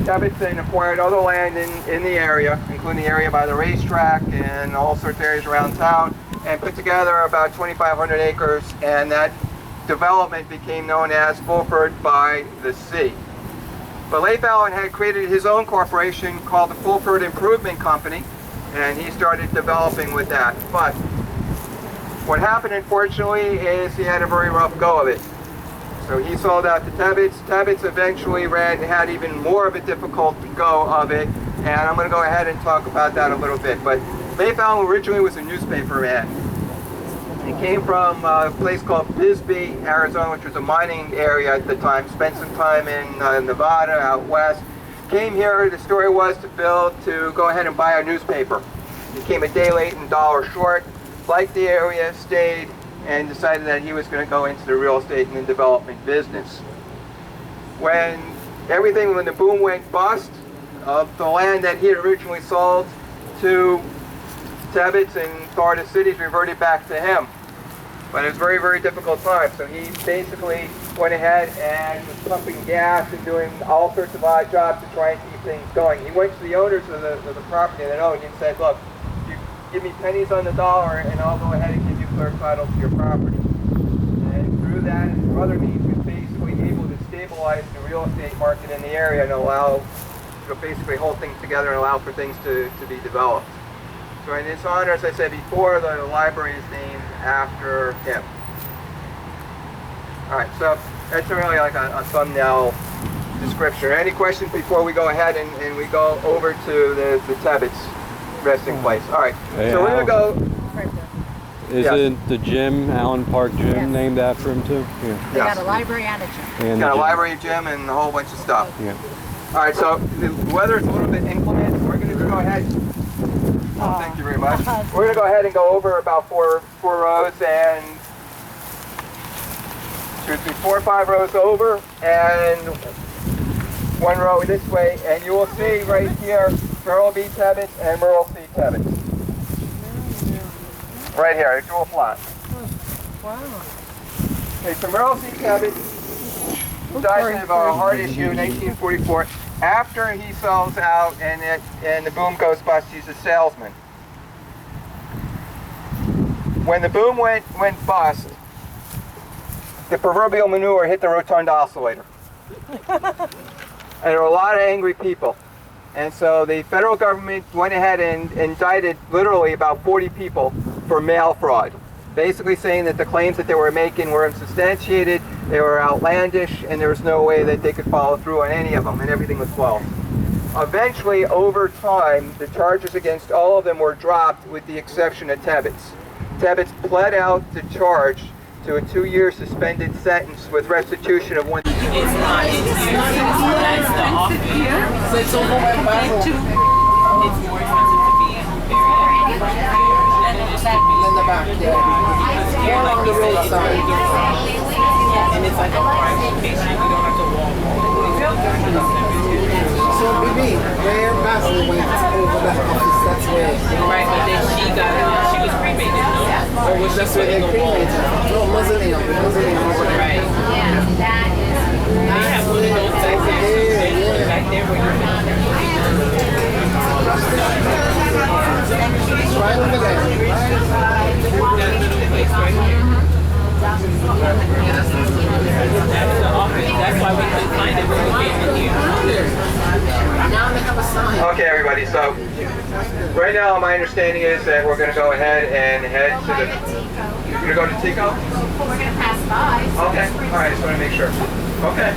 Tebbets then acquired other land in the area, including the area by the racetrack and all sorts of areas around town, and put together about 2,500 acres, and that development became known as Fulford by the Sea. But Leif Allen had created his own corporation called the Fulford Improvement Company, and he started developing with that. But what happened, unfortunately, is he had a very rough go of it. So he sold out to Tebbets. Tebbets eventually had even more of a difficult go of it, and I'm going to go ahead and talk about that a little bit. But Leif Allen originally was a newspaper man. He came from a place called Bisbee, Arizona, which was a mining area at the time. Spent some time in Nevada, out west. Came here, the story was to go ahead and buy a newspaper. He came a day late and $1 short, liked the area, stayed, and decided that he was going to go into the real estate and the development business. When the boom went bust, of the land that he had originally sold to Tebbets and Florida cities reverted back to him. But it was a very, very difficult time. So he basically went ahead and was pumping gas and doing all sorts of odd jobs to try and keep things going. He went to the owners of the property that owned and said, look, you give me pennies on the dollar and I'll go ahead and give you clear title to your property. And through that and through other means, he was basically able to stabilize the real estate market in the area and allow, basically hold things together and allow for things to be developed. So in his honor, as I said before, the library is named after him. All right, so that's really like a thumbnail description. Any questions before we go ahead and we go over to the Tebbets resting place? All right, Hey, so we're gonna go. Isn't the gym, Allen Park Gym, Yes. named after him too? Yeah. They got a library and a gym. And Got a the gym. library, gym, and a whole bunch of stuff. Yeah. All right, so the weather's a little bit inclement. We're going to go ahead. Oh, thank you very much. We're going to go ahead and go over about four rows and 2, 3, 4, 5 rows over, and 1 row this way, and you will see right here Merle B. Tebbets and Merle C. Tebbets. Right here, a dual flat. Wow. Okay, so Merle C. Tebbets dies of a heart issue in 1844. After he sells out and the boom goes bust, he's a salesman. When the boom went bust, the proverbial manure hit the rotund oscillator. And there were a lot of angry people. And so the federal government went ahead and indicted literally about 40 people for mail fraud. Basically saying that the claims that they were making were unsubstantiated, they were outlandish, and there was no way that they could follow through on any of them, and everything was false. Eventually, over time, the charges against all of them were dropped with the exception of Tebbets. Tebbets pled out the charge to a 2-year suspended sentence with restitution of one. It's not in here. That's the office. So it's over my Bible. It's more expensive to be buried than it is to be In the back, yeah. More on the roadside. and it's like a private location. You don't have to walk all the way. So, baby, where Basil went over that office, that's where. Right, but then she was cremated, no? Or was That's where they cremated. No, mausoleum. Right. Yeah, that is. They have one of those back there. Back there where you're It's right over there. that little place right here. That's the office. That's why we couldn't find it when we came in here. Now they have a sign. Okay, everybody, so right now my understanding is that we're going to go ahead and head to the... You're going to go to Tico? We're going to pass by. Okay, all right, just want to make sure. Okay.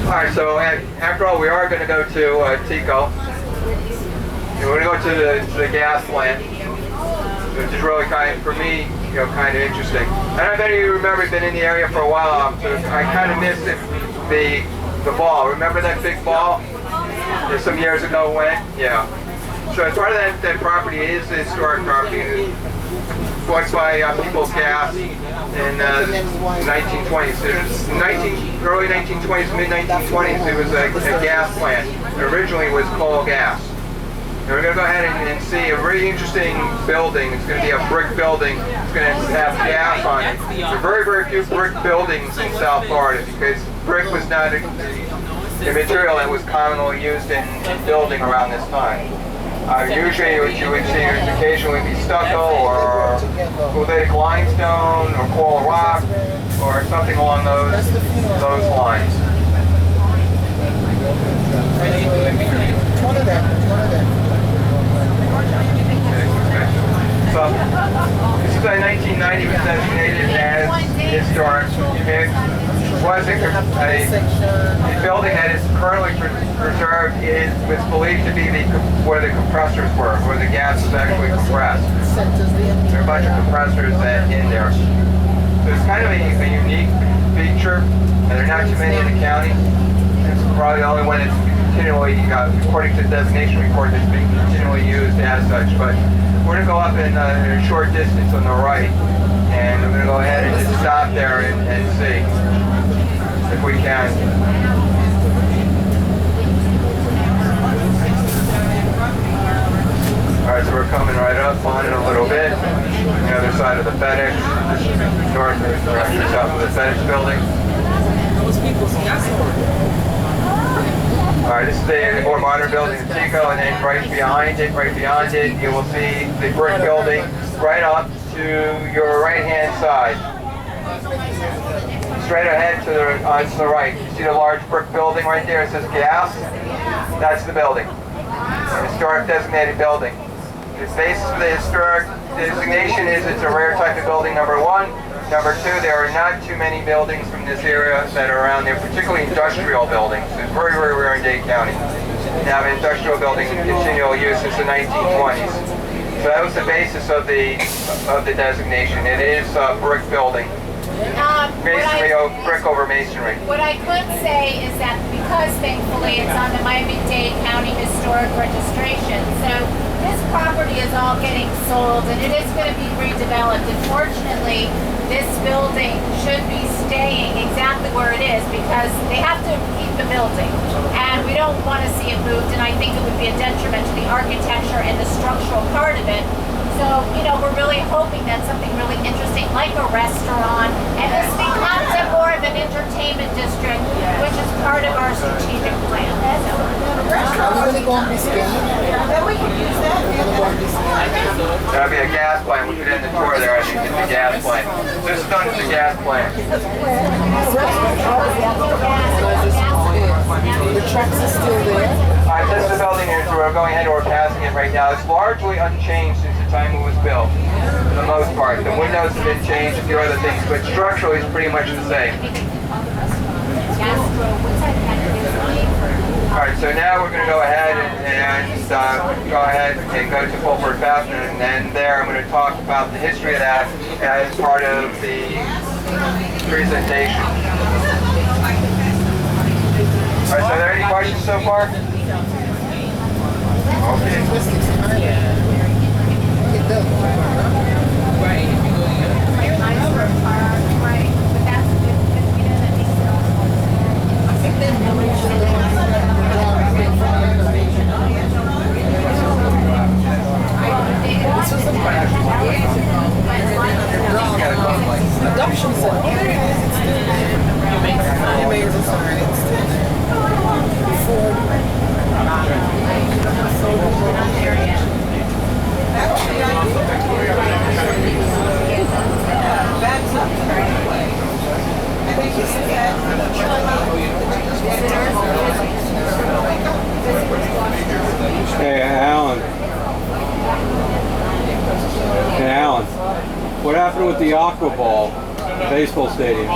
All right, so after all, we are going to go to Tico. And we're going to go to the gas plant, which is really kind of, for me, kind of interesting. I don't know if any of you remember, been in the area for a while, so I kind of missed the ball. Remember that big ball? Some years ago when? Yeah. So part of that property is the historic property. It was by People's Gas in the 1920s. Early 1920s, mid-1920s, it was a gas plant. Originally it was coal gas. And we're going to go ahead and see a very interesting building. It's going to be a brick building. It's going to have gas on it. There are very, very few brick buildings in South Florida because brick was not a material that was commonly used in building around this time. Usually what you would see would occasionally be stucco or Ulitic limestone or coral rock or something along those lines. One of them. So, this is a 1990 was designated as historic. It was a building that is currently preserved. It was believed to be where the compressors were, where the gas was actually compressed. There are a bunch of compressors in there. So it's kind of a unique feature, and there are not too many in the county. It's probably the only one that's continually, according to the designation report, that's being continually used as such. But we're going to go up in a short distance on the right, and I'm going to go ahead and just stop there and see if we can. Alright, so we're coming right up on it a little bit. The other side of the FedEx, north or actually south of the FedEx building. Alright, this is the more modern building in Tico, and then right beyond it, you will see the brick building right up to your right-hand side. Straight ahead to the right. You see the large brick building right there? It says gas. That's the building. Historic designated building. The basis of the historic designation is it's a rare type of building, number one. Number two, there are not too many buildings from this area that are around there, particularly industrial buildings. It's very, very rare in Dade County to have an industrial building in continual use since the 1920s. So that was the basis of the designation. It is a brick building. Masonry, brick over masonry. What I could say is that because thankfully it's on the Miami-Dade County Historic Registration, so this property is all getting sold and it is going to be redeveloped. Unfortunately, this building should be staying exactly where it is because they have to keep the building and we don't want to see it moved, and I think it would be a detriment to the architecture and the structural part of it. So, we're really hoping that something really interesting like a restaurant and this becomes more of an entertainment district, which is part of our strategic plan. That'd be a gas plant. We could end the tour there, I think, at the gas plant. This is done at the gas plant. The tracks are still there. Alright, this is the building here, so we're going ahead and we're passing it right now. It's largely unchanged since the time it was built, for the most part. The windows have been changed, a few other things, but structurally it's pretty much the same. Alright, so now we're going to go ahead and go to Fulford Fastener, and then there I'm going to talk about the history of that as part of the presentation. Alright, so are there any questions so far? Okay. Adoption center. Hey, Alan. Hey, Alan. What happened with the Aqua Ball baseball stadium? The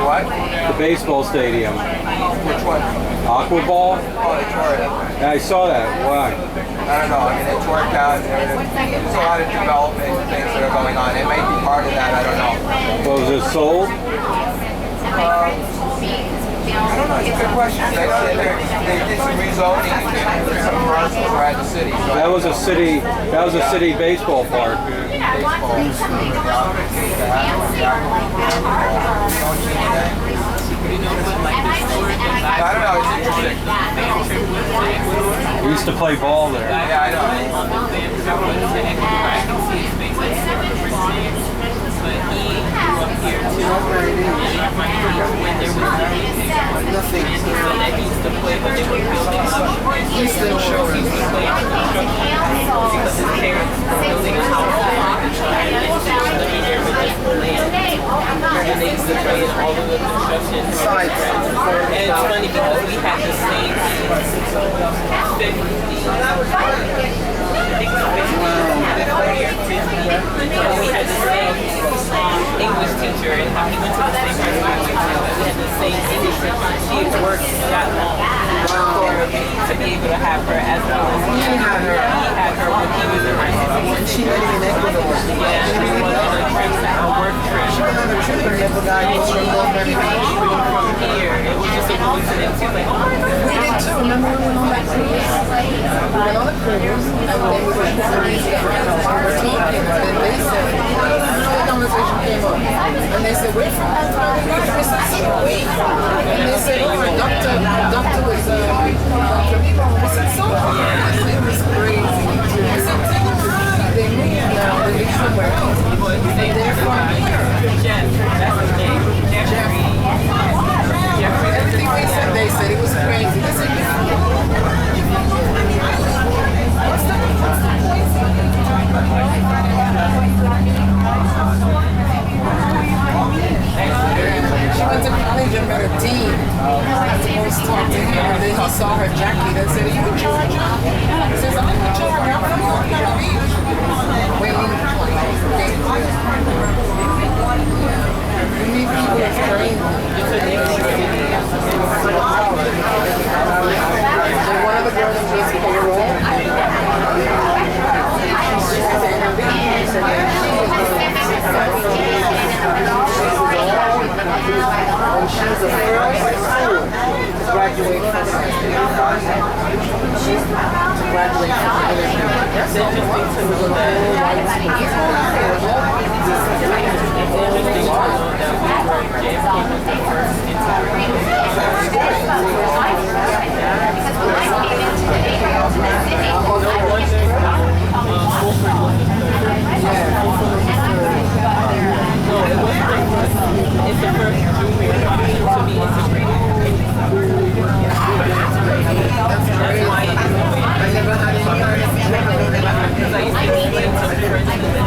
what? The baseball stadium. Which one? Aqua Ball? Oh, they tore it. Yeah, I saw that. Why? I don't know. I mean, it's worked out. There's a lot of development and things that are going on. It may be part of that. I don't know. Well, was it sold? I don't know. It's a good question. They did some rezoning and some parcels around the city. So That was a city. That was a city baseball park. I don't know. It's interesting. We used to play ball there. Yeah, I know. And it's funny because we had the same we had the same English teacher, and how he went to the same high school. We had the same English teacher. She had worked that long to be able to have her as well as he had her when he was in high school. She lived in Ecuador. Yeah, she was one of the trips, a work trip. She went on a trip and never got here. From here, it was just a coincidence. She was like, oh my God. We did too. Remember we went on that cruise? We went on a cruise, and then we were talking, and then they said, the conversation came up, and they said, we're from Ecuador. We said, and they said, oh, doctor was, Dr. Vivo. I said, so? It was crazy. I said, they moved now, they live somewhere else. They're from here. Jeff, that's his name. Jeffrey. Everything they said it was crazy. They said, she went to college and met a dean. I supposed to talk to him, and then he saw her jacket and said, are you in Georgia? He says, I'm in Georgia, but I'm not going to be. We need people that's crazy. And one of the girls in just payroll. She's at NMB. And she's the first school to graduate from That's interesting to know It's the first junior to me. That's why I never had any because I used to explain to friends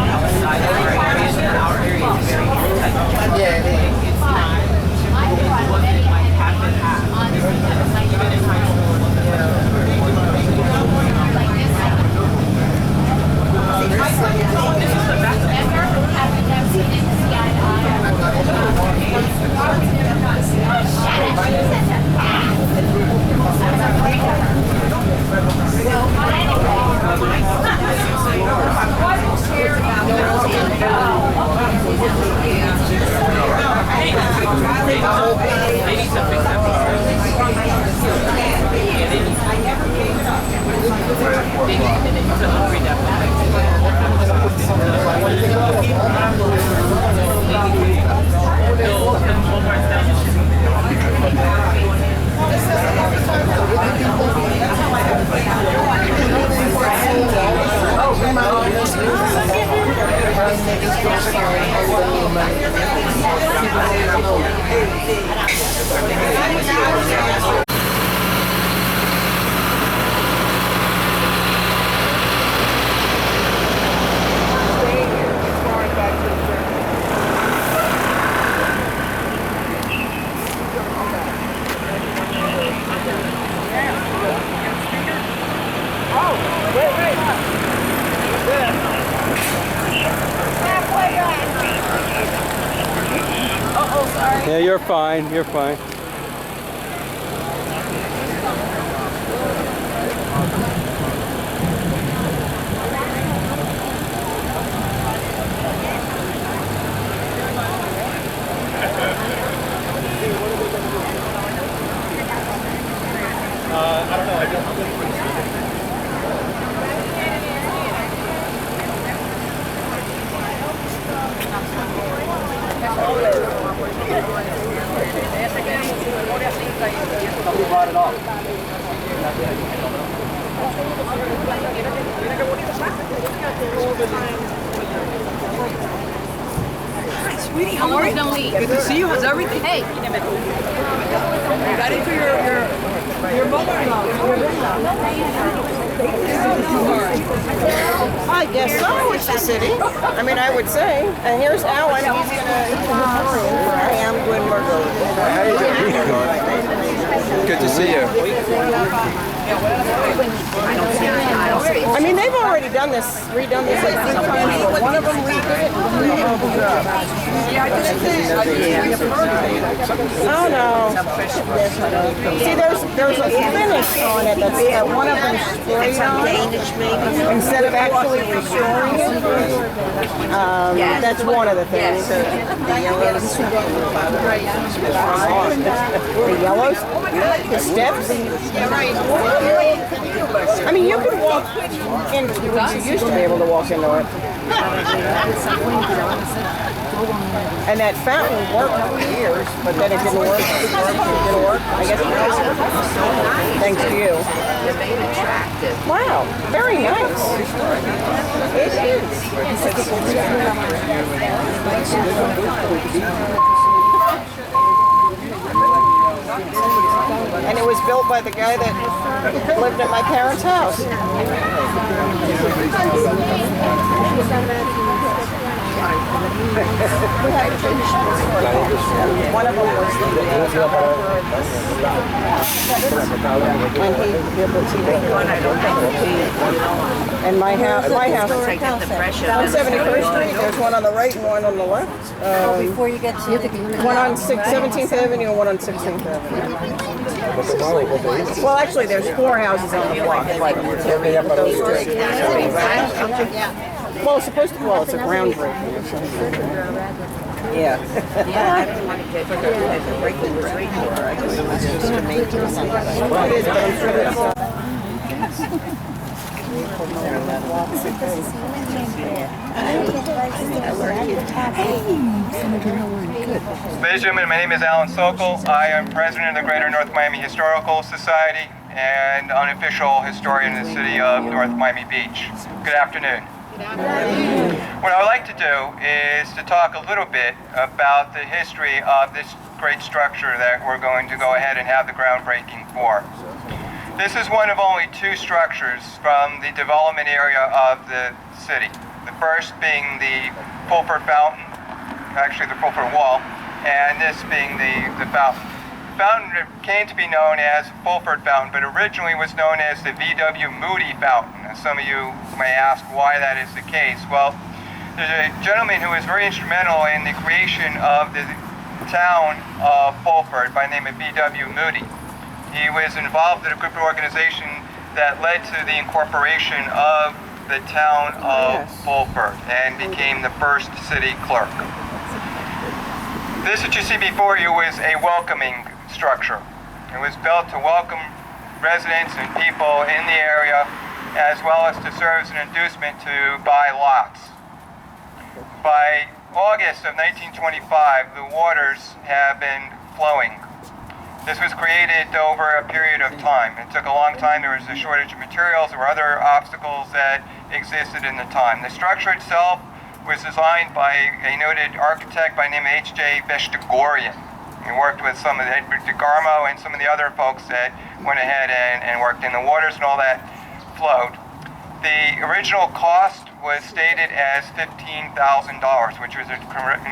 They need to fix that bar. Yeah, they need to upgrade that bar. Yeah, you're fine. You're fine. I don't know. I don't Who brought it off? Hi, sweetie, how are you? Good to see you. How's everything? Hey. Ready for your mother-in-law? I guess so, it's the city. I mean, I would say. And here's Alan, he's going to I am Gwen Margot. How you doing? Good to see you. I mean, they've already done this, redone this like 3 times, but one of them redid it. Oh no. See, there's a finish on it that one of them sprayed on instead of actually restoring it. That's one of the things. The yellows, the steps. I mean, you could walk into it. You used to be able to walk into it. And that fountain worked for years, but then it didn't work. It didn't work. I guess now. Thanks to you. Wow, very nice. It and it was built by the guy that lived at my parents' house. One of them was and my house, on 71st Street, there's one on the right and one on the left. Before you get to One on 17th Avenue and one on 16th Avenue. Well, actually, there's 4 houses on the block, like those 2. Well, it's supposed to, well, it's a groundbreaking or something. Yeah. I don't want to get a breaking break for I guess it was just to make it something. Well, it is, but I'm sure that's Ladies and gentlemen, my name is Alan Sokol. I am president of the Greater North Miami Historical Society and unofficial historian in the city of North Miami Beach. Good afternoon. What I would like to do is to talk a little bit about the history of this great structure that we're going to go ahead and have the groundbreaking for. This is one of only 2 structures from the development area of the city. The first being the Fulford Fountain, actually the Fulford Wall, and this being the fountain. The fountain came to be known as Fulford Fountain, but originally was known as the V.W. Moody Fountain. And some of you may ask why that is the case. Well, there's a gentleman who was very instrumental in the creation of the town of Fulford by the name of V.W. Moody. He was involved in a group of organization that led to the incorporation of the town of Fulford and became the first city clerk. This that you see before you is a welcoming structure. It was built to welcome residents and people in the area, as well as to serve as an inducement to buy lots. By August of 1925, the waters have been flowing. This was created over a period of time. It took a long time. There was a shortage of materials. There were other obstacles that existed in the time. The structure itself was designed by a noted architect by the name of H.J. Bestagorian. He worked with some of the Edward DeGarmo and some of the other folks that went ahead and worked in the waters and all that flowed. The original cost was stated as $15,000, which was an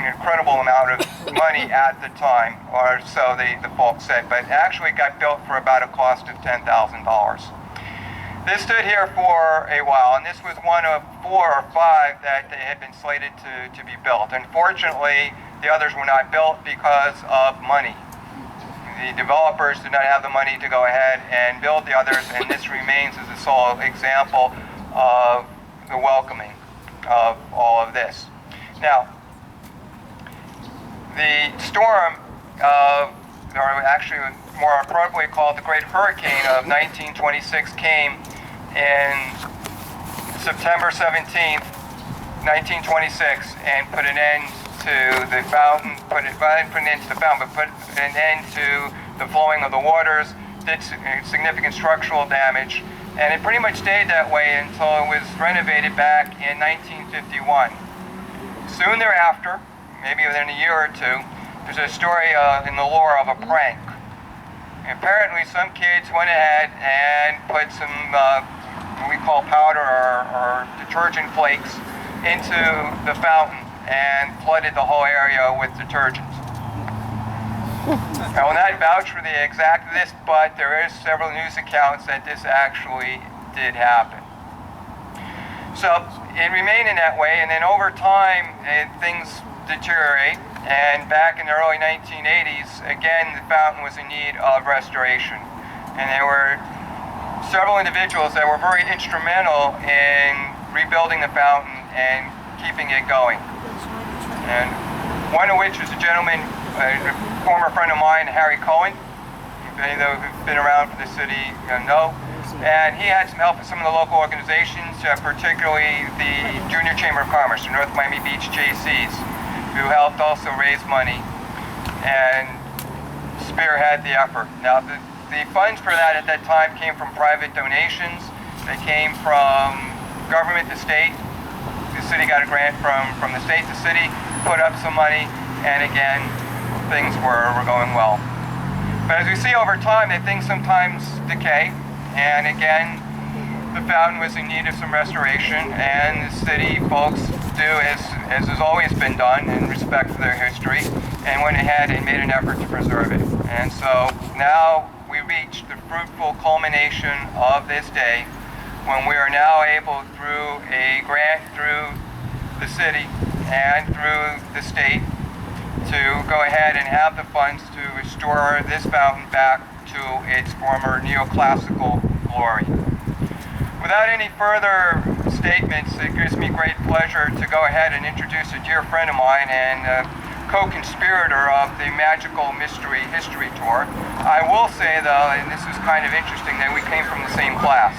incredible amount of money at the time, or so the folks said, but actually got built for about a cost of $10,000. This stood here for a while, and this was one of 4 or 5 that they had been slated to be built. Unfortunately, the others were not built because of money. The developers did not have the money to go ahead and build the others, and this remains as a sole example of the welcoming of all of this. Now, the storm of, or actually more appropriately called the Great Hurricane of 1926 came in September 17th, 1926, and put an end to the fountain, put an end to the fountain, but put an end to the flowing of the waters, did significant structural damage, and it pretty much stayed that way until it was renovated back in 1951. Soon thereafter, maybe within a year or two, there's a story in the lore of a prank. Apparently some kids went ahead and put some what we call powder or detergent flakes into the fountain and flooded the whole area with detergent. I will not vouch for the exact this, but there is several news accounts that this actually did happen. So it remained in that way, and then over time things deteriorate, and back in the early 1980s, again the fountain was in need of restoration. And there were several individuals that were very instrumental in rebuilding the fountain and keeping it going. And one of which is a gentleman, a former friend of mine, Harry Cohen. If any of those who've been around for the city know. And he had some help with some of the local organizations, particularly the Junior Chamber of Commerce, the North Miami Beach JCs, who helped also raise money and spearhead the effort. Now, the funds for that at that time came from private donations. They came from government to state. The city got a grant from the state. The city put up some money, and again, things were going well. But as we see over time, that things sometimes decay, and again, the fountain was in need of some restoration, and the city folks do as has always been done in respect to their history, and went ahead and made an effort to preserve it. And so now we reach the fruitful culmination of this day, when we are now able, through a grant through the city and through the state, to go ahead and have the funds to restore this fountain back to its former neoclassical glory. Without any further statements, it gives me great pleasure to go ahead and introduce a dear friend of mine and co-conspirator of the Magical Mystery History Tour. I will say though, and this is kind of interesting, that we came from the same class.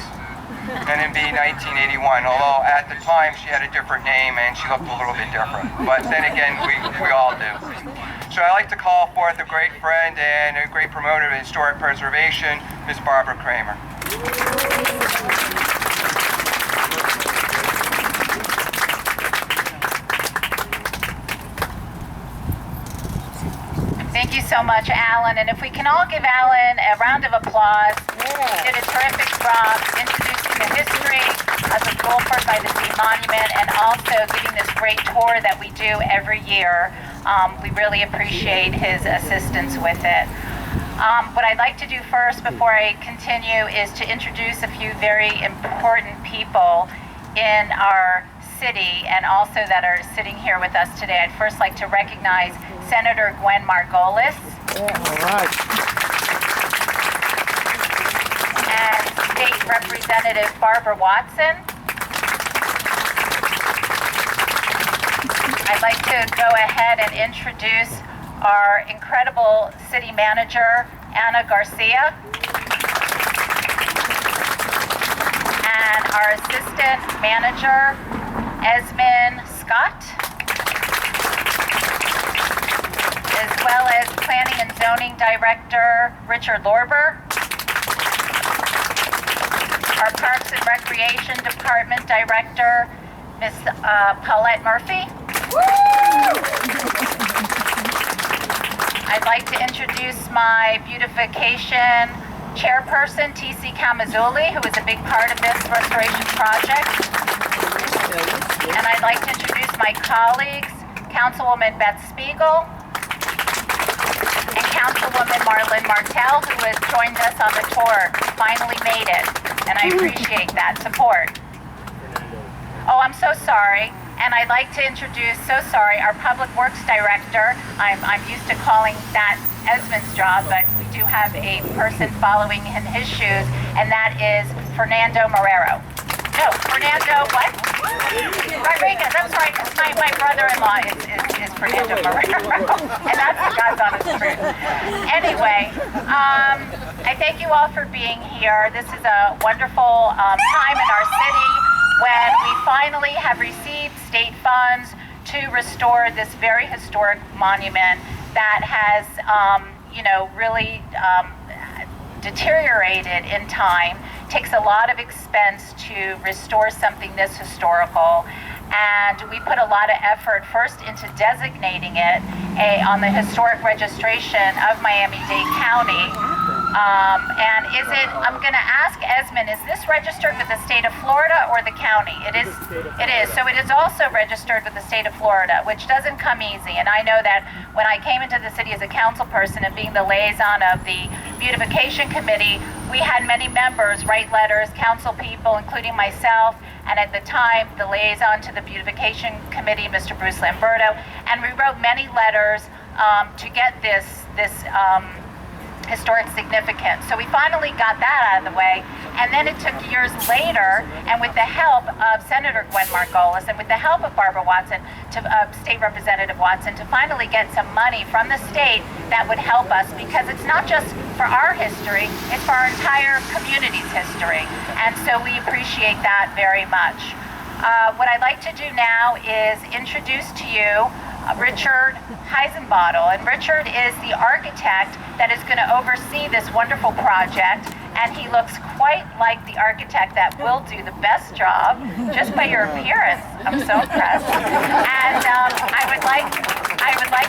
NMB 1981, although at the time she had a different name and she looked a little bit different. But then again, we all do. So I'd like to call forth a great friend and a great promoter of historic preservation, Ms. Barbara Kramer. Thank you so much, Alan. And if we can all give Alan a round of applause. He did a terrific job introducing the history of the Fulford by the Sea Monument, and also giving this great tour that we do every year. We really appreciate his assistance with it. What I'd like to do first, before I continue, is to introduce a few very important people in our city, and also that are sitting here with us today. I'd first like to recognize Senator Gwen Margolis. All right. And State Representative Barbara Watson. I'd like to go ahead and introduce our incredible city manager, Ana Garcia, and our assistant manager, Esmond Scott, as well as Planning and Zoning Director, Richard Lorber, our Parks and Recreation Department Director, Ms. Paulette Murphy. I'd like to introduce my beautification chairperson, T.C. Camazuli, who is a big part of this restoration project. And I'd like to introduce my colleagues, Councilwoman Beth Spiegel and Councilwoman Marlene Martell, who has joined us on the tour, finally made it, and I appreciate that support. Oh, I'm so sorry. And I'd like to introduce, our Public Works Director. I'm used to calling that Esmond's job, but we do have a person following in his shoes, and that is Fernando Marrero. No, Fernando what? Rodriguez, I'm sorry, because my brother-in-law is Fernando Marrero, and that's the God's honest truth. Anyway, I thank you all for being here. This is a wonderful time in our city when we finally have received state funds to restore this very historic monument that has, really deteriorated in time. Takes a lot of expense to restore something this historical, and we put a lot of effort first into designating it on the historic registration of Miami-Dade County. And I'm going to ask Esmond, is this registered with the state of Florida or the county? It is. So it is also registered with the state of Florida, which doesn't come easy. And I know that when I came into the city as a council person and being the liaison of the beautification committee, we had many members write letters, council people, including myself, and at the time, the liaison to the beautification committee, Mr. Bruce Lamberto, and we wrote many letters to get this historic significance. So we finally got that out of the way, and then it took years later, and with the help of Senator Gwen Margolis and with the help of Barbara Watson, State Representative Watson, to finally get some money from the state that would help us, because it's not just for our history, it's for our entire community's history, and so we appreciate that very much. What I'd like to do now is introduce to you Richard Heisenbottle, and Richard is the architect that is going to oversee this wonderful project, and he looks quite like the architect that will do the best job just by your appearance. I'm so impressed. And I would like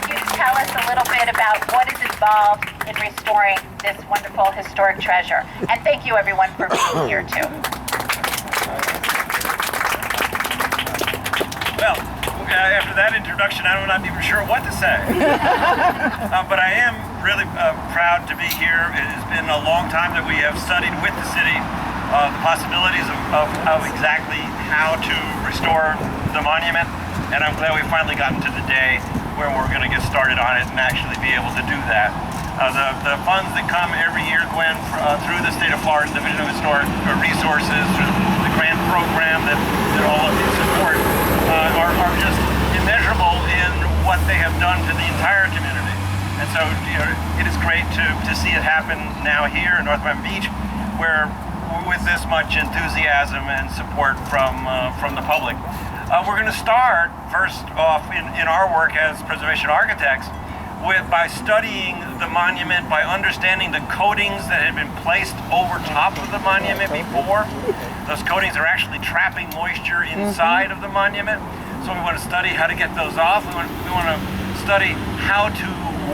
you to tell us a little bit about what is involved in restoring this wonderful historic treasure. And thank you everyone for being here too. Well, after that introduction, I'm not even sure what to say. But I am really proud to be here. It has been a long time that we have studied with the city the possibilities of exactly how to restore the monument, and I'm glad we've finally gotten to the day where we're going to get started on it and actually be able to do that. The funds that come every year, Gwen, through the state of Florida Division of Historic Resources, through the grant program that all of you support, are just immeasurable in what they have done to the entire community. And so it is great to see it happen now here in North Miami Beach, where with this much enthusiasm and support from the public. We're going to start first off in our work as preservation architects by studying the monument, by understanding the coatings that had been placed over top of the monument before. Those coatings are actually trapping moisture inside of the monument. So we want to study how to get those off. We want to study how to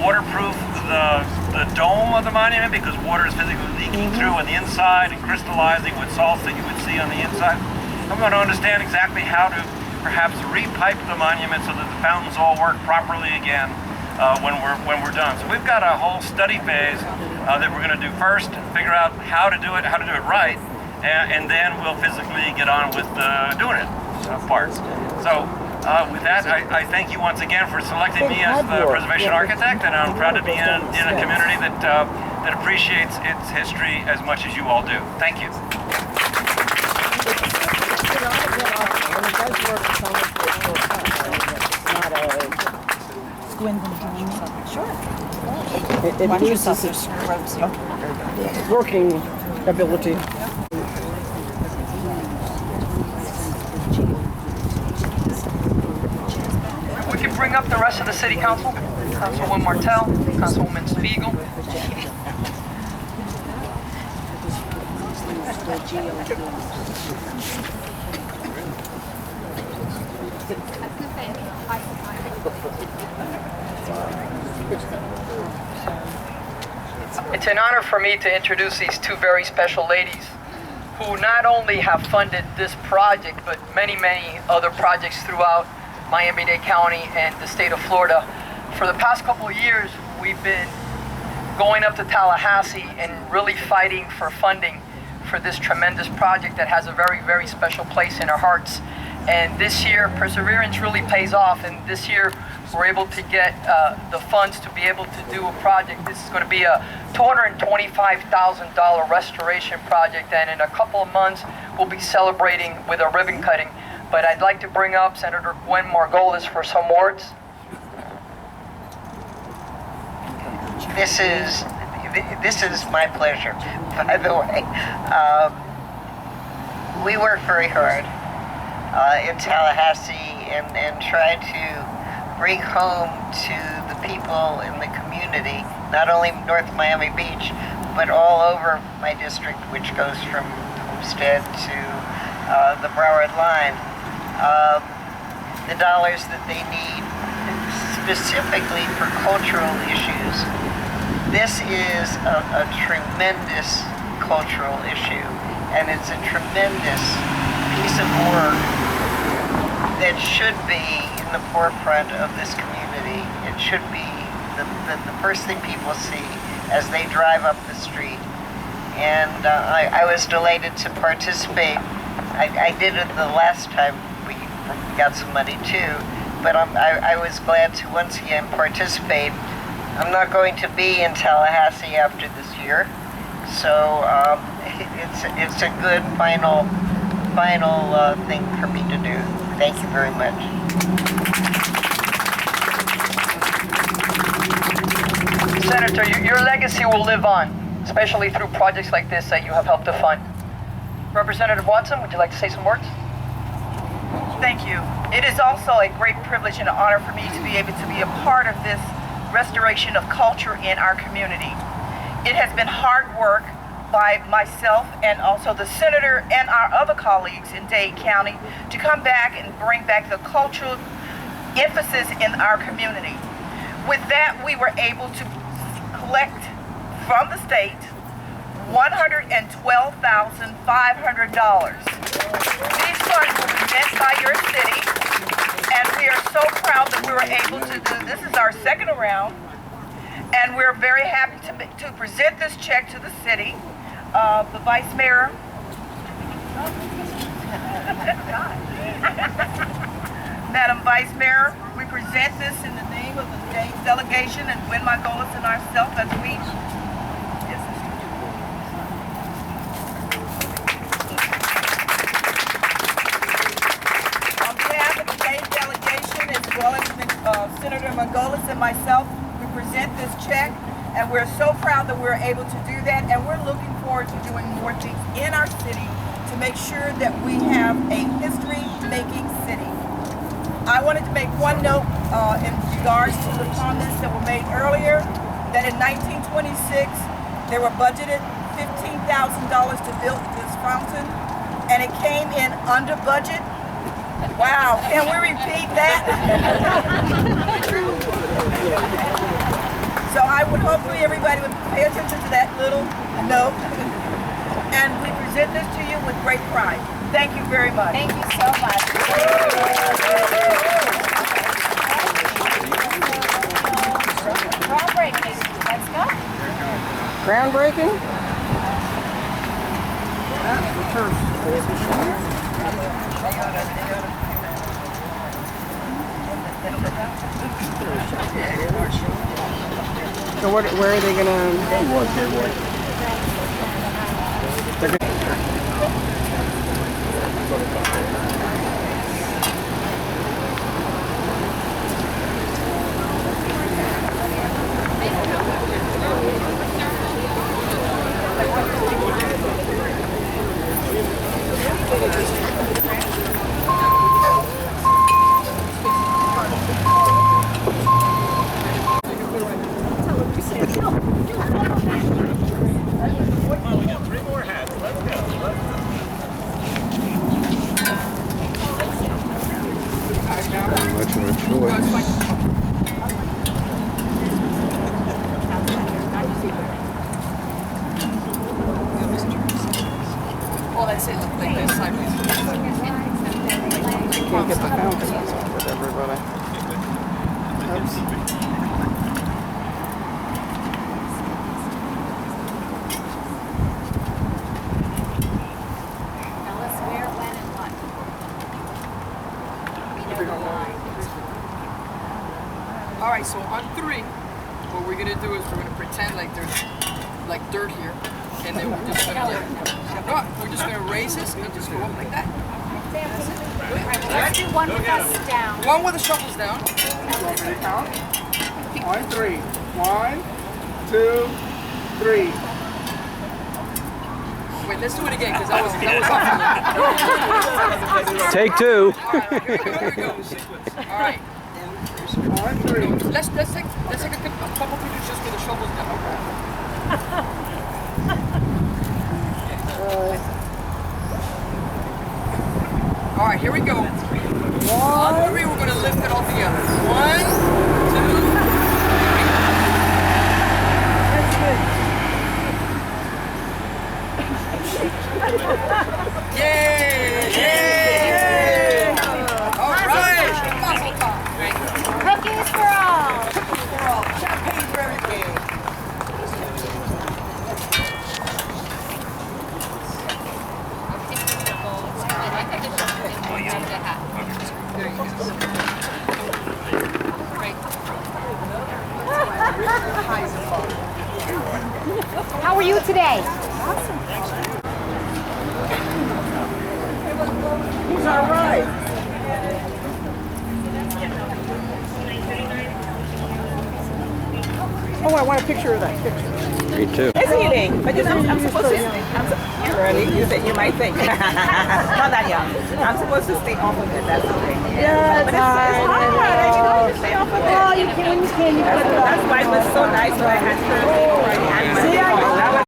waterproof the dome of the monument, because water is physically leaking through on the inside and crystallizing with salts that you would see on the inside. And we want to understand exactly how to perhaps repipe the monument so that the fountains all work properly again when we're done. So we've got a whole study phase that we're going to do first, figure out how to do it right, and then we'll physically get on with doing it part. So with that, I thank you once again for selecting me as the preservation architect, and I'm proud to be in a community that appreciates its history as much as you all do. Thank you. go in and join me? Sure. It loses its working ability. We can bring up the rest of the city council. Councilwoman Martell, Councilwoman Spiegel. It's an honor for me to introduce these two very special ladies who not only have funded this project, but many, many other projects throughout Miami-Dade County and the state of Florida. For the past couple of years, we've been going up to Tallahassee and really fighting for funding for this tremendous project that has a very, very special place in our hearts. And this year, perseverance really pays off, and this year we're able to get the funds to be able to do a project. This is going to be a $225,000 restoration project, and in a couple of months we'll be celebrating with a ribbon cutting. But I'd like to bring up Senator Gwen Margolis for some words. This is my pleasure, by the way. We work very hard in Tallahassee and try to bring home to the people in the community, not only North Miami Beach, but all over my district, which goes from Homestead to the Broward line, the dollars that they need specifically for cultural issues. This is a tremendous cultural issue, and it's a tremendous piece of work that should be in the forefront of this community. It should be the first thing people see as they drive up the street. And I was delighted to participate. I did it the last time we got some money too, but I was glad to once again participate. I'm not going to be in Tallahassee after this year, so it's a good final thing for me to do. Thank you very much. Senator, your legacy will live on, especially through projects like this that you have helped to fund. Representative Watson, would you like to say some words? Thank you. It is also a great privilege and an honor for me to be able to be a part of this restoration of culture in our community. It has been hard work by myself and also the senator and our other colleagues in Dade County to come back and bring back the cultural emphasis in our community. With that, we were able to collect from the state $112,500. These funds will be met by your city, and we are so proud that we were able to do this. Is our second round, and we're very happy to present this check to the city. The Vice Mayor, Madam Vice Mayor, we present this in the name of the delegation and Gwen Margolis and ourselves as we. On behalf of the Dade delegation, as well as Senator Margolis and myself, we present this check, and we're so proud that we're able to do that, and we're looking forward to doing more things in our city to make sure that we have a history-making city. I wanted to make one note in regards to the comments that were made earlier, that in 1926, they were budgeted $15,000 to build this fountain, and it came in under budget. Wow, can we repeat that? So I would hopefully everybody would pay attention to that little note, and we present this to you with great pride. Thank you very much. Thank you so much. Groundbreaking. Let's go. Groundbreaking? So where are they gonna? Much of a choice. Well, that's it. Like this sideways. Can't get the fountain with everybody. Oops. Tell us where, when, and what. We know the line. All right, so on 3, what we're gonna do is we're gonna pretend like there's like dirt here, and then we're just gonna raise this and just go up like that. Let's do one with us down. One with the shovels down. Count. 1, 3. 1, 2, 3. Wait, let's do it again because that was off. Take 2. Here we go. All right. 1, 3. Let's take a couple pictures just with the shovels down. All right, here we go. On 3, we're gonna lift it all together. 1, 2, 3. Yay! Yay! All right. Mazel tov. Cookies for all. Champagne for everybody. How are you today? He's all right. Oh, I want a picture of that picture. Me too. It's eating, but you know, I'm supposed to stay. Really? You might think. Not that young. I'm supposed to stay off of it. That's okay. Yeah, but it's hard. You know, to stay off of it. Oh, you can. That's why it was so nice when I had Thursday already. See, I